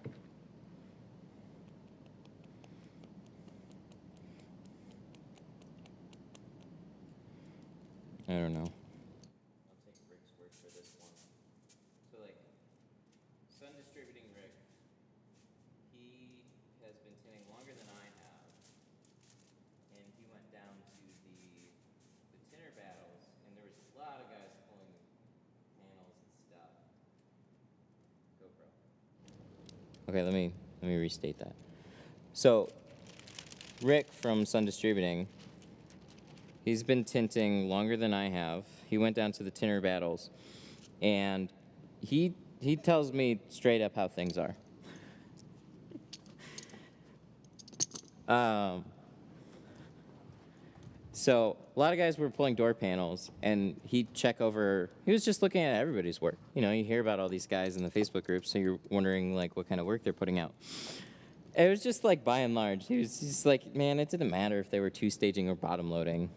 I don't know. I'll take Rick's word for this one. So like, Sun Distributing Rick, he has been tinting longer than I have, and he went down to the tinter battles, and there was a lot of guys pulling panels and stuff. GoPro. Okay, let me restate that. So Rick from Sun Distributing, he's been tinting longer than I have. He went down to the tinter battles, and he tells me straight up how things are. So a lot of guys were pulling door panels, and he'd check over. He was just looking at everybody's work. You hear about all these guys in the Facebook group, so you're wondering like what kind of work they're putting out. It was just like by and large, he's like, man, it didn't matter if they were two-staging or bottom loading.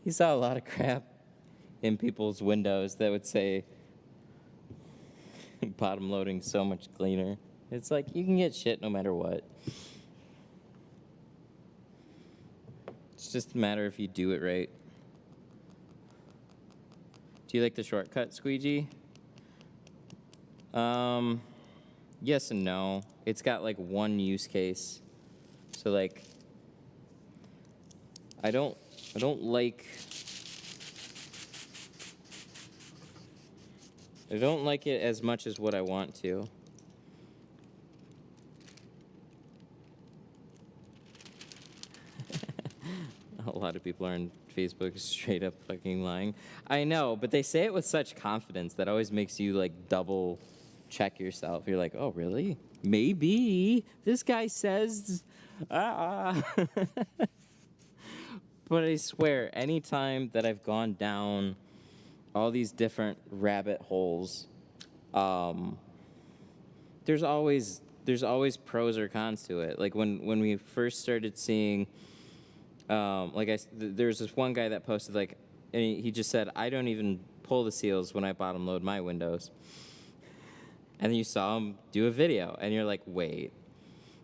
He saw a lot of crap in people's windows that would say bottom loading so much cleaner. It's like you can get shit no matter what. It's just a matter if you do it right. Do you like the shortcut squeegee? Yes and no. It's got like one use case. So like I don't like it as much as what I want to. A lot of people are on Facebook straight up fucking lying. I know, but they say it with such confidence that always makes you like double check yourself. You're like, oh really? Maybe. This guy says But I swear, anytime that I've gone down all these different rabbit holes, there's always pros or cons to it. Like when we first started seeing, there's this one guy that posted like, and he just said, I don't even pull the seals when I bottom load my windows. And then you saw him do a video, and you're like, wait.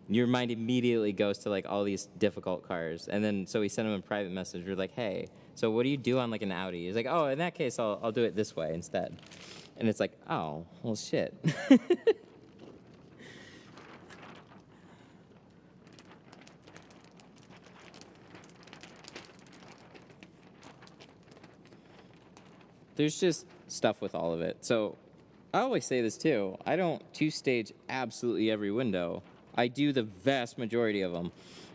Your mind immediately goes to like all these difficult cars, and then so we sent him a private message. We're like, "Hey, so what do you do on like an Audi?" He's like, "Oh, in that case, I'll do it this way instead." And it's like, "Oh, well, shit." There's just stuff with all of it. So I always say this too. I don't two-stage absolutely every window. I do the vast majority of them.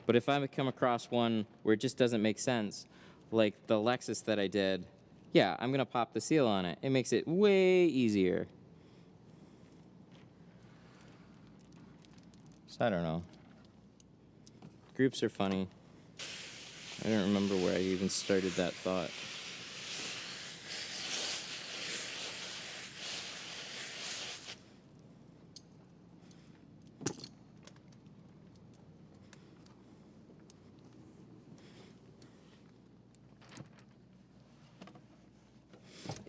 But if I come across one where it just doesn't make sense, like the Lexus that I did, yeah, I'm gonna pop the seal on it. It makes it way easier. So I don't know. Groups are funny. I don't remember where I even started that thought.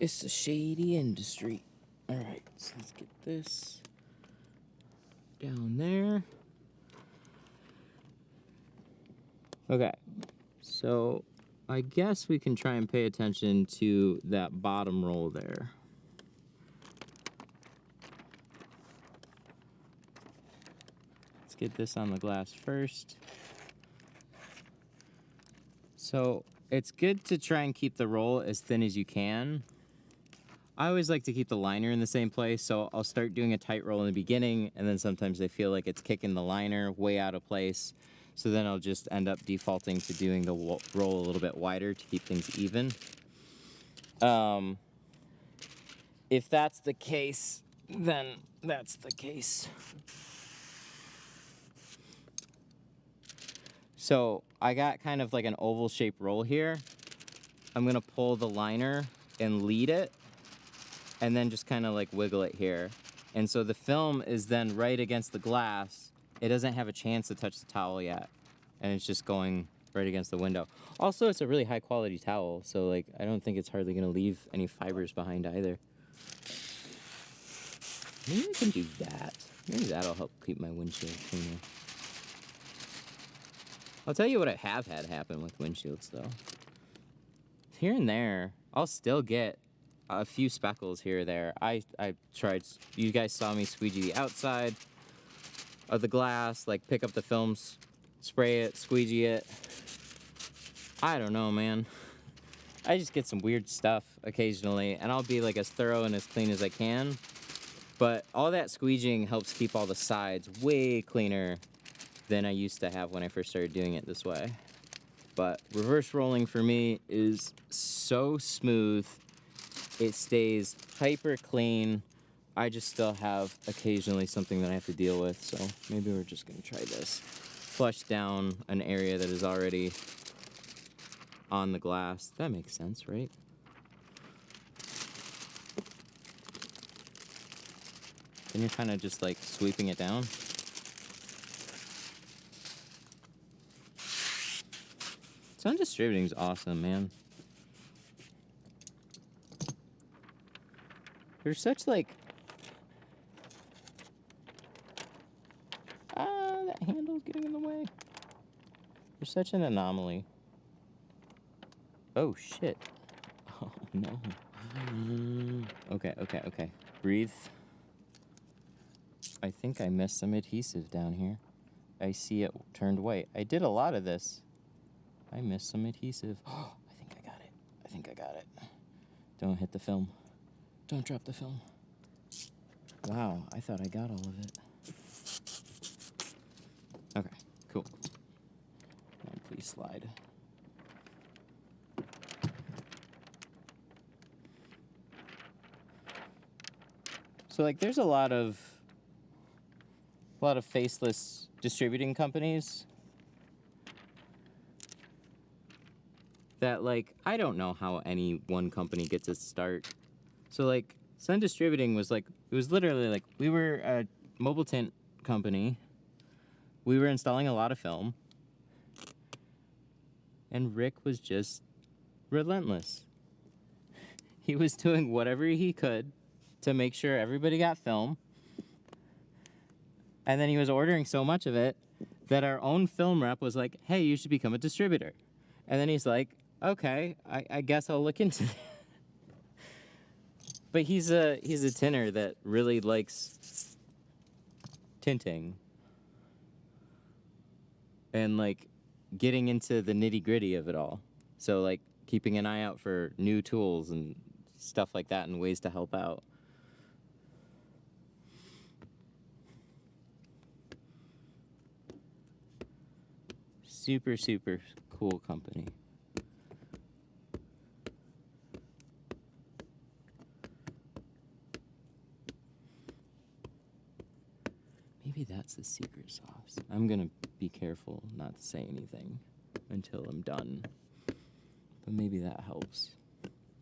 It's a shady industry. All right, so let's get this down there. Okay, so I guess we can try and pay attention to that bottom roll there. Let's get this on the glass first. So it's good to try and keep the roll as thin as you can. I always like to keep the liner in the same place, so I'll start doing a tight roll in the beginning, and then sometimes I feel like it's kicking the liner way out of place, so then I'll just end up defaulting to doing the roll a little bit wider to keep things even. If that's the case, then that's the case. So I got kind of like an oval shaped roll here. I'm gonna pull the liner and lead it, and then just kind of like wiggle it here. And so the film is then right against the glass. It doesn't have a chance to touch the towel yet. And it's just going right against the window. Also, it's a really high quality towel, so like I don't think it's hardly gonna leave any fibers behind either. Maybe I can do that. Maybe that'll help keep my windshield cleaner. I'll tell you what I have had happen with windshields though. Here and there, I'll still get a few speckles here or there. I tried, you guys saw me squeegee the outside of the glass, like pick up the films, spray it, squeegee it. I don't know, man. I just get some weird stuff occasionally, and I'll be like as thorough and as clean as I can. But all that squeegeeing helps keep all the sides way cleaner than I used to have when I first started doing it this way. But reverse rolling for me is so smooth. It stays hyper clean. I just still have occasionally something that I have to deal with, so maybe we're just gonna try this. Flush down an area that is already on the glass. That makes sense, right? Then you're kind of just like sweeping it down. Sound distributing is awesome, man. There's such like... that handle's getting in the way. There's such an anomaly. Oh, shit. Oh, no. Okay. Breathe. I think I missed some adhesive down here. I see it turned white. I did a lot of this. I missed some adhesive. Oh, I think I got it. Don't hit the film. Don't drop the film. Wow, I thought I got all of it. Okay, cool. Now please slide. So like there's a lot of faceless distributing companies that like I don't know how any one company gets its start. So like Sun Distributing was like, it was literally like we were a mobile tint company. We were installing a lot of film. And Rick was just relentless. He was doing whatever he could to make sure everybody got film. And then he was ordering so much of it that our own film rep was like, hey, you should become a distributor. And then he's like, okay, I guess I'll look into it. But he's a tinter that really likes tinting. And like getting into the nitty-gritty of it all. So like keeping an eye out for new tools and stuff like that and ways to help out. Super, super cool company. Maybe that's the secret sauce. I'm gonna be careful not to say anything until I'm done. But maybe that helps.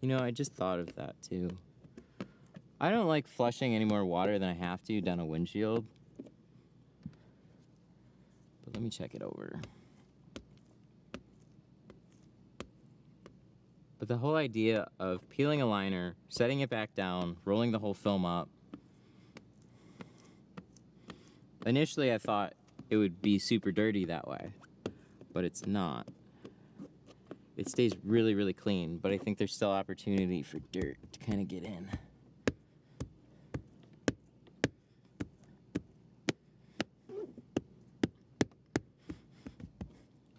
You know, I just thought of that too. I don't like flushing any more water than I have to down a windshield. But let me check it over. But the whole idea of peeling a liner, setting it back down, rolling the whole film up. Initially I thought it would be super dirty that way, but it's not. It stays really, really clean, but I think there's still opportunity for dirt to kind of get in.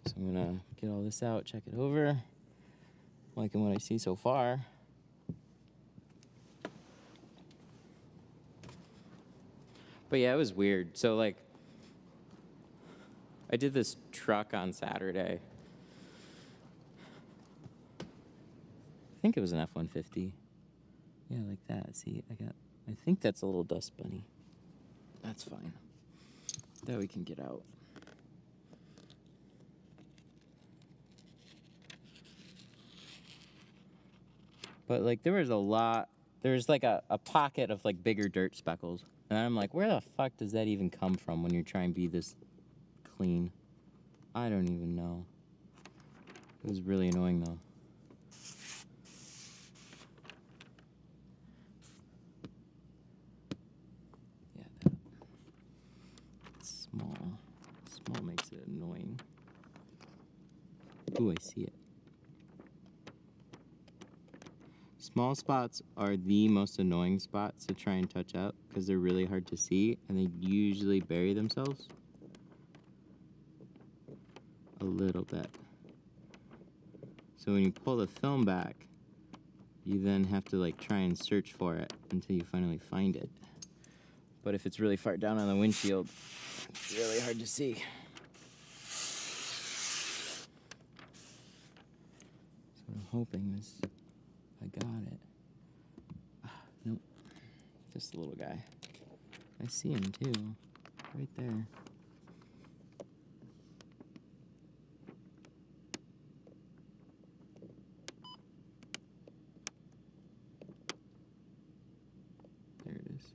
So I'm gonna get all this out, check it over. Liking what I see so far. But yeah, it was weird. So like, I did this truck on Saturday. I think it was an F150. Yeah, like that. See, I think that's a little dust bunny. That's fine. That we can get out. But like there was like a pocket of like bigger dirt speckles. And I'm like, where the fuck does that even come from when you're trying to be this clean? I don't even know. It was really annoying though. Yeah, that's small. Small makes it annoying. Ooh, I see it. Small spots are the most annoying spots to try and touch up because they're really hard to see and they usually bury themselves a little bit. So when you pull the film back, you then have to like try and search for it until you finally find it. But if it's really far down on the windshield, it's really hard to see. So I'm hoping this. I got it. Nope. Just a little guy. I see him too. Right there. There it is.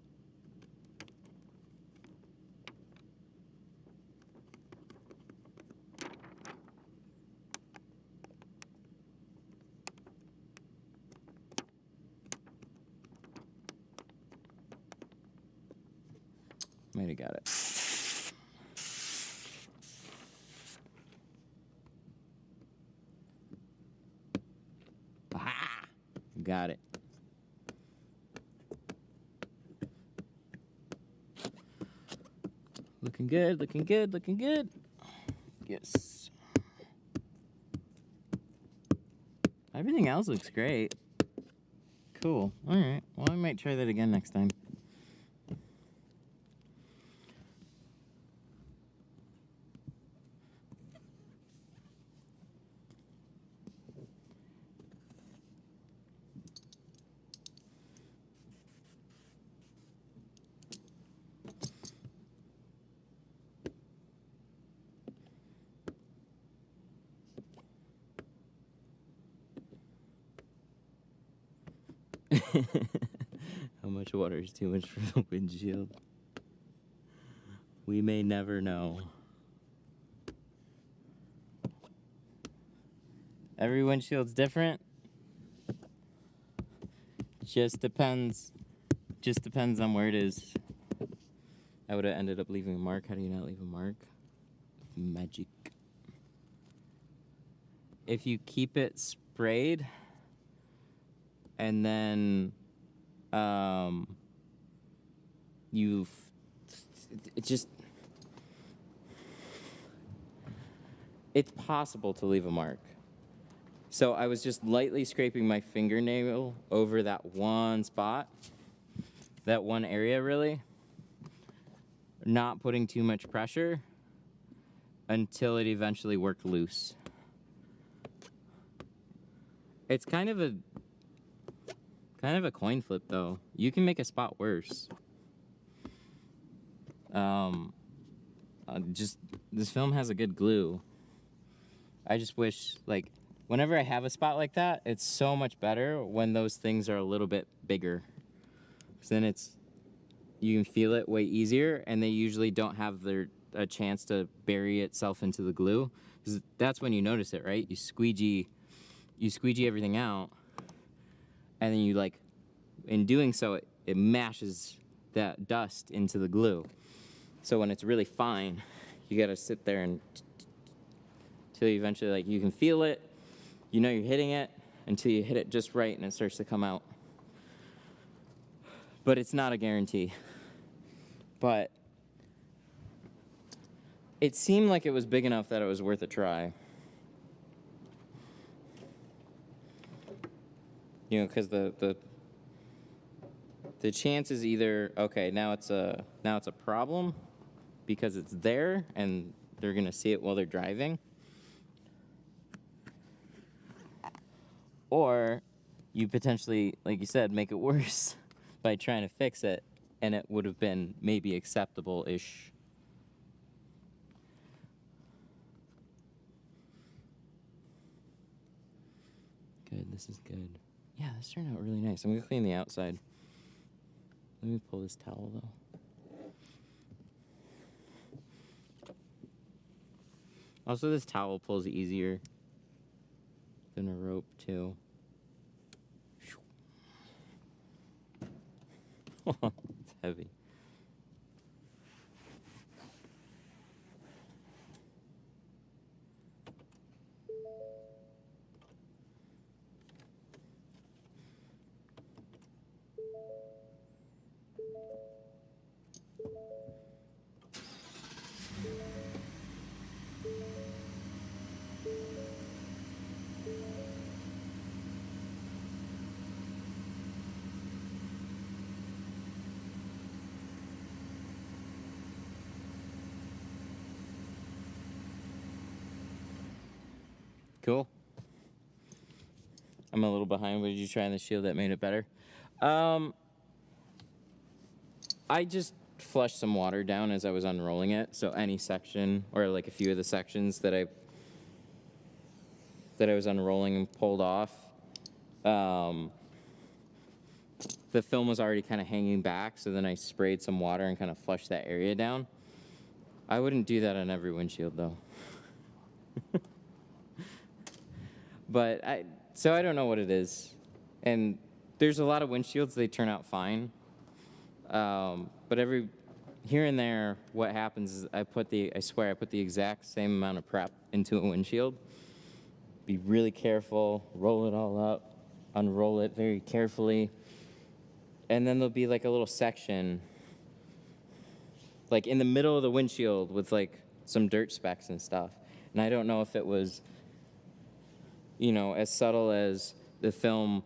Might have got it. Aha! Got it. Looking good, looking good, looking good. Yes. Everything else looks great. Cool. Alright. Well, I might try that again next time. How much water is too much for the windshield? We may never know. Every windshield's different. Just depends on where it is. I would have ended up leaving a mark. How do you not leave a mark? Magic. If you keep it sprayed and then it's possible to leave a mark. So I was just lightly scraping my fingernail over that one spot, that one area really, not putting too much pressure until it eventually worked loose. It's kind of a coin flip though. You can make a spot worse. Just this film has a good glue. I just wish, like, whenever I have a spot like that, it's so much better when those things are a little bit bigger. 'Cause then you can feel it way easier, and they usually don't have a chance to bury itself into the glue. 'Cause that's when you notice it, right? You squeegee everything out, and then you, like, in doing so, it mashes that dust into the glue. So when it's really fine, you gotta sit there and till you eventually, like, you can feel it, you know you're hitting it, until you hit it just right and it starts to come out. But it's not a guarantee. But it seemed like it was big enough that it was worth a try. You know, because the chance is either, okay, now it's a problem because it's there and they're gonna see it while they're driving, or you potentially, like you said, make it worse by trying to fix it, and it would have been maybe acceptable-ish. Good, this is good. Yeah, this turned out really nice. I'm gonna clean the outside. Let me pull this towel though. Also, this towel pulls easier than a rope too. It's heavy. Cool. I'm a little behind. What did you try on the shield that made it better? I just flushed some water down as I was unrolling it, so any section, or like a few of the sections that I was unrolling and pulled off, the film was already kind of hanging back, so then I sprayed some water and kind of flushed that area down. I wouldn't do that on every windshield though. But so I don't know what it is. And there's a lot of windshields, they turn out fine. But here and there, what happens is I swear I put the exact same amount of prep into a windshield. Be really careful, roll it all up, unroll it very carefully. And then there'll be like a little section, like in the middle of the windshield with like some dirt specks and stuff. And I don't know if it was, you know, as subtle as the film,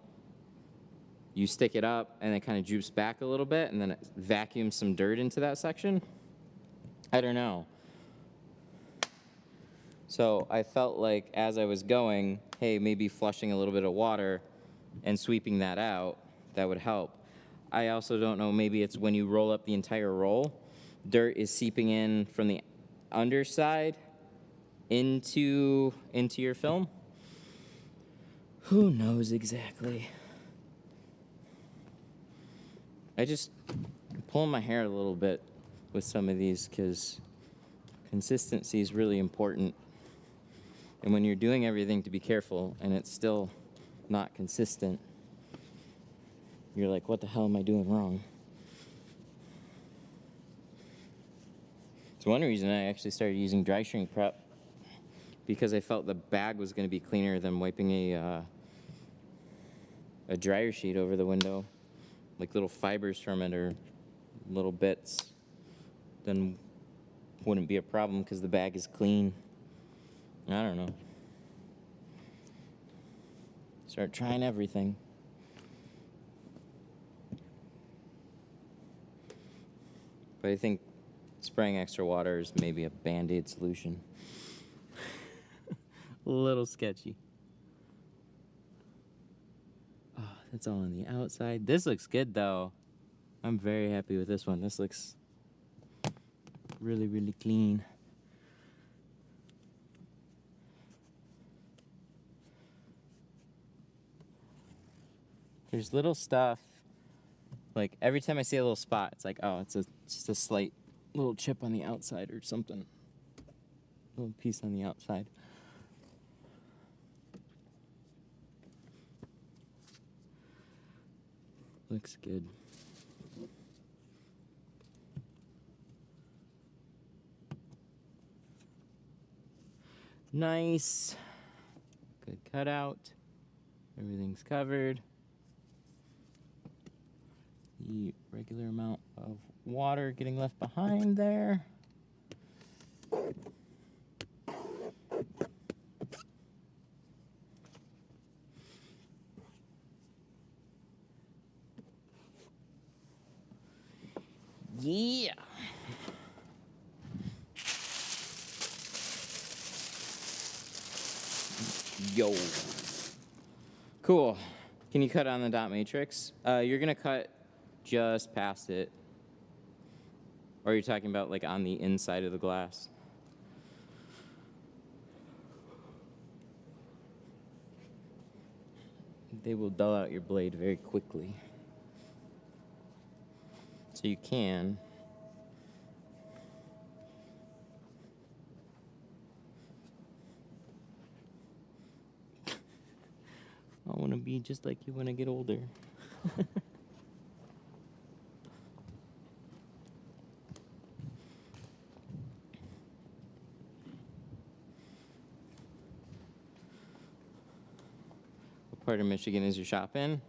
you stick it up and it kind of droops back a little bit and then it vacuums some dirt into that section. I don't know. So I felt like as I was going, hey, maybe flushing a little bit of water and sweeping that out, that would help. I also don't know, maybe it's when you roll up the entire roll, dirt is seeping in from the underside into your film. Who knows exactly? I just pulling my hair a little bit with some of these because consistency is really important. And when you're doing everything to be careful and it's still not consistent, you're like, what the hell am I doing wrong? It's one reason I actually started using dry shrink prep, because I felt the bag was going to be cleaner than wiping a dryer sheet over the window. Like little fibers from it or little bits, then wouldn't be a problem because the bag is clean. I don't know. Start trying everything. But I think spraying extra water is maybe a Band-Aid solution. A little sketchy. Oh, that's all on the outside. This looks good though. I'm very happy with this one. This looks really, really clean. There's little stuff, like every time I see a little spot, it's like, oh, it's just a slight little chip on the outside or something. A little piece on the outside. Looks good. Nice. Good cutout. Everything's covered. The regular amount of water getting left behind there. Yeah. Yo. Cool. Can you cut on the dot matrix? You're gonna cut just past it. Or are you talking about like on the inside of the glass? They will dull out your blade very quickly. So you can. I want to be just like you when I get older. What part of Michigan is your shop in?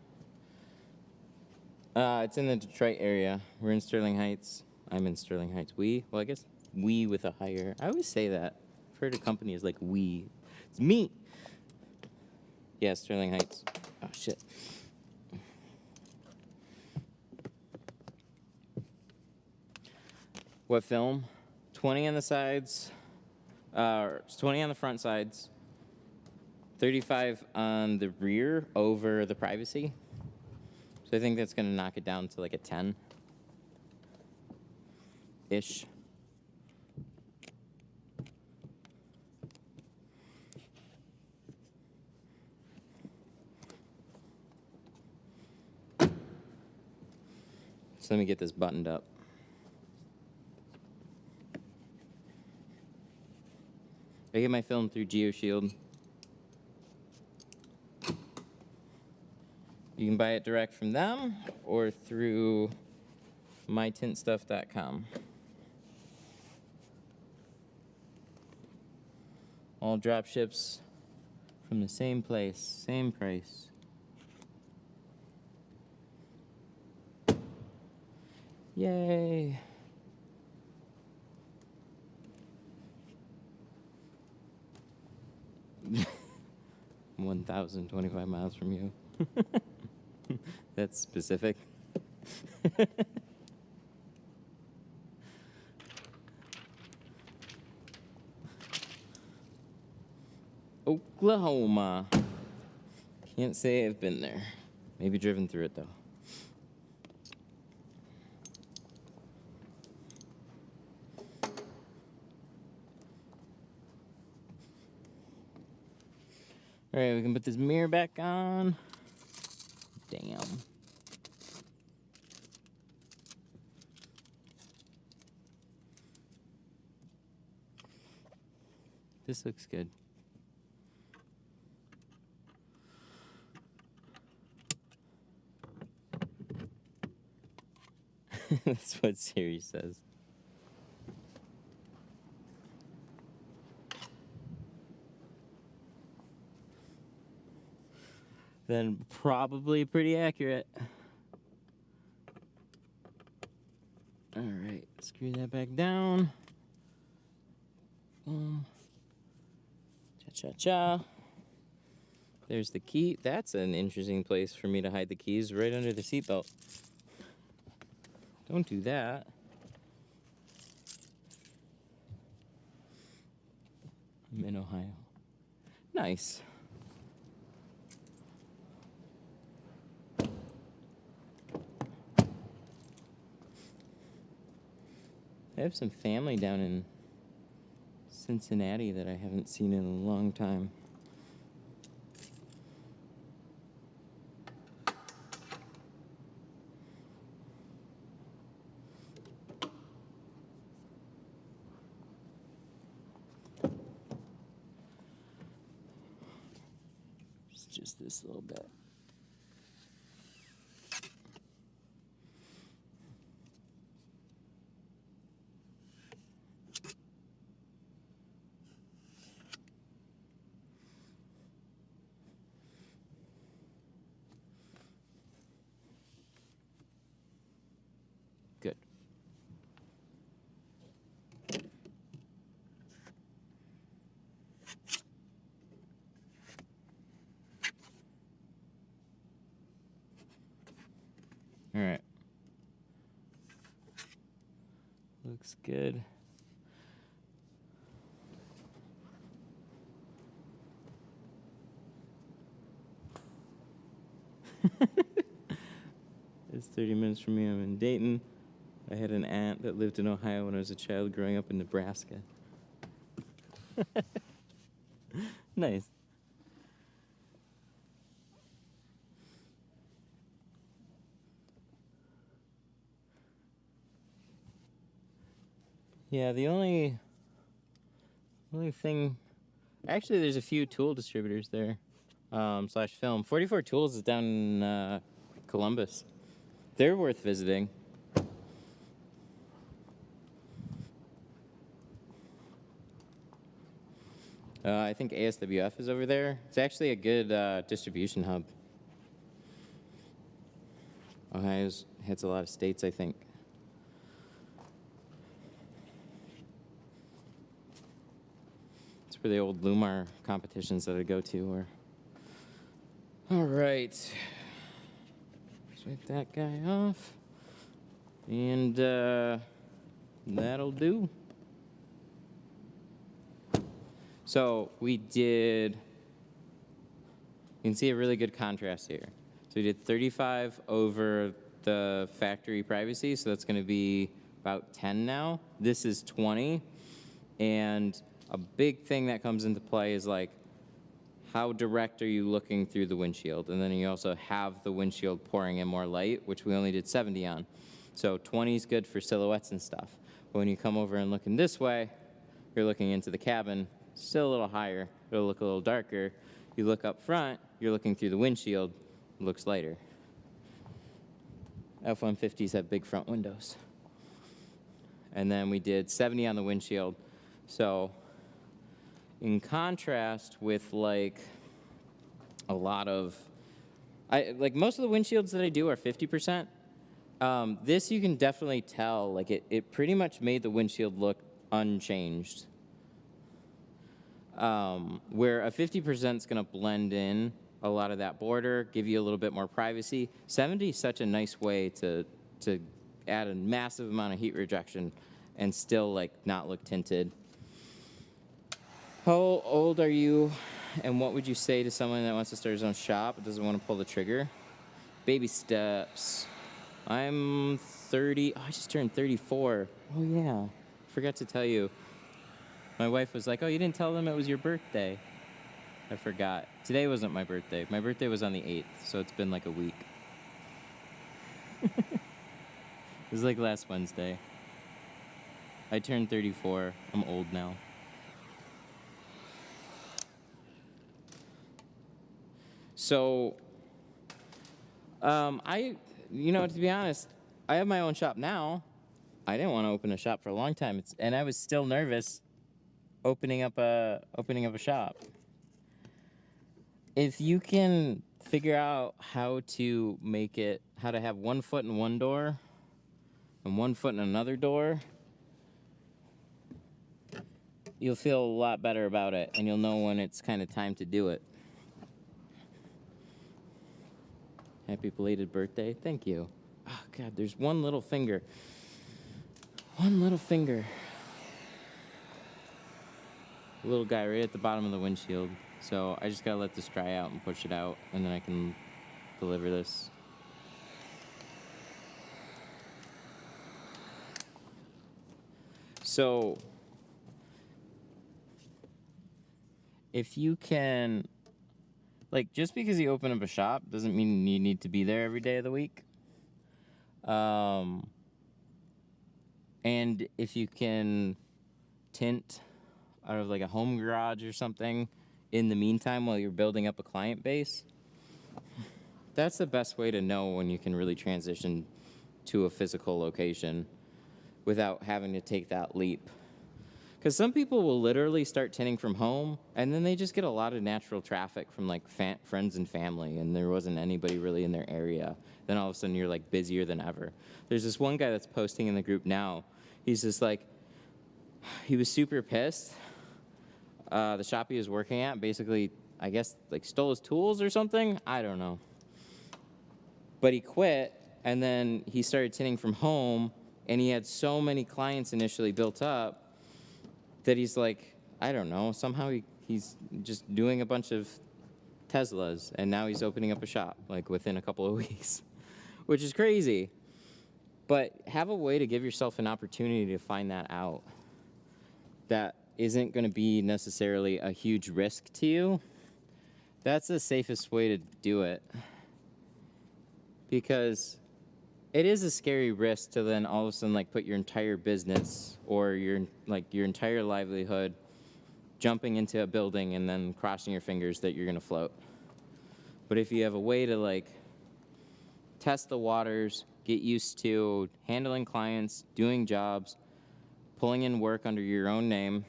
It's in the Detroit area. We're in Sterling Heights. I'm in Sterling Heights. Well, I guess we with a higher. I always say that. I've heard a company is like we. It's me. Yeah, Sterling Heights. Oh, shit. What film? 20 on the sides. 20 on the front sides. 35 on the rear over the privacy. So I think that's going to knock it down to like a 10-ish. So let me get this buttoned up. I get my film through GeoShield. You can buy it direct from them or through mytintstuff.com. All drop ships from the same place, same price. Yay! I'm 1,025 miles from you. That's specific. Oklahoma. Can't say I've been there. Maybe driven through it though. All right, we can put this mirror back on. Damn. This looks good. That's what Siri says. Then probably pretty accurate. All right, screw that back down. Boom. Cha-cha-cha. There's the key. That's an interesting place for me to hide the keys, right under the seatbelt. Don't do that. I'm in Ohio. Nice. I have some family down in Cincinnati that I haven't seen in a long time. It's just this little bit. Good. All right. Looks good. It's 30 minutes from me. I'm in Dayton. I had an aunt that lived in Ohio when I was a child growing up in Nebraska. Nice. Yeah, the only thing... Actually, there's a few tool distributors there, slash film. 44 Tools is down in Columbus. They're worth visiting. I think ASWF is over there. It's actually a good distribution hub. Ohio hits a lot of states, I think. It's where the old Lumar competitions that I go to were. All right. Swipe that guy off. And that'll do. So we did, you can see a really good contrast here. So we did 35 over the factory privacy, so that's gonna be about 10 now. This is 20, and a big thing that comes into play is like, how direct are you looking through the windshield? And then you also have the windshield pouring in more light, which we only did 70 on. So 20 is good for silhouettes and stuff. But when you come over and looking this way, you're looking into the cabin, still a little higher, it'll look a little darker. You look up front, you're looking through the windshield, it looks lighter. F150s have big front windows. And then we did 70 on the windshield. So in contrast with like a lot of, like most of the windshields that I do are 50%. This you can definitely tell, like it pretty much made the windshield look unchanged. Where a 50% is going to blend in a lot of that border, give you a little bit more privacy. 70 is such a nice way to add a massive amount of heat rejection and still like not look tinted. How old are you, and what would you say to someone that wants to start his own shop but doesn't want to pull the trigger? Baby steps. I'm 30. Oh, I just turned 34. Oh yeah, forgot to tell you. My wife was like, oh, you didn't tell them it was your birthday. I forgot. Today wasn't my birthday. My birthday was on the 8th, so it's been like a week. It was like last Wednesday. I turned 34. I'm old now. So, to be honest, I have my own shop now. I didn't want to open a shop for a long time, and I was still nervous opening up a shop. If you can figure out how to have 1 foot in one door and 1 foot in another door, you'll feel a lot better about it, and you'll know when it's kind of time to do it. Happy belated birthday. Thank you. Oh, God, there's one little finger. One little finger. Little guy right at the bottom of the windshield. So I just gotta let this dry out and push it out, and then I can deliver this. So if you can, like, just because you open up a shop doesn't mean you need to be there every day of the week. And if you can tint out of like a home garage or something in the meantime while you're building up a client base, that's the best way to know when you can really transition to a physical location without having to take that leap. Because some people will literally start tinting from home, and then they just get a lot of natural traffic from like friends and family, and there wasn't anybody really in their area. Then all of a sudden you're like busier than ever. There's this one guy that's posting in the group now. He's just like, he was super pissed. The shop he was working at basically, I guess, like stole his tools or something. I don't know. But he quit, and then he started tinting from home, and he had so many clients initially built up that he's like, I don't know, somehow he's just doing a bunch of Teslas, and now he's opening up a shop, like, within a couple of weeks, which is crazy. But have a way to give yourself an opportunity to find that out. That isn't going to be necessarily a huge risk to you. That's the safest way to do it. Because it is a scary risk to then all of a sudden like put your entire business or your entire livelihood jumping into a building and then crossing your fingers that you're going to float. But if you have a way to like test the waters, get used to handling clients, doing jobs, pulling in work under your own name,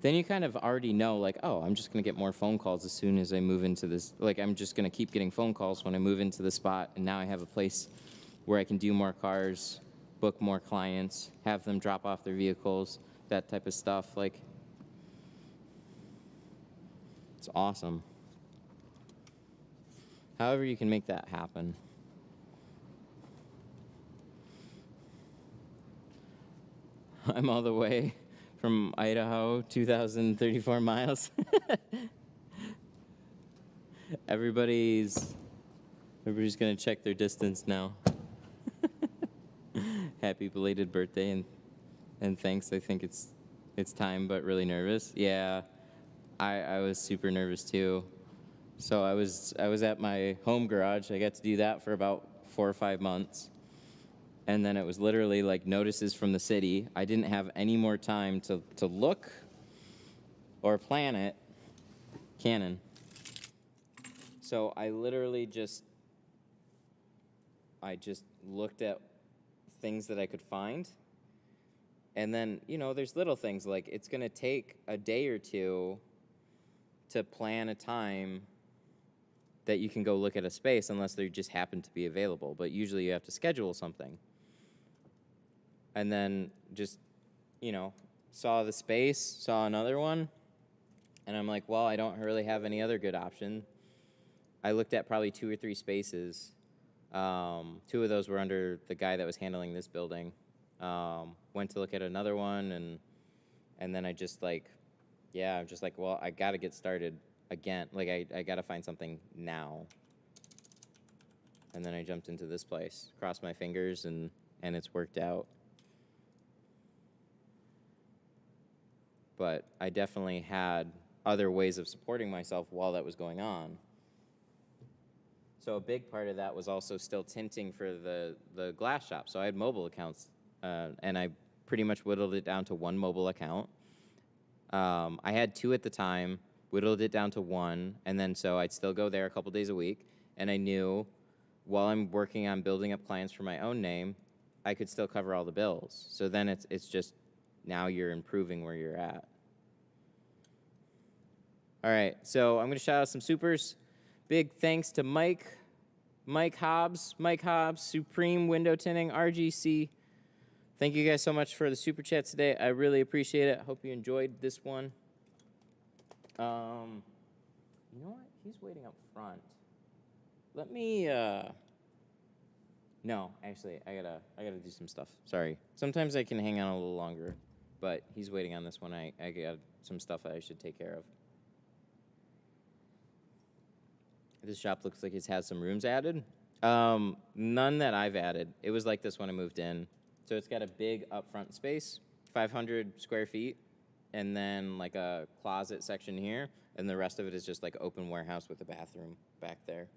then you kind of already know, like, oh, I'm just going to get more phone calls as soon as I move into this. Like, I'm just going to keep getting phone calls when I move into the spot, and now I have a place where I can do more cars, book more clients, have them drop off their vehicles, that type of stuff. Like, it's awesome. However you can make that happen. I'm all the way from Idaho, 2,034 miles. Everybody's gonna check their distance now. Happy belated birthday and thanks. I think it's time, but really nervous. Yeah, I was super nervous too. So I was at my home garage. I got to do that for about 4 or 5 months. And then it was literally like notices from the city. I didn't have any more time to look or plan it. Canon. So I literally just looked at things that I could find. And then, you know, there's little things like it's going to take a day or two to plan a time that you can go look at a space unless they just happen to be available. But usually you have to schedule something. And then just, you know, saw the space, saw another one, and I'm like, well, I don't really have any other good option. I looked at probably 2 or 3 spaces. 2 of those were under the guy that was handling this building. Went to look at another one, and then I just like, yeah, I'm just like, well, I got to get started again. Like, I got to find something now. And then I jumped into this place, crossed my fingers, and it's worked out. But I definitely had other ways of supporting myself while that was going on. So a big part of that was also still tinting for the glass shop. So I had mobile accounts, and I pretty much whittled it down to 1 mobile account. I had 2 at the time, whittled it down to 1, and then so I'd still go there a couple days a week. And I knew while I'm working on building up clients for my own name, I could still cover all the bills. So then it's just, now you're improving where you're at. All right, so I'm going to shout out some supers. Big thanks to Mike Hobbs, Supreme Window Tinting, RGC. Thank you guys so much for the super chats today. I really appreciate it. Hope you enjoyed this one. You know what? He's waiting up front. Let me, no, actually, I gotta do some stuff. Sorry. Sometimes I can hang on a little longer, but he's waiting on this one. I got some stuff that I should take care of. This shop looks like it's had some rooms added. None that I've added. It was like this when I moved in. So it's got a big upfront space, 500 square feet, and then like a closet section here, and the rest of it is just like open warehouse with a bathroom back there.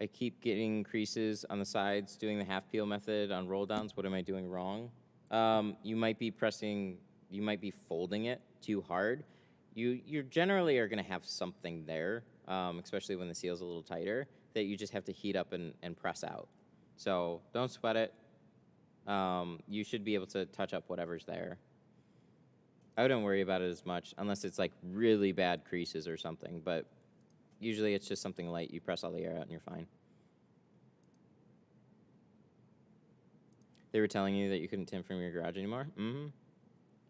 I keep getting creases on the sides, doing the half peel method on roll downs. What am I doing wrong? You might be folding it too hard. You generally are gonna have something there, especially when the seal's a little tighter, that you just have to heat up and press out. So don't sweat it. You should be able to touch up whatever's there. I wouldn't worry about it as much unless it's like really bad creases or something, but usually it's just something light. You press all the air out and you're fine. They were telling you that you couldn't tint from your garage anymore? Mm-hmm.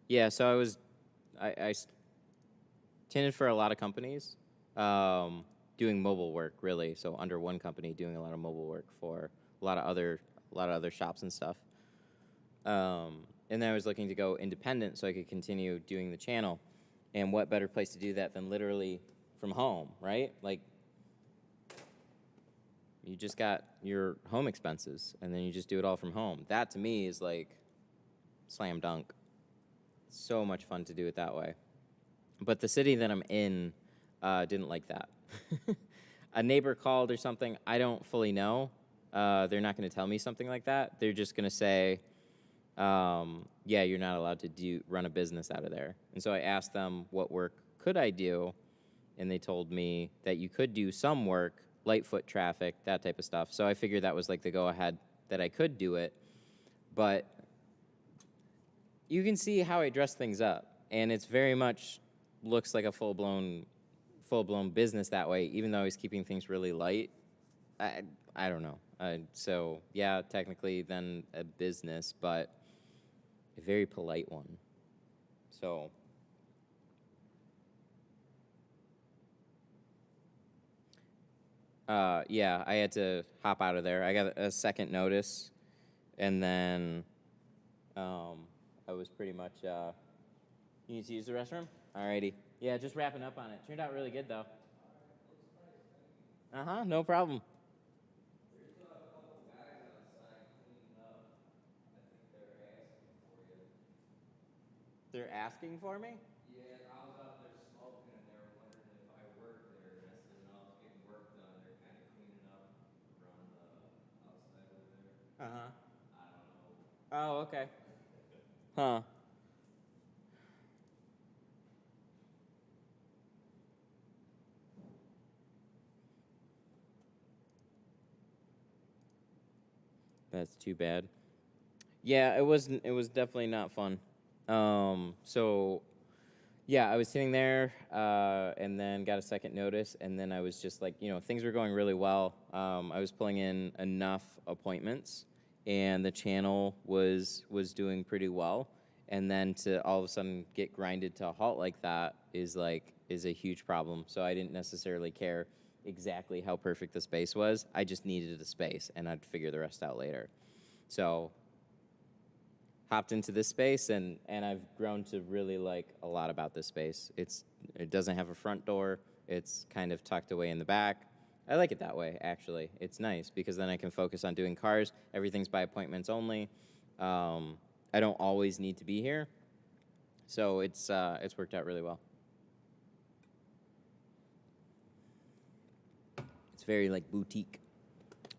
Yeah, so I tinted for a lot of companies, doing mobile work, really. So under one company, doing a lot of mobile work for a lot of other shops and stuff. And then I was looking to go independent so I could continue doing the channel. And what better place to do that than literally from home, right? Like, you just got your home expenses, and then you just do it all from home. That, to me, is like slam dunk. So much fun to do it that way. But the city that I'm in didn't like that. A neighbor called or something. I don't fully know. They're not going to tell me something like that. They're just going to say, yeah, you're not allowed to run a business out of there. And so I asked them what work could I do, and they told me that you could do some work, light foot traffic, that type of stuff. So I figured that was like the go-ahead that I could do it. But you can see how I dress things up, and it's very much looks like a full-blown business that way, even though he's keeping things really light. I don't know. So, yeah, technically then a business, but a very polite one. So, yeah, I had to hop out of there. I got a second notice, and then I was pretty much, you need to use the restroom? Alrighty. Yeah, just wrapping up on it. Turned out really good, though. Uh-huh, no problem. There's a couple guys outside cleaning up. I think they're asking for you. They're asking for me? Yeah, I was out there smoking, and they were wondering if I worked there. And I said, no, I was getting work done. They're kind of cleaning up around the outside over there. Uh-huh. I don't know. Oh, okay. Huh. That's too bad. Yeah, it was definitely not fun. So yeah, I was sitting there and then got a second notice, and then I was just like, things were going really well. I was pulling in enough appointments, and the channel was doing pretty well. And then to all of a sudden get grinded to a halt like that is a huge problem. So I didn't necessarily care exactly how perfect the space was. I just needed a space, and I'd figure the rest out later. So hopped into this space, and I've grown to really like a lot about this space. It doesn't have a front door. It's kind of tucked away in the back. I like it that way, actually. It's nice because then I can focus on doing cars. Everything's by appointments only. I don't always need to be here. So it's worked out really well. It's very like boutique.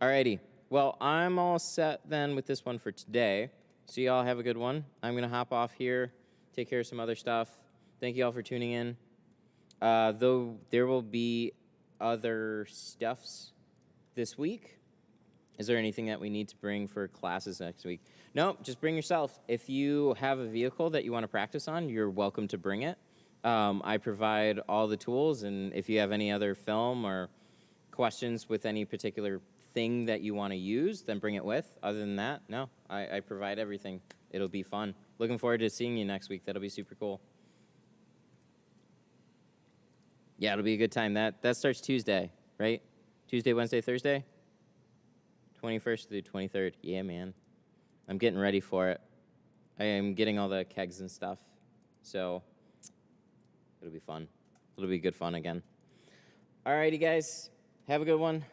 Alrighty. Well, I'm all set then with this one for today. So y'all have a good one. I'm going to hop off here, take care of some other stuff. Thank you all for tuning in. Though there will be other stuffs this week. Is there anything that we need to bring for classes next week? No, just bring yourself. If you have a vehicle that you want to practice on, you're welcome to bring it. I provide all the tools, and if you have any other film or questions with any particular thing that you want to use, then bring it with. Other than that, no, I provide everything. It'll be fun. Looking forward to seeing you next week. That'll be super cool. Yeah, it'll be a good time. That starts Tuesday, right? Tuesday, Wednesday, Thursday? 21st through 23rd. Yeah, man. I'm getting ready for it. I am getting all the kegs and stuff. So it'll be fun. It'll be good fun again. Alrighty, guys. Have a good one.